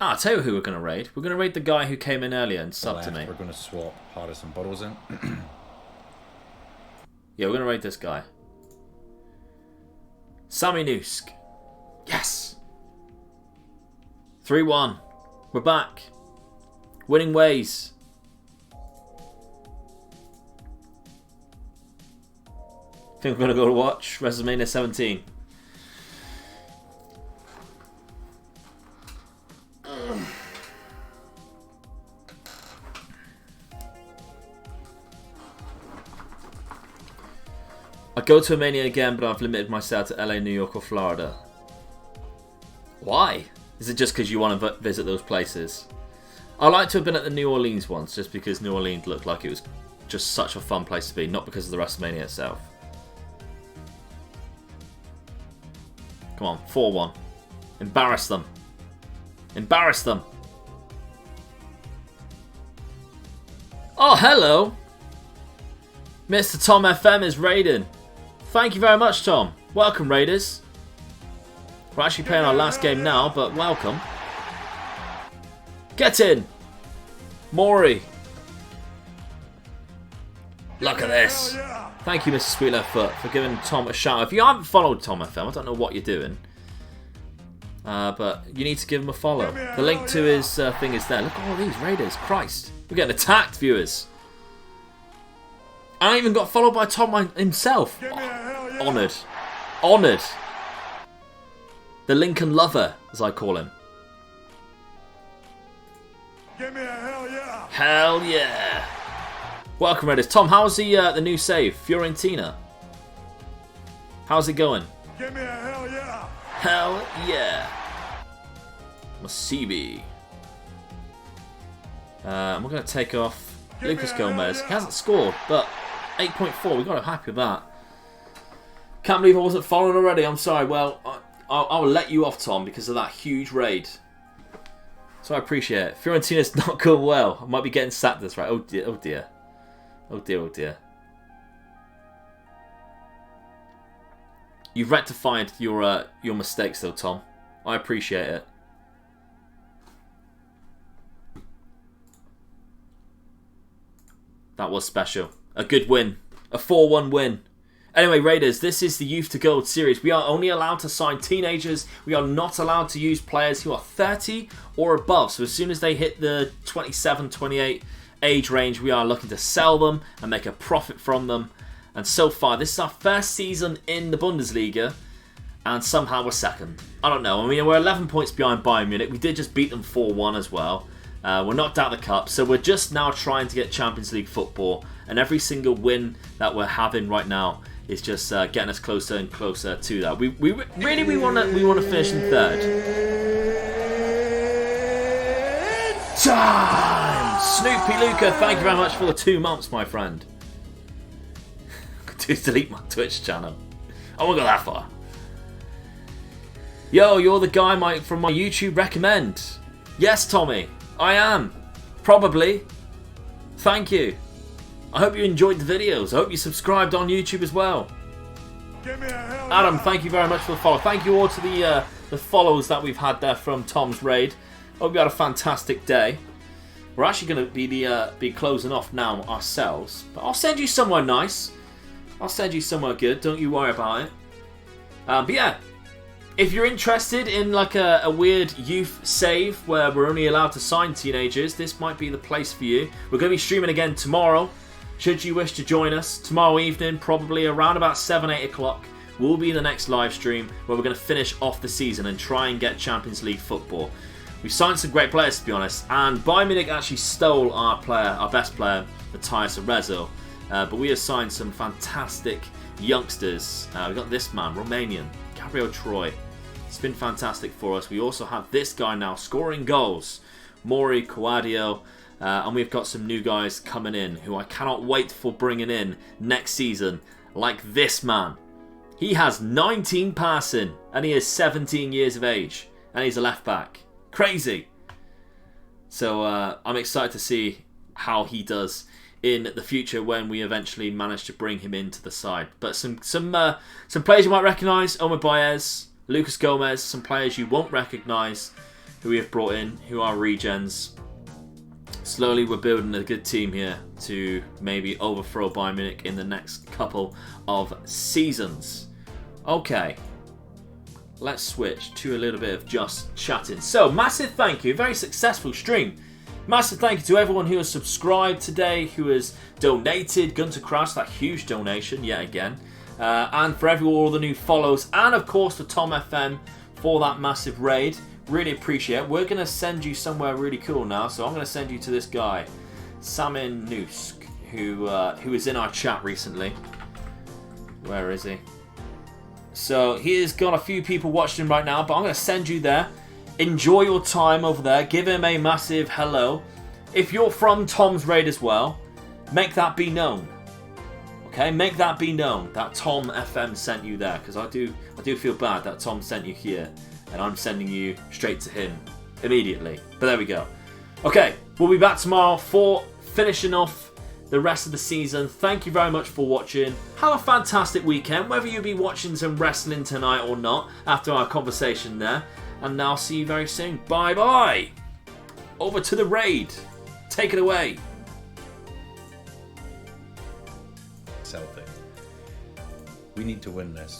I'll tell you who we're going to raid. We're going to raid the guy who came in earlier and subbed to me. We're going to swap Hardest and Bottles in. Yeah, we're going to raid this guy. Sammy Noosk. Yes! 3-1. We're back. Winning ways. Think we're going to go to watch WrestleMania 17. I'd go to a Mania again, but I've limited myself to LA, New York or Florida. Why? Is it just because you want to visit those places? I like to have been at the New Orleans once, just because New Orleans looked like it was just such a fun place to be, not because of the WrestleMania itself. Come on, 4-1. Embarrass them. Embarrass them. Oh, hello. Mr. Tom FM is raiding. Thank you very much, Tom. Welcome, Raiders. We're actually playing our last game now, but welcome. Get in. Maury. Look at this. Thank you, Mr. Sweetlefoot, for giving Tom a shout. If you haven't followed Tom FM, I don't know what you're doing. But you need to give him a follow. The link to his thing is there. Look at all these Raiders. Christ. We're getting attacked, viewers. I even got followed by Tom himself. Honoured. Honoured. The Lincoln Lover, as I call him. Give me a hell yeah. Hell yeah. Welcome, Raiders. Tom, how's the new save? Fiorentina. How's it going? Give me a hell yeah. Hell yeah. Masibi. We're going to take off Lucas Gomez. He hasn't scored, but 8.4. We've got to be happy with that. Can't believe I wasn't following already. I'm sorry. Well, I will let you off, Tom, because of that huge raid. So I appreciate it. Fiorentina's not going well. I might be getting sacked this right. Oh dear, oh dear. Oh dear, oh dear. You've rectified your mistakes though, Tom. I appreciate it. That was special. A good win. A 4-1 win. Anyway, Raiders, this is the Youth to Gold series. We are only allowed to sign teenagers. We are not allowed to use players who are 30 or above. So as soon as they hit the 27, 28 age range, we are looking to sell them and make a profit from them. And so far, this is our first season in the Bundesliga. And somehow we're second. I don't know. I mean, we're 11 points behind Bayern Munich. We did just beat them 4-1 as well. We're knocked out of the cup. So we're just now trying to get Champions League football. And every single win that we're having right now is just getting us closer and closer to that. We really want to finish in third. Time! Snoopy Luca, thank you very much for the 2 months, my friend. Just delete my Twitch channel. I won't go that far. Yo, you're the guy from my YouTube recommend. Yes, Tommy, I am. Probably. Thank you. I hope you enjoyed the videos. I hope you subscribed on YouTube as well. Adam, thank you very much for the follow. Thank you all to the follows that we've had there from Tom's raid. Hope you had a fantastic day. We're actually going to be closing off now ourselves. But I'll send you somewhere nice. I'll send you somewhere good. Don't you worry about it. But yeah, if you're interested in like a weird youth save where we're only allowed to sign teenagers, this might be the place for you. We're going to be streaming again tomorrow. Should you wish to join us tomorrow evening, probably around about 7, 8 o'clock, will be the next live stream where we're going to finish off the season and try and get Champions League football. We've signed some great players, to be honest, and Bayern Munich actually stole our best player, Matthias Arezzo, but we have signed some fantastic youngsters. We've got this man, Romanian, Gabriel Troy. It's been fantastic for us. We also have this guy now scoring goals, Maury Coadio. And we've got some new guys coming in who I cannot wait for bringing in next season. Like this man. He has 19 passing and he is 17 years of age. And he's a left back. Crazy. So I'm excited to see how he does in the future when we eventually manage to bring him into the side. But some players you might recognise. Omar Baez, Lucas Gomez. Some players you won't recognise. who we have brought in, who are regens. Slowly we're building a good team here to maybe overthrow Bayern Munich in the next couple of seasons. Okay, let's switch to a little bit of just chatting. So, massive thank you, very successful stream. Massive thank you to everyone who has subscribed today, who has donated. Gunter Kraus, that huge donation yet again. And for all the new follows, and of course to Tom FM for that massive raid. Really appreciate it. We're going to send you somewhere really cool now. So I'm going to send you to this guy, Samin Nusk, who is in our chat recently. Where is he? So he has got a few people watching him right now, but I'm going to send you there. Enjoy your time over there. Give him a massive hello. If you're from Tom's raid as well, make that be known. Okay, make that be known that Tom FM sent you there, because I do feel bad that Tom sent you here. And I'm sending you straight to him immediately. But there we go. Okay, we'll be back tomorrow for finishing off the rest of the season. Thank you very much for watching. Have a fantastic weekend, whether you be watching some wrestling tonight or not, after our conversation there. And I'll see you very soon. Bye-bye. Over to the raid. Take it away. Celtic. We need to win this.